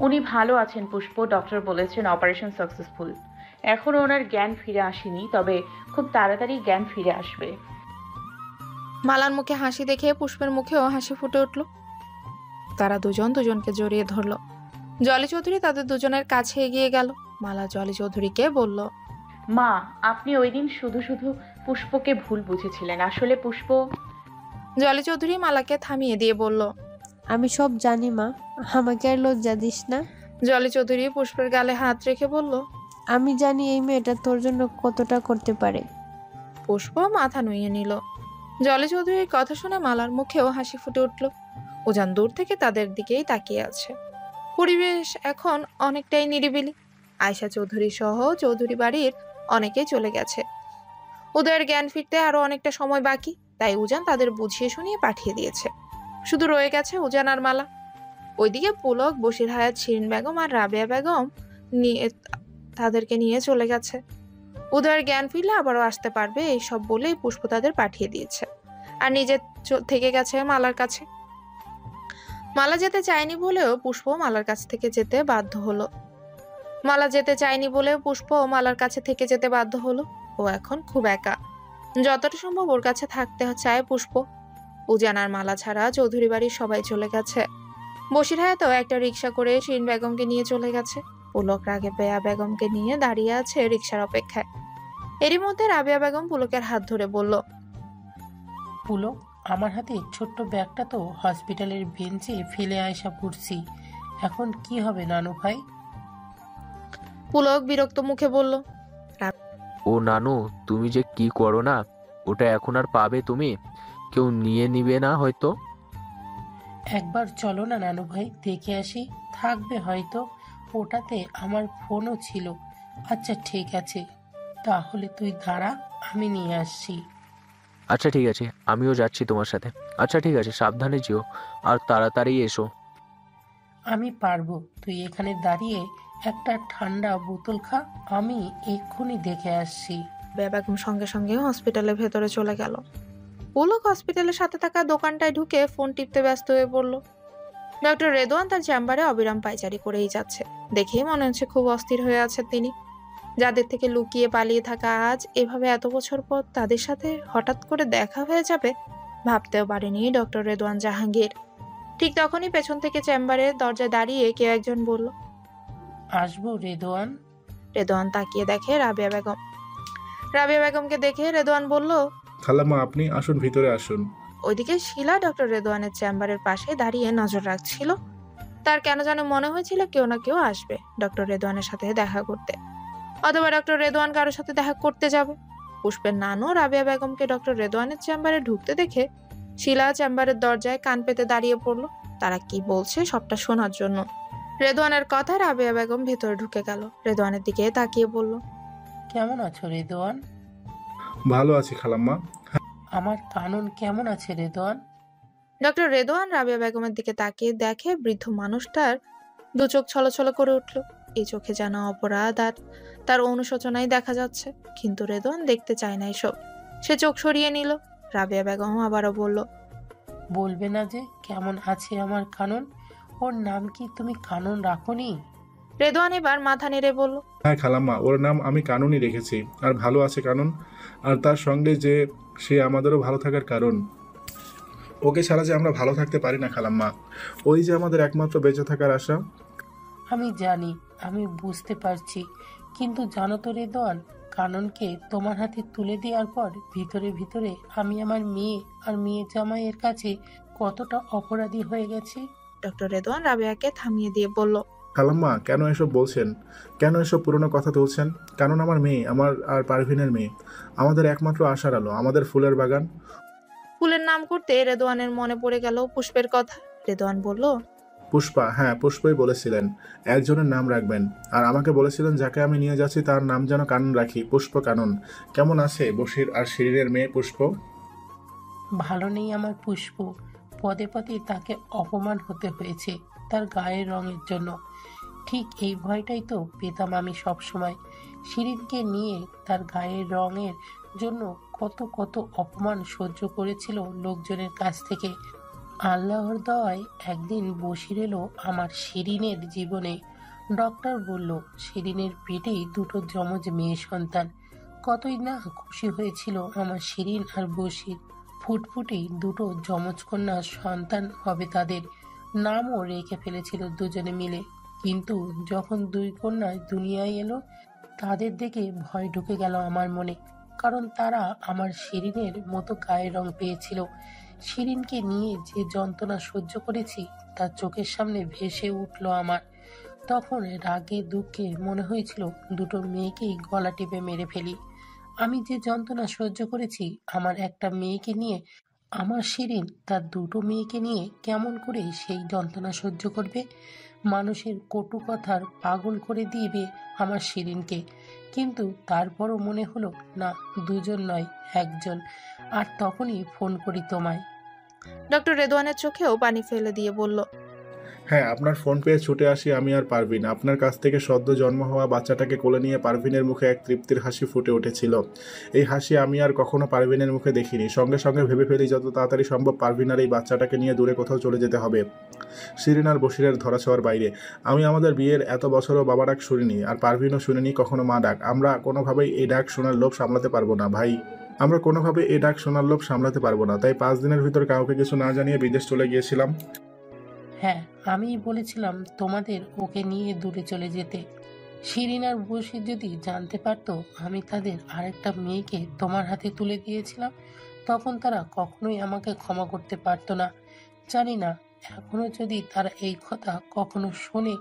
উনি ভালো আছেন পুষ্প। ডক্টর বলেছেন অপারেশন সাকসেসফুল। এখনো ওনার জ্ঞান ফিরে আসেনি, তবে খুব তাড়াতাড়ি জ্ঞান ফিরে আসবে। মালার মুখে হাসি দেখে পুষ্পের মুখেও হাসি ফুটে উঠল। তারা দুজন দুজনকে জড়িয়ে ধরল। জলি চৌধুরী তাদের দুজনের কাছে এগিয়ে গেল। মালা জলি চৌধুরীকে বলল, মা, আপনি ওই দিন শুধু শুধু পুষ্পকে ভুল বুঝেছিলেন। আসলে পুষ্প। জলি চৌধুরী মালাকে থামিয়ে দিয়ে বলল, আমি সব জানি মা, আমাকে আর লজ্জা দিস না। জলি চৌধুরী পুষ্পের গালে হাত রেখে বলল, আমি জানি এই মেয়েটা তোর জন্য কতটা করতে পারে। পুষ্প মাথা নুইয়ে নিল। জলি চৌধুরীর কথা শুনে মালার মুখেও হাসি ফুটে উঠল। উজান দূর থেকে তাদের দিকেই তাকিয়ে আছে। পরিবেশ এখন অনেকটাই নিরিবিলি। আয়শা চৌধুরী সহ চৌধুরী বাড়ির অনেকেই চলে গেছে। উদয়ের জ্ঞান ফিরতে আরো অনেকটা সময় বাকি, তাই উজান তাদের বুঝিয়ে শুনিয়ে পাঠিয়ে দিয়েছে। শুধু রয়ে গেছে উজান আর মালা। ওইদিকে পুলক, বশির হায়াত, শিরিন বেগম আর রাবেয়া বেগম নিয়ে তাদেরকে নিয়ে চলে গেছে। উদয়ের জ্ঞান ফিরলে আবারও আসতে পারবে এইসব বলেই পুষ্প তাদের পাঠিয়ে দিয়েছে, আর নিজে থেকে গেছে মালার কাছে। মালা যেতে চায়নি বলেও পুষ্প মালার কাছ থেকে যেতে বাধ্য হলো। মালার কাছে থেকে যেতে বাধ্য হলো। ও এখন খুব একা, যতটা সম্ভব ওর কাছে থাকতে চায় পুষ্প। উজান আর মালা ছাড়া চৌধুরী বাড়ির সবাই চলে গেছে। বশির হায়াতও একটা রিক্সা করে শিরিন বেগমকে নিয়ে চলে গেছে। পুলক রাবেয়া বেগমকে নিয়ে দাঁড়িয়ে আছে রিক্সার অপেক্ষায়। এরই মধ্যে রাবেয়া বেগম পুলকের হাত ধরে বলল, পুলক, আমার হাতে ছোট্ট ব্যাগটা তো হসপিটালের বেঞ্চে ফেলে আয়সা পড়ছি, এখন কি হবে নানু ভাই? পুলক বিরক্ত মুখে বলল, ও নানু, তুমি যে কি করো না, ওটা এখন আর পাবে তুমি? কেউ নিয়ে নিবে না হয়তো। একবার চলো না নানু ভাই, দেখে আসি, থাকবে হয়তো। ওটাতে আমার ফোনও ছিল। আচ্ছা ঠিক আছে, তাহলে তুই দাঁড়া, আমি নিয়ে আসছি। আচ্ছা ঠিক আছে, আমিও যাচ্ছি তোমার সাথে। আচ্ছা ঠিক আছে, সাবধানে যেও আর তাড়াতাড়ি এসো। আমি পারবো, তুই এখানে দাঁড়িয়ে একটা ঠান্ডা বোতল খা, আমি এক্ষুনি দেখে আসছি। বেগম সঙ্গে সঙ্গে হসপিটালের ভেতরে চলে গেল। পুলক হসপিটালের সাথে থাকা দোকানটায় ঢুকে ফোন টিপতে ব্যস্ত হয়ে পড়ল। ডক্টর রেদওয়ান তার চেম্বারে অবিরাম পায়চারি করেই যাচ্ছে। দেখেই মনে হচ্ছে খুব অস্থির হয়ে আছেন তিনি। যাদের থেকে লুকিয়ে পালিয়ে থাকা আজ এভাবে এত বছর পর তাদের সাথে হঠাৎ করে দেখা হয়ে যাবে ভাবতেও পারেনি ডক্টর রেদওয়ান জাহাঙ্গীর। ঠিক তখনই পেছন থেকে চেম্বারের দরজায় দাঁড়িয়ে কেউ একজন বলল, আসবো রেদওয়ান? রেদওয়ান তাকিয়ে দেখে রাবেয়া বেগম। রাবেয়া বেগমকে দেখে রেদওয়ান বলল, খালাম্মা, আপনি আসুন, ভিতরে আসুন। ওইদিকে শিলা ডক্টর রেদওয়ানের চেম্বারের পাশে দাঁড়িয়ে নজর রাখছিল। তার কেন যেন মনে হয়েছিল কেউ না কেউ আসবে ডক্টর রেদওয়ানের সাথে দেখা করতে, অথবা ডক্টর রেদওয়ান কারোর সাথে দেখা করতে যাবে। পুষ্পের নানু রাবেয়া বেগমকে ডক্টর রেদওয়ানের চেম্বারে ঢুকতে দেখে শিলা চেম্বারের দরজায় কান পেতে দাঁড়িয়ে পড়ল, তারা কি বলছে সবটা শোনার জন্য। রেদওয়ানের কথা রাবেয়া বেগম ভেতরে ঢুকে গেল। রেদওয়ানের দিকে তাকিয়ে বলল, কেমন আছো রেদওয়ান? ভালো আছি খালাম্মা। আমার কানন কেমন আছে রেদওয়ান? ডক্টর রেদওয়ান রাবেয়া বেগমের দিকে তাকিয়ে দেখে বৃদ্ধ মানুষটার দু চোখ ছলছল করে উঠল। এই চোখে যেন অপরাধ আর তার অনুশোচনাই দেখা যাচ্ছে, কিন্তু রেদওয়ান দেখতে চায় না এসব। সে চোখ সরিয়ে নিল। রাবেয়া বেগম আবারও বলল, বলবে না যে কেমন আছে আমার কানন? ওর নাম কি তুমি কানন রাখোনি? রেদওয়ান এবার মাথা নেড়ে বলল, হ্যাঁ খালাম্মা, ওর নাম আমি কাননই রেখেছি, আর ভালো আছে কানন। আর তার সঙ্গে যে সে আমাদেরও ভালো থাকার কারণ। ওকে ছাড়া যে আমরা ভালো থাকতে পারি না খালাম্মা, ওই যে আমাদের একমাত্র বেঁচে থাকার আশা। আমি জানি, আমি বুঝতে পারছি, কিন্তু জানো তো রেদওয়ান, কাননকে তোমার হাতে তুলে দেওয়ার পর ভিতরে ভিতরে আমি আমার মেয়ে আর মেয়ে জামাইয়ের কাছে কতটা অপরাধী হয়ে গেছি। ডক্টর রেদওয়ান রাবেয়াকে থামিয়ে দিয়ে বলল, খালাম্মা, কেন এসব বলছেন? কেন এসব পুরনো কথা তুলছেন? কারণ আমার মেয়ে, আমার আর পারভিনের মেয়ে, আমাদের একমাত্র আশার আলো, আমাদের ফুলের বাগান। ফুলের নাম করতে রেদওয়ানের মনে পড়ে গেল পুষ্পের কথা। রেদওয়ান বলল, পুষ্পা? হ্যাঁ, পুষ্পই বলেছিলেন একজনের নাম রাখবেন, আর আমাকে বলেছিলেন যাকে আমি নিয়ে যাচ্ছি তার নাম যেন কানন রাখি, পুষ্প কানন। কেমন আছে বশির আর শিরিনের মেয়ে পুষ্প? ভালো নেই আমার পুষ্প, পদে পদে তাকে অপমান হতে হয়েছে তার গায়ের রঙের জন্য। ঠিক এই ভয়টাই তো পেতাম আমি সব সময়। শিরিনকে নিয়ে তার গায়ের রঙের জন্য কত কত অপমান সহ্য করেছিল লোকজনের কাছ থেকে। আল্লাহর দয়ায় একদিন বশির এলো আমার শিরিনের জীবনে। ডক্টর বলল শিরিনের পেটেই দুটো যমজ মেয়ে সন্তান। কতই না খুশি হয়েছিল আমার শিরিন আর বশির। ফুটফুটেই দুটো যমজ কন্যা সন্তান হবে তাদের, নামও রেখে ফেলেছিল দুজনে মিলে। কিন্তু যখন দুই কন্যা দুনিয়ায় এলো তাদের দেখে ভয় ঢুকে গেল আমার মনে, কারণ তারা আমার শিরিনের মতো গায়ের রং পেয়েছিল। শিরিনকে নিয়ে যে যন্ত্রণা সহ্য করেছি তার চোখের সামনে ভেসে উঠল আমার। তখন রাগে দুঃখে মনে হয়েছিল দুটো মেয়েকেই গলা টিপে মেরে ফেলি। আমি যে যন্ত্রণা সহ্য করেছি আমার একটা মেয়েকে নিয়ে, আমার শিরিন তার দুটো মেয়েকে নিয়ে কেমন করে সেই যন্ত্রণা সহ্য করবে? মানুষের কটু কথার পাগল করে দিবে আমার শিরিনকে। কিন্তু তারপরও মনে হলো না, দুজন নয় একজন। আর তখনই ফোন করি তোমায়। ডক্টর রেদওয়ানের চোখেও পানি ফেলে দিয়ে বলল, হ্যাঁ, আপনার ফোন পেয়ে ছুটে আসি আমি আর পারভিন। আপনার কাছ থেকে সদ্য জন্ম হওয়া বাচ্চাটাকে কোলে নিয়ে পারভিনের মুখে এক তৃপ্তির হাসি ফুটে উঠেছিল। এই হাসি আমি আর কখনো পারভিনের মুখে দেখিনি। সঙ্গে সঙ্গে ভেবে ফেলি যত তাড়াতাড়ি সম্ভব পারভিন আর এই বাচ্চাটাকে নিয়ে দূরে কোথাও চলে যেতে হবে, শিরিন আর বশিরের ধরাছোঁয়ার বাইরে। আমি আমাদের বিয়ের এত বছরও বাবা ডাক শুনিনি, আর পারভিনও শুনিনি কখনো মা ডাক। আমরা কোনোভাবেই এই ডাক শোনার লোভ সামলাতে পারবো না ভাই। আমরা কোনোভাবে এই ডাক শোনার লোভ সামলাতে পারবো না, তাই 5 দিনের ভিতর কাউকে কিছু না জানিয়ে বিদেশ চলে গিয়েছিলাম। হ্যাঁ, আমি বলেছিলাম তোমাদের ওকে নিয়ে দূরে চলে যেতে। শিরিন আর বশির যদি জানতে পারতো আমি তাদের আরেকটা মেয়েকে তোমার হাতে তুলে দিয়েছিলাম, তখন তারা কখনোই আমাকে ক্ষমা করতে পারতো না। জানি না এখনো যদি তারা এই কথা কখনো শোনে,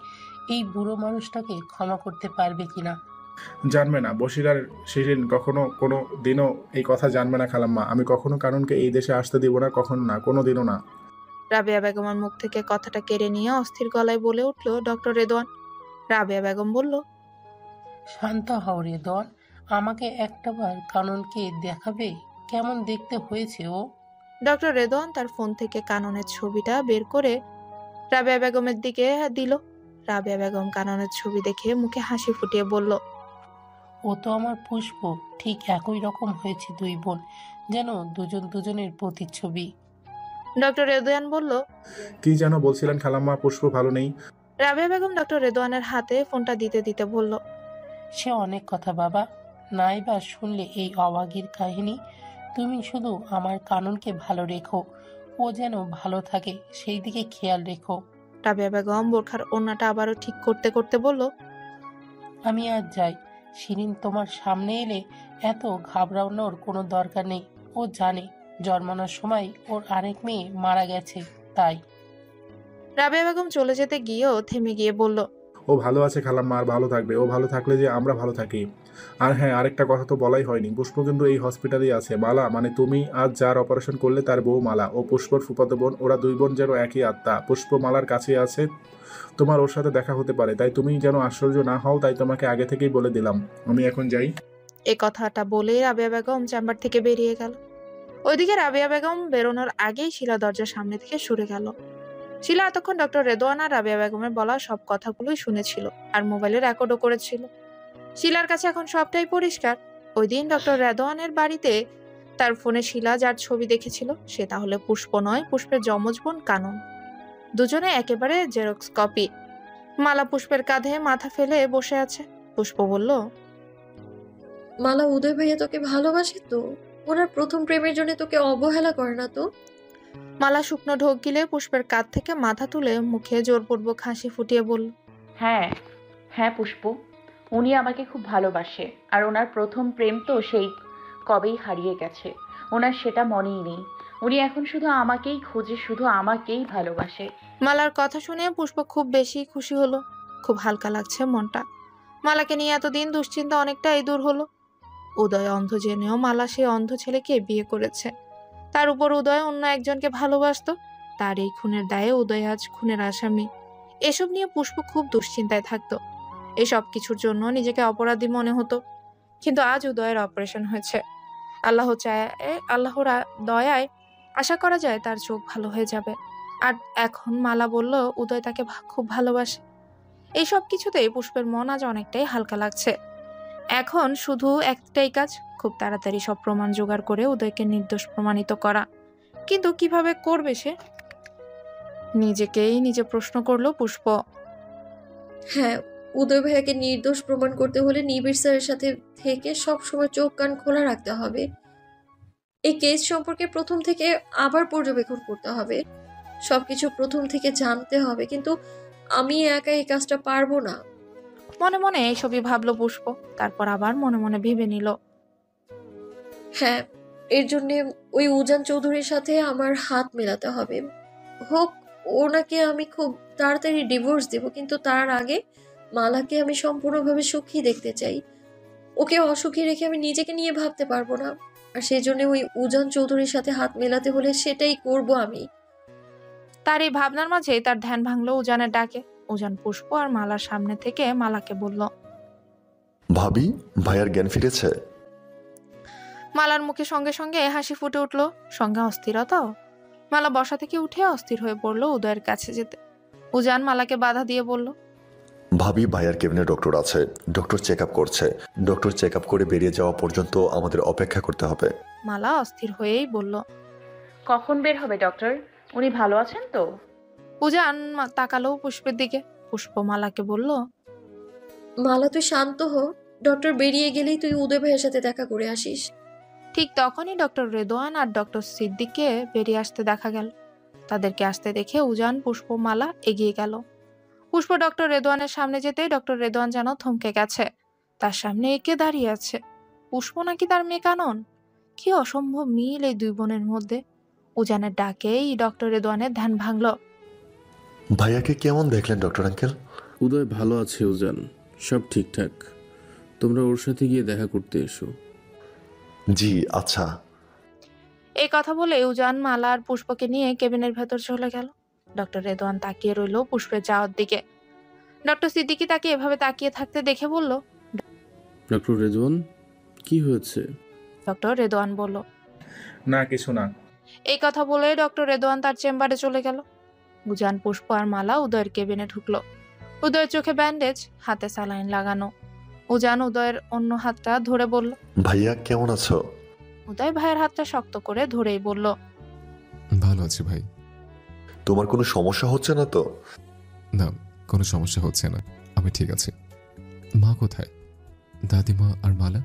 এই বুড়ো মানুষটাকে ক্ষমা করতে পারবে কিনা। জানবে না, বশির আর শিরিন কখনো কোনো দিনও এই কথা জানবে না খালাম্মা। আমি কখনো কারণকে এই দেশে আসতে দিব না, কখনো না, কোনো দিনও না। রাবেয়া বেগমের মুখ থেকে কথাটা কেড়ে নিয়ে অস্থির গলায় বলে উঠল ডক্টর রেদওয়ান। রাবেয়া বেগম বলল, শান্ত হও রেদওয়ান, আমাকে একটাবার কাননকে দেখাবে কেমন দেখতে হয়েছে ও। ডক্টর রেদওয়ান তার ফোন থেকে কাননের ছবিটা বের করে রাবেয়া বেগমের দিকে দিল। রাবেয়া বেগম কাননের ছবি দেখে মুখে হাসি ফুটিয়ে বলল, ও তো আমার পুষ্প, ঠিক একই রকম হয়েছে দুই বোন, যেন দুজন দুজনের প্রতিচ্ছবি। ডক্টর রেদওয়ান বলল, কি যেন বলছিলেন খালাম্মা? পুষ্প ভালো নেই? রাবেয়া বেগম ডক্টর রেদওয়ানের হাতে ফোনটা দিতে দিতে বলল, সে অনেক কথা বাবা, নাই বা শুনলে এই অবাগের কাহিনী। তুমি শুধু আমার কাননকে ভালো রেখো, ও যেন ভালো থাকে সেই দিকে খেয়াল রেখো। রাবেয়া বেগম বোরখার ওড়নাটা আবারও ঠিক করতে করতে বলল, আমি আজ যাই। শিরিন তোমার সামনে এলে এত ঘাবড়ানোর কোনো দরকার নেই। ও জানে জন্মানোর সময় ওর আরেক মেয়ে মারা গেছে, তাই। রাবেয়া বেগম চলে যেতে গিয়েও থেমে গিয়ে বলল, ও ভালো আছে খালাম্মা, আর ভালো থাকবে। ও ভালো থাকলে যে আমরা ভালো থাকি। আর হ্যাঁ, আরেকটা কথা তো বলাই হয়নি, পুষ্প কিন্তু এই হসপিটালেই আছে। মালা মানে তুমি আজ যার অপারেশন করলে তার বউ মালা, ও পুষ্পর ফুফাতো বোন। ওরা দুই বোন যেন একই আত্মা। পুষ্প মালার কাছে আছে, তোমার ওর সাথে দেখা হতে পারে, তাই তুমি যেন আশ্চর্য না হও, তাই তোমাকে আগে থেকেই বলে দিলাম। আমি এখন যাই। এ কথাটা বলে রাবেয়া বেগম চেম্বার থেকে বেরিয়ে গেল। ওইদিকে রাবেয়া বেগম বেরোনোর আগেই শিলা দরজার সামনে থেকে সরে গেল। শিলা এতক্ষণ ডক্টর রেদওয়ান আর রাবেয়া বেগমের বলা সব কথাগুলোই শুনেছিল আর মোবাইলে রেকর্ডও করেছিল। শিলার কাছে এখন সবটাই পরিষ্কার। ওই দিন ডক্টর রেদওয়ানের বাড়িতে তার ফোনে শিলা যার ছবি দেখেছিল সে তাহলে পুষ্প নয়, পুষ্পের যমজ বোন কানন। দুজনে একেবারে জেরক্স কপি। মালা পুষ্পের কাঁধে মাথা ফেলে বসে আছে। পুষ্প বলল, মালা, উদয় ভাইয়া তোকে ভালোবাসে তো? ওনার প্রথম প্রেমের জন্য তোকে অবহেলা করে না তো? মালা শুকনো ঢোক গিলে পুষ্পের কাঁধ থেকে মাথা তুলে মুখে জোরপূর্বক হাসি ফুটিয়ে বলল, হ্যাঁ হ্যাঁ পুষ্প, উনি আমাকে খুব ভালোবাসে। আর ওনার প্রথম প্রেম তো সেই কবেই হারিয়ে গেছে, ওনার সেটা মনেই নেই। উনি এখন শুধু আমাকেই খোঁজে, শুধু আমাকেই ভালোবাসে। মালার কথা শুনে পুষ্প খুব বেশি খুশি হলো। খুব হালকা লাগছে মনটা। মালাকে নিয়ে এতদিন দুশ্চিন্তা অনেকটাই দূর হলো। উদয় অন্ধ জেনেও মালা সে অন্ধ ছেলেকে বিয়ে করেছে। তার উপর উদয় অন্য একজনকে ভালোবাসতো। তার এই খুনের দায়ে উদয় আজ খুনের আসামি। এসব নিয়ে পুষ্প খুব দুশ্চিন্তায় থাকতো। এসব কিছুর জন্য নিজেকে অপরাধী মনে হতো। কিন্তু আজ উদয়ের অপারেশন হয়েছে। আল্লাহর দয়ায় আশা করা যায় তার চোখ ভালো হয়ে যাবে। আর এখন মালা বলল উদয় তাকে খুব ভালোবাসে। এইসব কিছুতেই পুষ্পের মন আজ অনেকটাই হালকা লাগছে। এখন শুধু একটাই কাজ, খুব তাড়াতাড়ি সব প্রমাণ জোগাড় করে উদয়কে নির্দোষ প্রমাণিত করা। কিন্তু কিভাবে করবে সে? নিজেকেই নিজে প্রশ্ন করলো পুষ্প। হ্যাঁ, উদয় ভাইয়াকে নির্দোষ প্রমাণ করতে হলে নিবিড় স্যারের সাথে থেকে সবসময় চোখ কান খোলা রাখতে হবে। এই কেস সম্পর্কে প্রথম থেকে আবার পর্যবেক্ষণ করতে হবে, সবকিছু প্রথম থেকে জানতে হবে। কিন্তু আমি একা এই কাজটা পারবো না। মনে মনে এইসবই ভাবলো পুষ্প। তারপর আবার মনে মনে ভেবে নিল, হ্যাঁ, এর জন্য ওই উজান চৌধুরীর সাথে আমার হাত মেলাতে হবে। হোক ওনাকে আমি খুব তাড়াতাড়ি ডিভোর্স দেব, কিন্তু তার আগে মালাকে আমি সম্পূর্ণভাবে সুখী দেখতে চাই। ওকে অসুখী রেখে আমি নিজেকে নিয়ে ভাবতে পারবো না। আর সেই জন্য ওই উজান চৌধুরীর সাথে হাত মেলাতে হলে সেটাই করব আমি। তার এই ভাবনার মাঝে তার ধ্যান ভাঙলো উজানের ডাকে। উজান পুষ্প আর মালার সামনে থেকে মালাকে বলল, ভাবি, ভাইয়ার জ্ঞান ফিরেছে? মালার মুখে সঙ্গে সঙ্গে হাসি ফুটে উঠলো, সঙ্গে অস্থিরতাও। মালা বসা থেকে উঠে অস্থির হয়ে পড়লো উদয়ের কাছে যেতে। উজান মালাকে বাধা দিয়ে বলল, ভাবি ভাইয়ার কেবিনে ডক্টর আছে, ডক্টর চেক আপ করছে, ডক্টর চেক আপ করে বেরিয়ে যাওয়া পর্যন্ত আমাদের অপেক্ষা করতে হবে। মালা অস্থির হয়েই বলল, কখন বের হবে ডক্টর? উনি ভালো আছেন তো? উজান তাকালো পুষ্পের দিকে। পুষ্প মালাকে বলল, মালা তুই শান্ত হো, ডক্টর বেরিয়ে গেলেই তুই উদয় ভাইয়ের সাথে দেখা করে আসিস। ঠিক তখনই ডক্টর রেদোয়ান আর ডক্টর সিদ্দিককে বেরিয়ে আসতে দেখা গেল। তাদেরকে আসতে দেখে উজান, পুষ্প, মালা এগিয়ে গেল। পুষ্প ডক্টর রেদোয়ানের সামনে যেতেই ডক্টর রেদোয়ান যেন থমকে গেছে। তার সামনে একে দাঁড়িয়ে আছে পুষ্প নাকি তার মেয়ে কানন। কি অসম্ভব মিল এই দুই বোনের মধ্যে। উজানের ডাকেই ডক্টর রেদোয়ানের ধ্যান ভাঙল। ভাইয়াকে কেমন দেখলেন ডক্টর আঙ্কেল? উদয় ভালো আছে উজান, সব ঠিকঠাক। তোমরা ওর সাথে গিয়ে দেখা করতে এসো। জি আচ্ছা। এই কথা বলে উজান মালা আর পুষ্পকে নিয়ে কেবিনের ভেতর চলে গেল। ডক্টর রেদোয়ান তাকিয়ে রইল পুষ্পের যাওয়ার দিকে। ডক্টর সিদ্দিকি তাকে এভাবে তাকিয়ে থাকতে দেখে বলল, ডক্টর রেদওয়ান, কি হয়েছে? ডক্টর রেদোয়ান বলল, না কিছু না। এই কথা বলে ডক্টর রেদোয়ান তার চেম্বারে চলে গেল। উজান, পুষ্প আর মালা উদয়ের কেবিনে ঢুকলো। উদয়ের চোখে ব্যান্ডেজ, হাতে স্যালাইন লাগানো। উজান উদয়ের অন্য হাতটা ধরে বলল, ভাইয়া কেমন আছো? উদয় ভাইয়ের হাতটা শক্ত করে ধরেই বলল, ভালো আছি ভাই। তোমার কোনো সমস্যা হচ্ছে না তো? না, কোনো সমস্যা হচ্ছে না, আমি ঠিক আছি। মা কোথায়? দাদিমা আর মালা?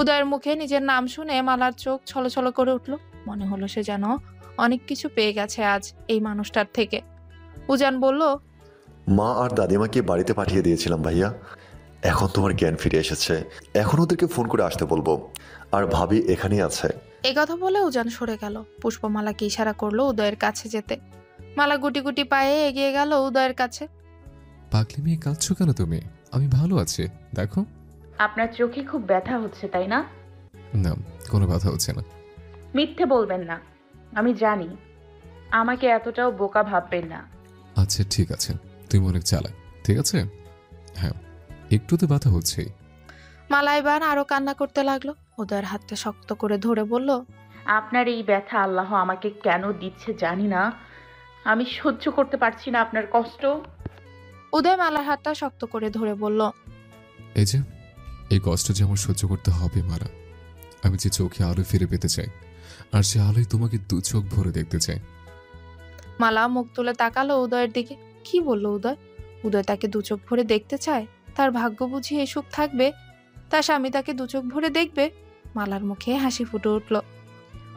উদয়ের মুখে নিজের নাম শুনে মালার চোখ ছলছল করে উঠল। মনে হলো সে যেন অনেক কিছু পেয়ে গেছে আজ এই মানুষটার থেকে। উজান বলল, মা আর দাদিমাকে বাড়িতে পাঠিয়ে দিয়েছিলাম ভাইয়া। এখন তোমার জ্ঞান ফিরে এসেছে, এখন ওদেরকে ফোন করে আসতে বলবো। আর ভাবি এখানেই আছে। এই কথা বলে উজান সরে গেল। পুষ্প মালাকে ইশারা করলো উদয়ের কাছে যেতে। মালা গুটি গুটি পায়ে এগিয়ে গেল উদয়ের কাছে। পাগলি মেয়ে, কাঁদছো কেন তুমি? আমি ভালো আছি, দেখো। আপনার চোখে খুব ব্যথা হচ্ছে তাই না? না, কোনো ব্যথা হচ্ছে না। মিথ্যে বলবেন না, আমি জানি। আমাকে এতটাও বোকা ভাববেন না। আচ্ছা ঠিক আছে, তুমি অনেক চালাক, ঠিক আছে। হ্যাঁ, একটু তো ব্যথা হচ্ছেই। মালা এবার আরো কান্না করতে লাগলো। উদয়ের হাতটা শক্ত করে ধরে বলল, আপনার এই ব্যথা আল্লাহ আমাকে কেন দিচ্ছে জানি না। আমি সহ্য করতে পারছি না আপনার কষ্ট। উদয় মালার হাতটা শক্ত করে ধরে বলল, এই যে এই কষ্ট যে আমার সহ্য করতে হবে মালা। আমি যে চোখে আলো ফিরে পেতে চাই, আর সে আলোয় তোমাকে দু চোখ ভরে দেখতে চাই। মালা মুখ তুলে তাকালো উদয়ের দিকে। কি বললো উদয়? উদয় তাকে দু চোখ ভরে দেখতে চায়? তার ভাগ্য বুঝি এই সুখ থাকবে? তার স্বামী তাকে দু চোখ ভরে দেখবে? মালার মুখে হাসি ফুটে উঠল।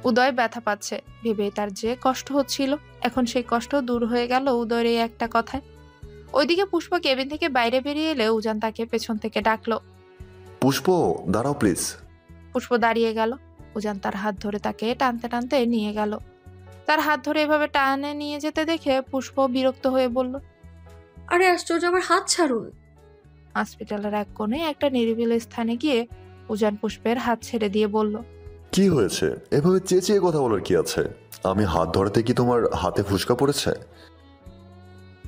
উদয় ব্যথা পাচ্ছে ভেবে তার যে কষ্ট হচ্ছিল, এখন সেই কষ্ট দূর হয়ে গেল উদয়ের এই একটা কথায়। ওইদিকে পুষ্প কেবিন থেকে বাইরে বেরিয়ে এলে উজান তাকে পেছন থেকে ডাকলো, পুষ্প দাঁড়াও প্লিজ। পুষ্প দাঁড়িয়ে গেল। উজান তার হাত ধরে তাকে টানতে টানতে নিয়ে গেল। তার হাত ধরে এভাবে টানে নিয়ে যেতে দেখে পুষ্প বিরক্ত হয়ে বলল, আরে আশ্চর্য, আমার হাত ছাড়ুন। হসপিটালের এক কোণে একটা নিরিবিলি স্থানে গিয়ে উজান পুষ্পের হাত ছেড়ে দিয়ে বলল, কি হয়েছে? এভাবে চেঁচিয়ে কথা বলার কি আছে? আমি হাত ধরাতে কি তোমার হাতে ফুসকা পড়েছে?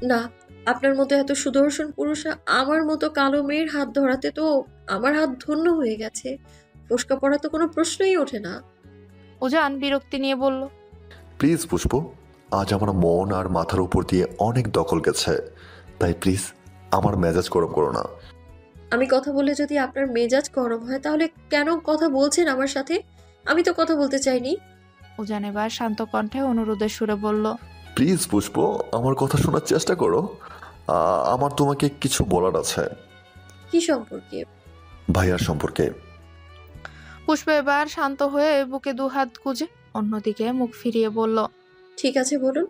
না, আপনার মতো এত সুদর্শন পুরুষ আমার মতো কালো মেয়ের হাত ধরাতে তো আমার হাত ধন্য হয়ে গেছে। ফোসকা পড়া তো কোনো প্রশ্নই ওঠে না। উজান বিরক্তি নিয়ে বলল, প্লিজ পুষ্প, আজ আমার মন আর মাথার উপর দিয়ে অনেক দখল গেছে, তাই প্লিজ আমার মেজাজ গরম করো না। আমি কথা বলে যদি আপনার মেজাজ গরম হয় তাহলে কেন কথা বলছেন আমার সাথে? আমি তো কথা বলতে চাইনি। উজান এবার শান্ত কণ্ঠে অনুরোধের সুরে বলল, প্লিজ পুষ্প, আমার কথা শোনার চেষ্টা করো। আমার তোমাকে কিছু বলার আছে। কি সম্পর্কে? ভাইয়ার সম্পর্কে। পুষ্প এবার শান্ত হয়ে বুকে দু হাত গুজে অন্যদিকে মুখ ফিরিয়ে বলল, ঠিক আছে বলুন।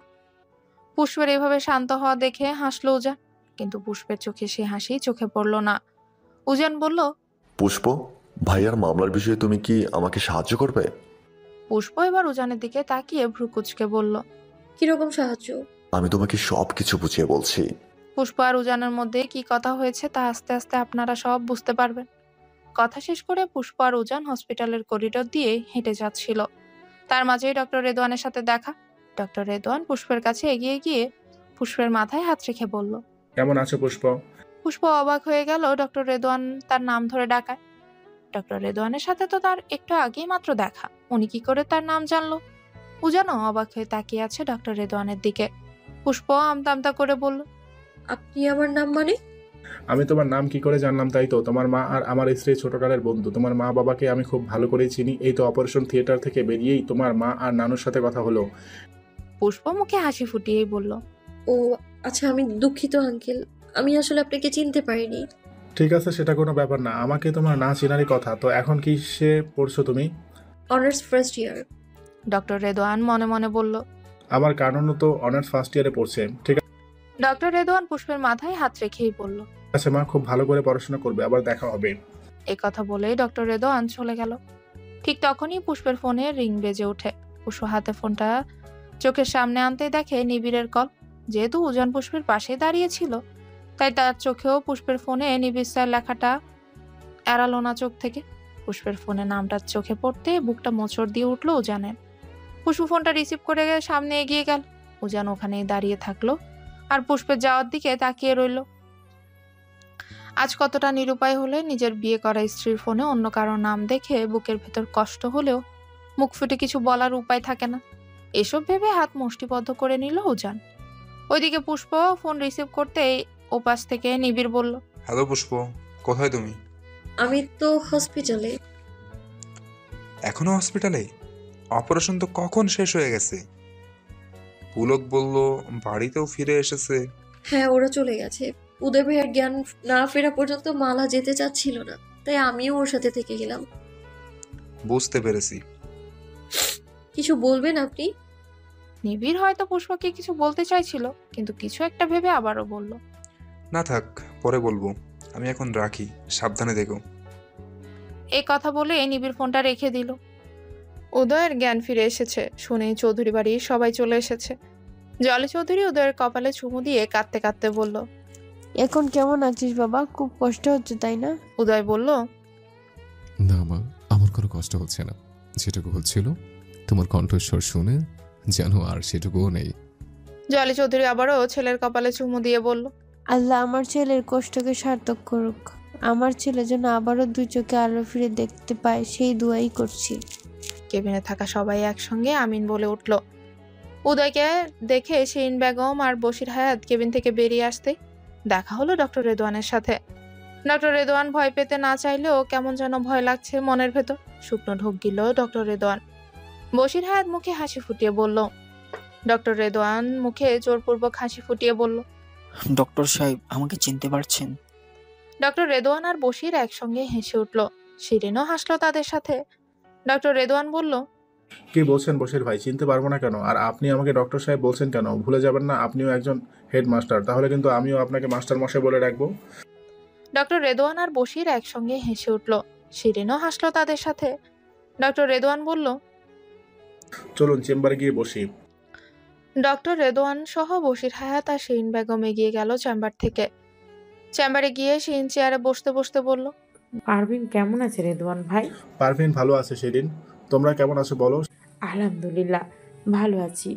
পুষ্পের এভাবে শান্ত হওয়া দেখে হাসলো উজান, কিন্তু পুষ্পের চোখে সে হাসি চোখে পড়ল না। উজান বলল, পুষ্প, ভাইয়ার মামলার বিষয়ে তুমি কি আমাকে সাহায্য করবে? পুষ্প এবার উজানের দিকে তাকিয়ে ভ্রু কুচকে বলল, কিরকম সাহায্য? আমি তোমাকে সব কিছু বুঝিয়ে বলছি। পুষ্প আর উজানের মধ্যে কি কথা হয়েছে তা আস্তে আস্তে আপনারা সব বুঝতে পারবেন। কথা শেষ করে পুষ্প আর উজান হসপিটালের করিডোর দিয়ে হেঁটে যাচ্ছিল। তার মাঝেই ডক্টর রেদওয়ানের সাথে দেখা। ডক্টর রেদওয়ান পুষ্পের কাছে এগিয়ে গিয়ে পুষ্পের মাথায় হাত রেখে বলল, কেমন আছো পুষ্প? পুষ্প অবাক হয়ে গেল ডক্টর রেদওয়ান তার নাম ধরে ডাকায়। ডক্টর রেদওয়ানের সাথে তো তার একটু আগেই মাত্র দেখা, উনি কি করে তার নাম জানলো? উজানও অবাক হয়ে তাকিয়ে আছে ডক্টর রেদওয়ানের দিকে। পুষ্প আমতা আমতা করে বলল, আপনি আমার নাম মানে? আমি তোমার নাম কি করে জানলাম তাই তো? তোমার মা আর আমার স্ত্রী ছোটকালের বন্ধু। তোমার মা বাবাকে আমি খুব ভালো করেই চিনি। এই তো অপারেশন থিয়েটার থেকে বেরিয়েই তোমার মা আর নানুর সাথে কথা হলো। পুষ্প মুখে হাসি ফুটিয়েই বলল, ও আচ্ছা, আমি দুঃখিত আঙ্কেল, আমি আসলে আপনাকে চিনতে পারিনি। ঠিক আছে, সেটা কোনো ব্যাপার না। আমাকে তোমার না চেনারই কথা। তো এখন কি সে পড়ছো তুমি? Honours first year. Doctor Redwan মনে মনে বলল। আমার কারণও তো অনার্স ফার্স্ট ইয়ারে পড়ছে। ঠিক ডক্টর রেদওয়ান পুষ্পের মাথায় হাত রেখেই বলল, আছে মা, খুব ভালো করে পড়াশোনা করবে, আবার দেখা হবে। এই কথা বলেই ডক্টর রেদওয়ান চলে গেল। ঠিক তখনই পুষ্পের ফোনে রিং বেজে ওঠে। পুষ্প হাতে ফোনটা চোখের সামনে আনতেই দেখে নিবিড়ের কল। যেহেতু উজান পুষ্পের পাশে দাঁড়িয়ে ছিল, তাই তার চোখেও পুষ্পের ফোনে নিবিড় স্যার লেখাটা এড়ালো না চোখ থেকে। পুষ্পের ফোনে নামটা চোখে পড়তে বুকটা মোচড় দিয়ে উঠলো উজানের। পুষ্প ফোনটা রিসিভ করে সামনে এগিয়ে গেল। উজান ওখানেই দাঁড়িয়ে থাকলো আর পুষ্পের যাওয়ার দিকে তাকিয়ে রইল। আজ কতটা নিরুপায় হলে নিজের বিয়ে করা স্ত্রীর ফোনে অন্য কারো নাম দেখে বুকের ভেতর কষ্ট হলেও মুখ ফুটে কিছু বলার উপায় থাকে না। এসব ভেবে হাত মুষ্টিবদ্ধ করে নিল উজান। ওইদিকে পুষ্প ফোন রিসিভ করতে ওপাশ থেকে নিবিড় বলল, হ্যালো পুষ্প, কোথায় তুমি? আমি তো হসপিটালে। এখনো হসপিটালে? অপারেশন তো কখন শেষ হয়ে গেছে। পুলক বলল বাড়িতেও ফিরে এসেছে। হ্যাঁ, ওরা চলে গেছে। উদয় ভাইয়ের জ্ঞান না ফেরা পর্যন্ত মালা যেতে চাচ্ছিল না, তাই আমিও ওর সাথে থেকে গেলাম। বুঝতে পেরেছি। কিছু বলবেন আপনি? নিবিড় হয়তো পুষ্পকে কিছু বলতে চাইছিল, কিন্তু কিছু একটা ভেবে আবারও বলল, না থাক, পরে বলবো। আমি এখন রাখি, সাবধানে দেখো। এই কথা বলে নিবিড় ফোনটা রেখে দিল। উদয়ের জ্ঞান ফিরে এসেছে শুনেই চৌধুরী বাড়ির সবাই চলে এসেছে। জলি চৌধুরী উদয়ের কপালে চুমু দিয়ে কাঁদতে কাঁদতে বলল, এখন কেমন আছিস বাবা? খুব কষ্ট হচ্ছে তাই না? উদয় বলল, না মা, আমার কোনো কষ্ট হচ্ছে না। যেটুকু হচ্ছিল তোমার কণ্ঠস্বর শুনে যেন আর সেটুকুও নেই। জলি চৌধুরী আবারও ছেলের কপালে চুমু দিয়ে বলল, আল্লাহ আমার ছেলের কষ্টকে সার্থক করুক। আমার ছেলে যেন আবারও দুই চোখে আলো ফিরে দেখতে পায়, সেই দোয়াই করছি। কেবিনে থাকা সবাই একসঙ্গে আমিন বলে উঠল। উদয়কে দেখে শিরিন বেগম আর বশির হায়াত কেবিন থেকে বেরিয়ে আসতে দেখা হলো ডক্টর রেদওয়ানের সাথে। ডক্টর রেদওয়ান ভয় পেতে না চাইলেও কেমন যেন ভয় লাগছে মনের ভেতর। শুকনো ঢোক গিল ডক্টর রেদওয়ান। বশির হায়াত মুখে হাসি ফুটিয়ে বলল, ডক্টর রেদওয়ান মুখে জোরপূর্বক হাসি ফুটিয়ে বলল, ডক্টর সাহেব আমাকে চিনতে পারছেন? ডক্টর রেদওয়ান আর বশির একসঙ্গে হেসে উঠল। শিরিনও হাসলো তাদের সাথে। ডক্টর রেদওয়ান বলল, কি বলছেন বশির ভাই? চিনতে পারবো না কেন? আর আপনি আমাকে ডক্টর সাহেব বলছেন কেন? ভুলে যাবেন না আপনিও একজন হেডমাস্টার। তাহলে কিন্তু আমিও আপনাকে মাস্টার মশাই বলে রাখবো। ডক্টর রেদওয়ান আর বশির একসঙ্গে হেসে উঠল। শিরিনও হাসলো তাদের সাথে। ডক্টর রেদওয়ান বলল, চলুন চেম্বারে গিয়ে বসি। ডক্টর রেদওয়ান সহ বশির হায়াত আর শিরিন বেগম এগিয়ে গেল চেম্বার থেকে। চেম্বারে গিয়ে শিরিন চেয়ারে বসতে বসতে বলল, পারভিন কেমন আছে রেদওয়ান ভাই? পারভিন ভালো আছে শিরিন, তোমরা কেমন আছো বলো? আলহামদুলিল্লাহ ভালো আছি।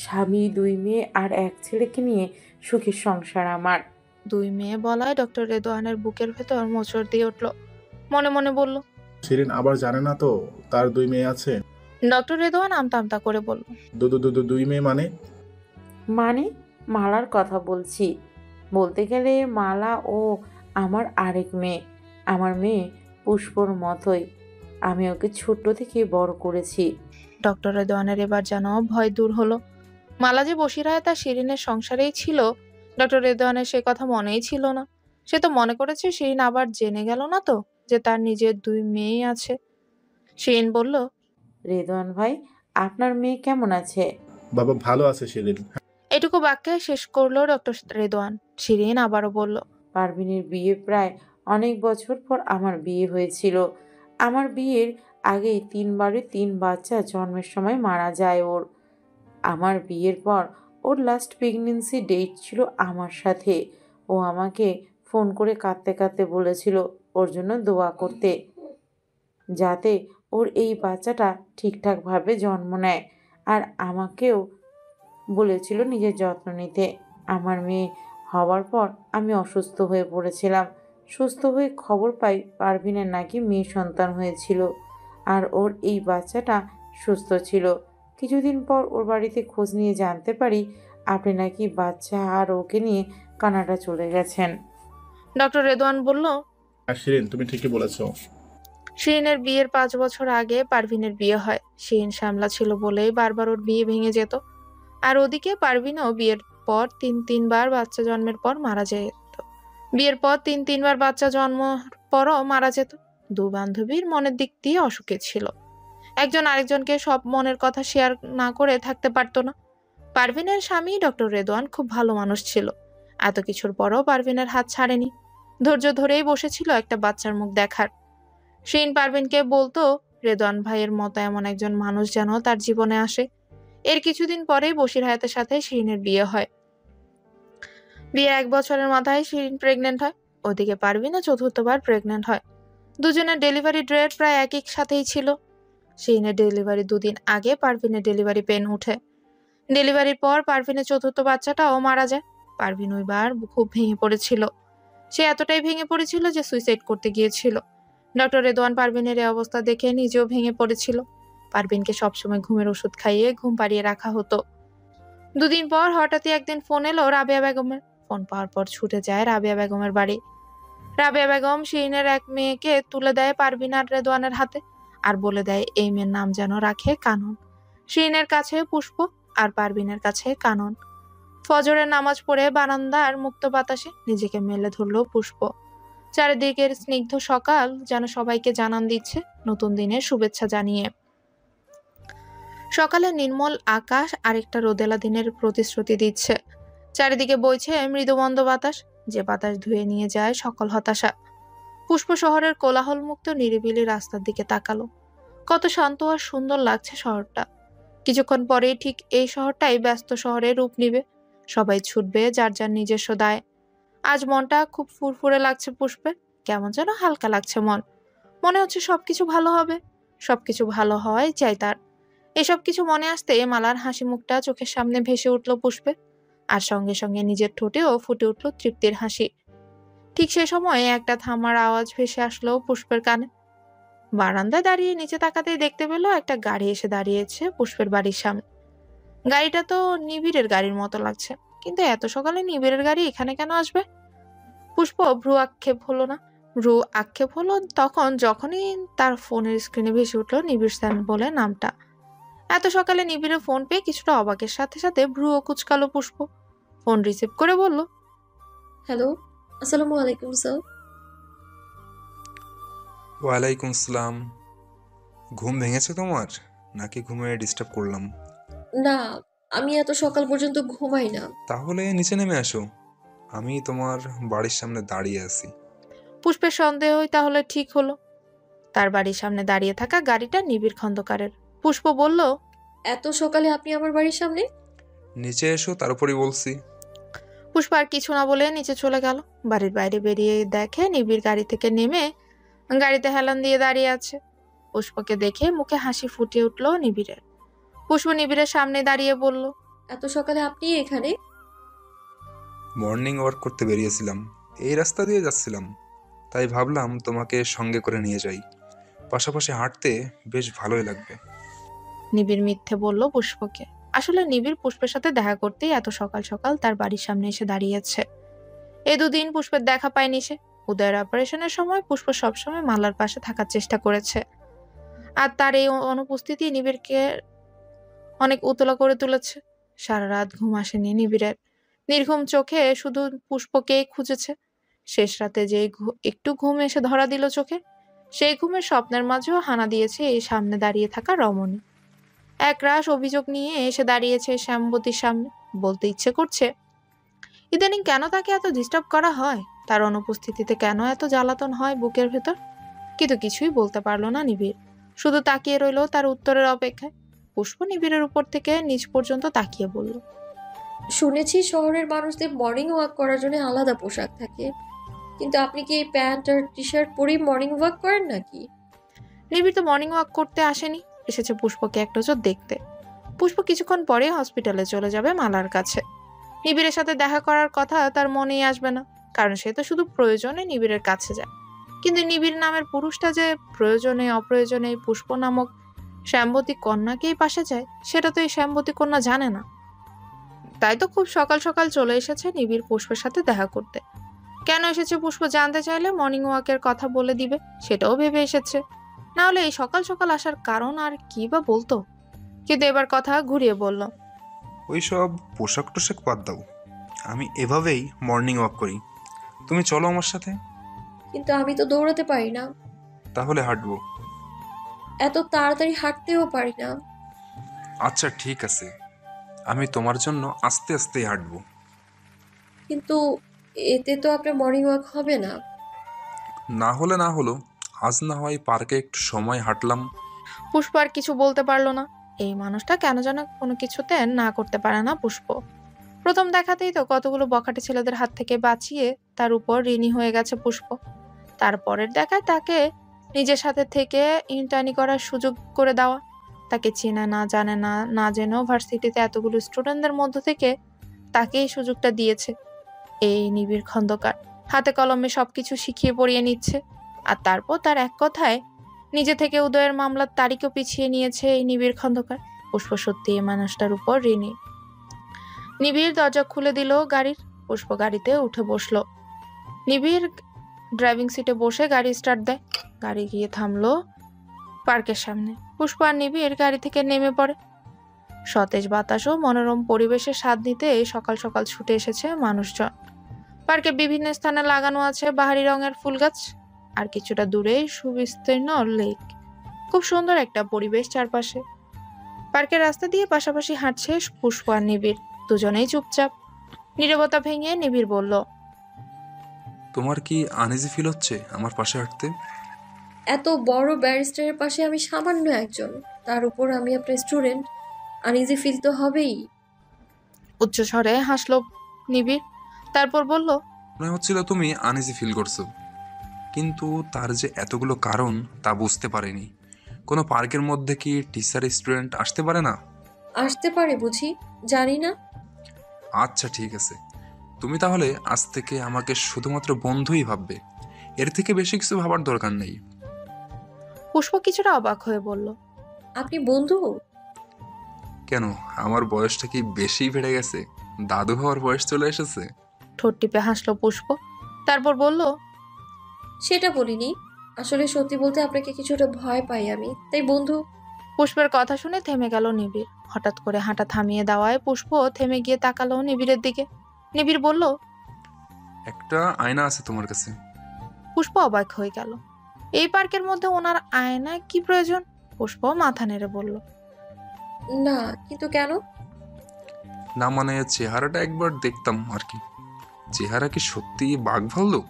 স্বামী, 2 মেয়ে আর 1 ছেলেকে নিয়ে সুখের সংসার আমার। 2 মেয়ে বলায় ডক্টর রেদওয়ানের বুকের ভেতর মোচড় দিয়ে উঠল। মনে মনে বলল, শিরিন আবার জানে না তো তার 2 মেয়ে আছে? ডক্টর রেদওয়ান আমতা আমতা করে বলল, 2 মেয়ে মানে? মানে মালার কথা বলছি। বলতে গেলে মালা ও আমার আরেক মেয়ে। আমার মেয়ে পুষ্পর মতোই। আমি ওকে ছোট থেকে বড় করেছি। ডক্টর রেদওয়ানের এবার যেন ভয় দূর হলো। মালা যে বশির হায়াত আর শিরিনের সংসারেই ছিল, ডক্টর রেদওয়ানের সে কথা মনেই ছিল না। সে তো মনে করেছে শিরিন আবার জেনে গেল না তো যে তার নিজের 2 মেয়ে আছে। শিরিন বলল, রেদওয়ান ভাই আপনার মেয়ে কেমন আছে? বাবা ভালো আছে শিরিন। এটুকু বাক্যে শেষ করলো ডক্টর রেদওয়ান। শিরিন আবারও বলল, পারভিনের বিয়ে প্রায় অনেক বছর পর আমার বিয়ে হয়েছিল। আমার বিয়ের আগেই 3 বারে 3 বাচ্চা জন্মের সময় মারা যায় ওর। আমার বিয়ের পর ওর লাস্ট প্রেগনেন্সি ডেট ছিল আমার সাথে। ও আমাকে ফোন করে কাঁদতে কাঁদতে বলেছিল ওর জন্য দোয়া করতে, যাতে ওর এই বাচ্চাটা ঠিকঠাকভাবে জন্ম নেয়। আর আমাকেও বলেছিল নিজের যত্ন নিতে। আমার মেয়ে হওয়ার পর আমি অসুস্থ হয়ে পড়েছিলাম। সুস্থ হয়ে খবর পাই পারভিনের নাকি মেয়ে সন্তান হয়েছিল, আর ওর এই বাচ্চাটা সুস্থ ছিল। কিছুদিন পর ওর বাড়িতে খোঁজ নিয়ে জানতে পারি আপনি নাকি বাচ্চা আর ওকে নিয়ে কানাডা চলে গেছেন। ডক্টর রেদওয়ান বলল, আর শিরিন, তুমি ঠিকই বলেছো। শিরিনের বিয়ের 5 বছর আগে পারভিনের বিয়ে হয়। শিরিন শ্যামলা ছিল বলেই বারবার ওর বিয়ে ভেঙে যেত। আর ওদিকে পারভিনও বিয়ের পর 3-3বার বাচ্চা জন্মের পর মারা যেত। বিয়ের পর 3-3বার বাচ্চা জন্মের পরও মারা যেত। দু বান্ধবীর মনের দিক দিয়ে অসুখে ছিল। একজন আরেকজনকে সব মনের কথা শেয়ার না করে থাকতে পারতো না। পারভিনের স্বামী ডক্টর রেদওয়ান খুব ভালো মানুষ ছিল। এত কিছুর পরও পারভিনের হাত ছাড়েনি। ধৈর্য ধরেই বসেছিল একটা বাচ্চার মুখ দেখার। শিরিন পারভিনকে বলতো, রেদওয়ান ভাইয়ের মতো এমন একজন মানুষ যেন তার জীবনে আসে। এর কিছুদিন পরেই বশির হায়াতের সাথে শিরিনের বিয়ে হয়। বিয়ের 1 বছরের মাথায় শিরিন প্রেগনেন্ট হয়। ওদিকে পারভিনও 4র্থবার প্রেগনেন্ট হয়। দুজনের ডেলিভারি ডেট প্রায় একই সাথেই ছিল। শিরিনের ডেলিভারি 2 দিন আগে পারভিনের ডেলিভারি পেন উঠে। ডেলিভারির পর পারভিনের 4র্থ বাচ্চাটাও মারা যায়। পারভিন ওইবার খুব ভেঙে পড়েছিল। সে এতটাই ভেঙে পড়েছিল যে সুইসাইড করতে গিয়েছিল। ডক্টর রেদওয়ান পারভিনের এই অবস্থা দেখে নিজেও ভেঙে পড়েছিল। পারভিনকে সবসময় ঘুমের ওষুধ খাইয়ে ঘুম পাড়িয়ে রাখা হতো। 2 দিন পর হঠাৎই একদিন ফোন এলো রাবেয়া বেগমের। ফোন পাওয়ার পর ছুটে যায় রাবেয়া বেগমের বাড়ি। রাবেয়া বেগম শিরিনের এক মেয়েকে তুলে দেয় পারভিন আর রেদওয়ানের হাতে, আর বলে দেয় এই মেয়ের নাম যেন রাখে কানন। শিরিনের কাছে পুষ্প আর পারভিনের কাছে কানন। ফজরের নামাজ পড়ে বারান্দার মুক্ত বাতাসে নিজেকে মেলে ধরল পুষ্প। চারিদিকের স্নিগ্ধ সকাল যেন সবাইকে জানান দিচ্ছে নতুন দিনের শুভেচ্ছা জানিয়ে। সকালে নির্মল আকাশ আরেকটা রোদেলা দিনের প্রতিশ্রুতি দিচ্ছে। চারিদিকে বইছে মৃদুমন্দ বাতাস, যে বাতাস ধুয়ে নিয়ে যায় সকল হতাশা। পুষ্প শহরের কোলাহল মুক্ত নিরিবিলি রাস্তার দিকে তাকালো। কত শান্ত আর সুন্দর লাগছে শহরটা। কিছুক্ষণ পরেই ঠিক এই শহরটাই ব্যস্ত শহরে রূপ নিবে। সবাই ছুটবে যার যার নিজস্ব দায়। আজ মনটা খুব ফুরফুরে লাগছে পুষ্পের। কেমন যেন হালকা লাগছে মন। মনে হচ্ছে সবকিছু ভালো হবে। সবকিছু ভালো হওয়াই চাই তার। এসব কিছু মনে আসতে মালার হাসি মুখটা চোখের সামনে ভেসে উঠল পুষ্পের। আর সঙ্গে সঙ্গে নিজের ঠোঁটেও ফুটে উঠল তৃপ্তির হাসি। ঠিক সে সময়ে একটা থামার আওয়াজ ভেসে আসলো পুষ্পের কানে। বারান্দায় দাঁড়িয়ে নিচে তাকাতেই দেখতে পেল একটা গাড়ি এসে দাঁড়িয়েছে পুষ্পের বাড়ির সামনে। গাড়িটা তো নিবিড়ের গাড়ির মতো লাগছে, কিন্তু এত সকালে নিবিড়ের গাড়ি এখানে কেন আসবে? পুষ্প ভ্রু আক্ষেপ হলো তখন যখনই তার ফোনের স্ক্রিনে ভেসে উঠলো নিবিড় স্যান বলে নামটা। এত সকালে নিবিড়ে ফোন পেয়ে কিছুটা অবাকের সাথে সাথে ভ্রুও কুচকালো পুষ্প। ফোন রিসিভ করে বলল, হ্যালো, আসসালামু আলাইকুম স্যার। ওয়ালাইকুম আসসালাম। ঘুম ভেঙেছে তোমার, নাকি ঘুমে ডিস্টার্ব করলাম? না, আমি এত সকাল পর্যন্ত ঘুমাই না। তাহলে নিচে নেমে আসো, আমি তোমার বাড়ির সামনে দাঁড়িয়ে আছি। পুষ্পের সন্দেহই তাহলে ঠিক হলো। তার বাড়ির সামনে দাঁড়িয়ে থাকা গাড়িটা নিবিড় খন্দকারের। পুষ্প বলল, এত সকালে আপনি আমার বাড়ির সামনে? নিচে এসো, তার উপরই বলছি। পুষ্প আর কিছু না বলে নিচে চলে গেল। বাড়ির বাইরে বেরিয়ে দেখে নিবিড় গাড়ি থেকে নেমে গাড়িতে হেলান দিয়ে দাঁড়িয়ে আছে। পুষ্পকে দেখে মুখে হাসি ফুটে উঠলো নিবিড়ের। পুষ্প নিবিড়ের সামনে দাঁড়িয়ে বলল, এত সকালে আপনি এখানে? মর্নিং ওয়াক করতে বেরিয়েছিলাম, এই রাস্তা দিয়ে যাচ্ছিলাম, তাই ভাবলাম তোমাকে সঙ্গে করে নিয়ে যাই। পাশাপাশি হাঁটতে বেশ ভালোই লাগবে। নিবিড় মিথ্যে বলল পুষ্পকে। আসলে নিবিড় পুষ্পের সাথে দেখা করতেই এত সকাল সকাল তার বাড়ির সামনে এসে দাঁড়িয়েছে। এই 2 দিন পুষ্পের দেখা পায়নি সে। উদয়ের অপারেশনের সময় পুষ্প সবসময় মালার পাশে থাকার চেষ্টা করেছে, আর তার এই অনুপস্থিতি নিবিড়কে অনেক উতলা করে তুলেছে। সারা রাত ঘুম আসেনি নিবিড়ের। নির্ঘুম চোখে শুধু পুষ্পকেই খুঁজেছে। শেষ রাতে যে একটু ঘুম এসে ধরা দিল চোখে, সেই ঘুমের স্বপ্নের মাঝেও হানা দিয়েছে এই সামনে দাঁড়িয়ে থাকা রমণী। একরাশ অভিযোগ নিয়ে এসে দাঁড়িয়েছে শ্যামবতীর সামনে। বলতে ইচ্ছে করছে, ইদানিং কেন তাকে এত ডিস্টার্ব করা হয়, তার অনুপস্থিতিতে কেন এত জ্বালাতন হয় বুকের ভেতর। কিন্তু কিছুই বলতে পারলো না নিবিড়। শুধু তাকিয়ে রইল তার উত্তরের অপেক্ষায়। পুষ্প নিবিড়ের উপর থেকে নিচ পর্যন্ত তাকিয়ে বলল, শুনেছি শহরের মানুষদের মর্নিং ওয়াক করার জন্য আলাদা পোশাক থাকে, কিন্তু আপনি কি এই প্যান্ট আর টি শার্ট পরেই মর্নিং ওয়াক করেন নাকি? নিবিড় তো মর্নিং ওয়াক করতে আসেনি, এসেছে পুষ্পকে এক নজর দেখতে। পুষ্প কিছুক্ষণ পরে হসপিটালে চলে যাবে মালার কাছে। নিবিড়ের সাথে দেখা করার কথা তার মনেই আসবে না, কারণ সে তো শুধু প্রয়োজনে নিবিড়ের কাছে যায়। কিন্তু নিবিড় নামের পুরুষটা যে প্রয়োজনে অপ্রয়োজনে পুষ্প নামক শ্যামবতী কন্যাকেই পাশে যায়, সেটা তো এই শ্যামবতী কন্যা জানে না। তাই তো খুব সকাল সকাল চলে এসেছে নিবিড় পুষ্পের সাথে দেখা করতে। কেন এসেছে পুষ্প জানতে চাইলে মর্নিং ওয়াকের কথা বলে দিবে, সেটাও ভেবে এসেছে। না হলে এই সকাল সকাল আসার কারণ আর কি বা বলতো। কিন্তু এবার কথা ঘুরিয়ে বলল, ওই সব পোশাক টোশাক বাদ দাও, আমি এভাবেই মর্নিং ওয়াক করি, তুমি চলো আমার সাথে। কিন্তু আমি তো দৌড়াতে পারি না। তাহলে হাঁটবো। এত তাড়াতাড়ি হাঁটতেও পারি না। আচ্ছা ঠিক আছে, আমি তোমার জন্য আস্তে আস্তে হাঁটবো। কিন্তু এতে তো আপনার মর্নিং ওয়াক হবে না। না হলে না হলো, আজ না হয় পার্কে একটু সময় হাঁটলাম। পুষ্প আর কিছু বলতে পারলো না। এই মানুষটা কেন যেন কোনো কিছুতে না করতে পারে না পুষ্প। প্রথম দেখাতেই তো কতগুলো বখাটে ছেলেদের হাত থেকে বাঁচিয়ে তার উপর ঋণী হয়ে গেছে পুষ্প। তারপরের দেখায় তাকে নিজের সাথে থেকে ইন্টার্নি করার সুযোগ করে দেওয়া, তাকে চেনে না জানে না, না জেনেও ভার্সিটিতে এতগুলো স্টুডেন্টদের মধ্য থেকে তাকে এই সুযোগটা দিয়েছে। এই নিবিড় খন্দকার হাতে কলমে সবকিছু শিখিয়ে পড়িয়ে নিচ্ছে, আর তারপর তার এক কথায় নিজে থেকে উদয়ের মামলার তারিখও পিছিয়ে নিয়েছে এই নিবিড় খন্দকার। পুষ্প সত্যি এই মানুষটার উপর ঋণী। নিবিড় দরজা খুলে দিল গাড়ির। পুষ্প গাড়িতে উঠে বসলো। নিবিড় ড্রাইভিং সিটে বসে গাড়ি স্টার্ট দেয়। গাড়ি গিয়ে থামলো পার্কের সামনে। পুষ্প আর নিবিড় গাড়ি থেকে নেমে পড়ে। সতেজ বাতাস ও মনোরম পরিবেশের স্বাদ নিতে সকাল সকাল ছুটে এসেছে মানুষজন। পার্কে বিভিন্ন স্থানে লাগানো আছে বাহারি রঙের ফুল গাছ, আর কিছুটা দূরে সুবিস্তীর্ণ লেক। খুব সুন্দর একটা পরিবেশ চারপাশে। পার্কের রাস্তা দিয়ে পাশাপাশি হাঁটছে পুষ্প আর নিবিড়, দুজনেই চুপচাপ। নীরবতা ভেঙে নিবিড় বলল, তোমার কি আনইজি ফিল হচ্ছে আমার পাশে হাঁটতে? এত বড় ব্যারিস্টারের পাশে আমি সামান্য একজন, তার উপর আমি আপনার স্টুডেন্ট, আনইজি ফিল তো হবেই। উচ্চ স্বরে হাসলো নিবিড়, তারপর বলল, মনে হচ্ছিল তুমি আনইজি ফিল করছো, কিন্তু তার যে এতগুলো কারণ তা বুঝতে পারিনি। কোনো পার্কের মধ্যে কি টিচার স্টুডেন্ট আসতে পারে না? আসতে পারে বুঝি, জানি না। আচ্ছা ঠিক আছে, তুমি তাহলে আজ থেকে আমাকে শুধুমাত্র বন্ধুই ভাববে, এর থেকে বেশি কিছু ভাবার দরকার নেই। পুষ্প কিছুটা অবাক হয়ে বলল, আপনি বন্ধু? কেন, আমার বয়সটা কি বেশি বেড়ে গেছে? দাদু হওয়ার বয়স চলে এসেছে? ঠোঁট টিপে হাসলো পুষ্প, তারপর বলল, সেটা বলিনি, আসলে সত্যি বলতে আপনাকে কিছুটা ভয় পাই আমি, তাই বন্ধু। পুষ্পের কথা শুনে থেমে গেল নিবিড়। হঠাৎ করে হাঁটা থামিয়ে দেওয়ায় পুষ্প থেমে গিয়ে তাকালো নিবিড়ের দিকে। নিবিড় বলল, একটা আয়না আছে তোমার কাছে? পুষ্প অবাক হয়ে গেল। এই পার্কের মধ্যে ওনার আয়না কি প্রয়োজন? পুষ্প মাথা নেড়ে বলল, না, কিন্তু কেন? না মানে চেহারাটা একবার দেখতাম আর কি। চেহারা কি সত্যি বাঘ ভাল্লুক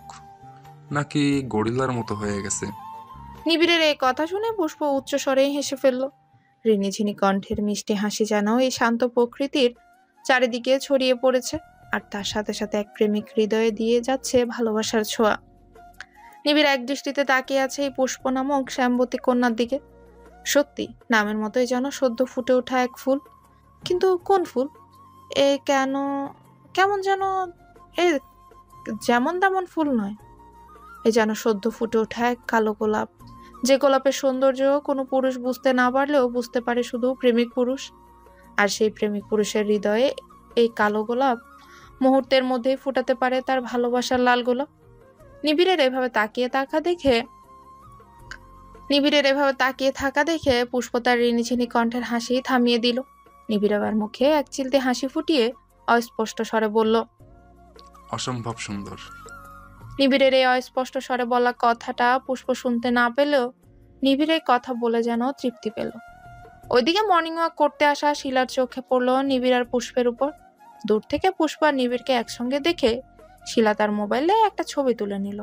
নাকি গরিলার মতো হয়ে গেছে? নিবিড়ের এই কথা শুনে পুষ্প উচ্চ স্বরেই হেসে ফেলল। ঋণিঝিনি কণ্ঠের মিষ্টি হাসি যেন এই শান্ত প্রকৃতির চারিদিকে ছড়িয়ে পড়েছে, আর তার সাথে সাথে এক প্রেমিক হৃদয়ে দিয়ে যাচ্ছে ভালোবাসার ছোঁয়া। নিবিড় এক দৃষ্টিতে তাকিয়ে আছে এই পুষ্প নামক শ্যামবতী কন্যার দিকে। সত্যি নামের মতোই যেন সদ্য ফুটে ওঠা এক ফুল। কিন্তু কোন ফুল? এ কেমন যেন এ যেমন তেমন ফুল নয়, এ যেন সদ্য ফুটে ওঠা এক কালো গোলাপ, যে গোলাপের সৌন্দর্য কোনো পুরুষ বুঝতে না পারলেও বুঝতে পারে শুধু প্রেমিক পুরুষ। আর সেই প্রেমিক পুরুষের হৃদয়ে এই কালো গোলাপ মুহূর্তের মধ্যেই ফুটাতে পারে তার ভালোবাসার লাল গোলাপ। নিবিড়ের এভাবে তাকিয়ে থাকা দেখে পুষ্প তার ঋণিঝিনি কণ্ঠের হাসি থামিয়ে দিল। নিবিড় আবার মুখে এক চিলতে হাসি ফুটিয়ে অস্পষ্ট স্বরে বলল, অসম্ভব সুন্দর। নিবিড়ের এই অস্পষ্ট স্বরে বলা কথাটা পুষ্প শুনতে না পেলেও নিবিড়ের কথা বলে যেন তৃপ্তি পেল। ওইদিকে মর্নিং ওয়াক করতে আসা শিলার চোখে পড়ল নিবিড় আর পুষ্পের উপর। দূর থেকে পুষ্প আর নিবিড়কে একসঙ্গে দেখে শিলা তার মোবাইলে একটা ছবি তুলে নিল।